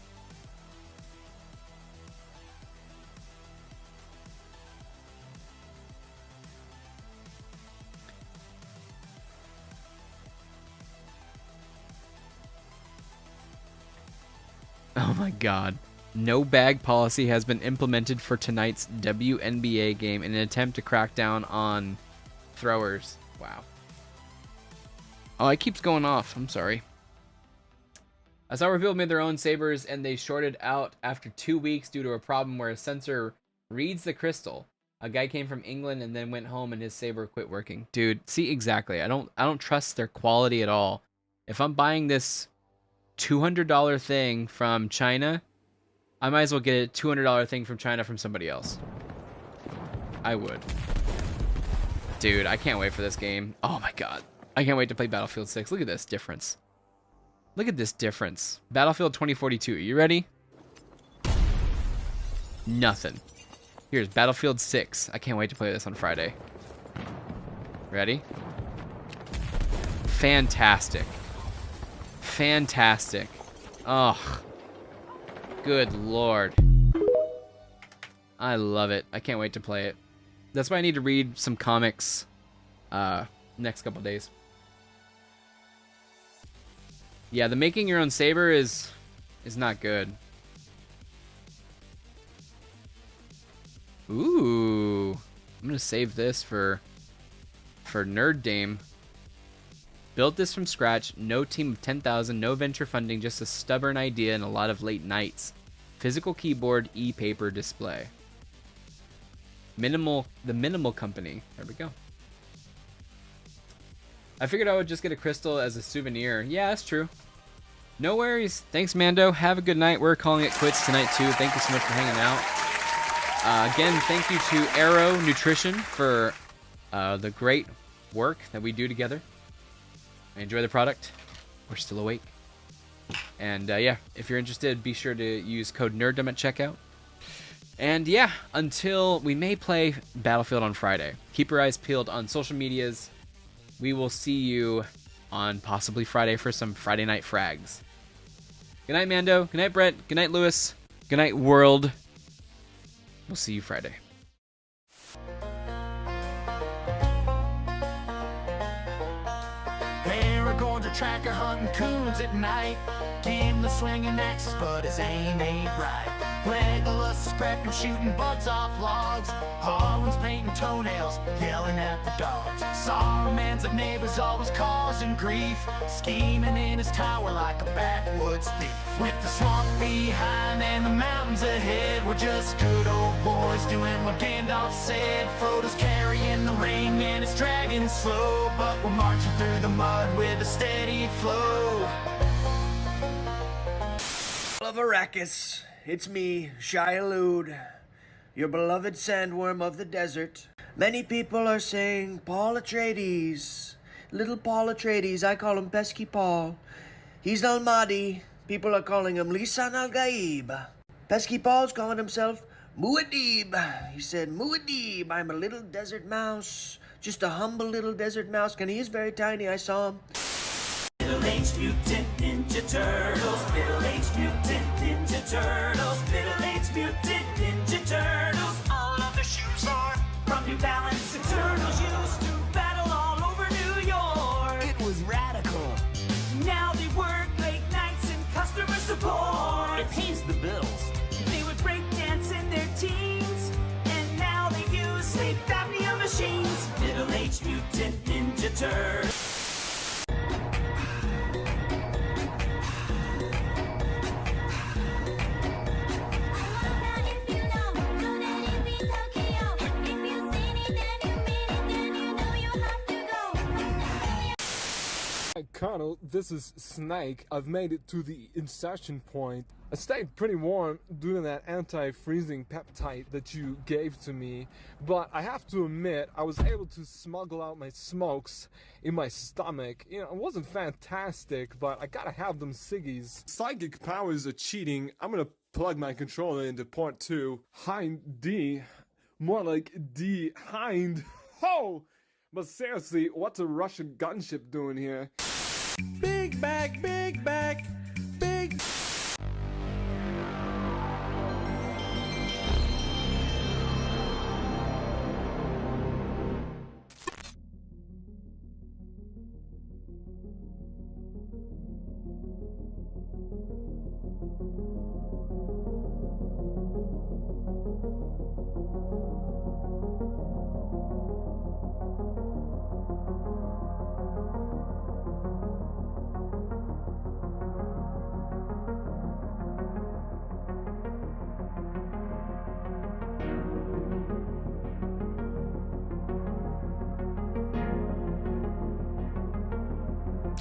Oh my god. No bag policy has been implemented for tonight's WNBA game in an attempt to crack down on throwers. Wow. Oh, it keeps going off. I'm sorry. I saw Revealed made their own sabers and they shorted out after 2 weeks due to a problem where a sensor reads the crystal. A guy came from England and then went home and his saber quit working. Dude, see, exactly. I don't trust their quality at all. If I'm buying this $200 thing from China, I might as well get a $200 thing from China from somebody else. I would. Dude, I can't wait for this game. Oh my god. I can't wait to play Battlefield 6. Look at this difference. Look at this difference. Battlefield 2042. You ready? Nothing. Here's Battlefield 6. I can't wait to play this on Friday. Ready? Fantastic. Fantastic. Ugh. Good lord. I love it. I can't wait to play it. That's why I need to read some comics next couple days. Yeah, the making your own saber is not good. Ooh. I'm gonna save this for Nerd Dame. Built this from scratch, no team of 10,000, no venture funding, just a stubborn idea and a lot of late nights. Physical keyboard, e-paper display. The Minimal Company. There we go. I figured I would just get a crystal as a souvenir. Yeah, that's true. No worries. Thanks, Mando. Have a good night. We're calling it quits tonight, too. Thank you so much for hanging out. Again, thank you to Arrow Nutrition for the great work that we do together. I enjoy the product. We're still awake. And yeah, if you're interested, be sure to use code NERDDOM at checkout. And yeah, until we may play Battlefield on Friday. Keep your eyes peeled on social medias. We will see you on possibly Friday for some Friday night frags. Good night, Mando. Good night, Brett. Good night, Lewis. Good night, world. We'll see you Friday. Aragorn's a tracker hunting coons at night. Gimli swinging axes, but his aim ain't right. Legolas is prepping, shooting butts off logs. Harlan's painting toenails, yelling at the dogs. Saruman's a neighbor's always causing grief, scheming in his tower like a backwoods thief. With the swamp behind and the mountains ahead, we're just good old boys doing what Gandalf said. Frodo's carrying the ring and it's dragging slow, but we're marching through the mud with a steady flow. Of Arrakis, it's me, Shia Lude, your beloved sandworm of the desert. Many people are saying Paul Atreides, little Paul Atreides. I call him Pesky Paul. He's Al-Mahdi. People are calling him Lisan Al-Gaib. Pesky Paul's calling himself Muad'Dib. He said, Muad'Dib, I'm a little desert mouse, just a humble little desert mouse. And he is very tiny. I saw him. Middle-aged mutant ninja turtles. Middle-aged mutant ninja turtles. Middle-aged mutant ninja turtles. All of their shoes are from New Balance. The turtles used to battle all over New York. It was radical. Now they work late nights in customer support. It pays the bills. They would break dance in their teens, and now they use sleep apnea machines. Middle-aged mutant ninja turtles. Hi, Colonel, this is Snake. I've made it to the insertion point. I stayed pretty warm due to that anti-freezing peptide that you gave to me, but I have to admit, I was able to smuggle out my smokes in my stomach. You know, it wasn't fantastic, but I gotta have them ciggies. Psychic powers are cheating. I'm gonna plug my controller into port 2. Hind D. More like D. Hind. Ho! But seriously, what's a Russian gunship doing here? Big back, big back, big...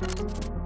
Thank you.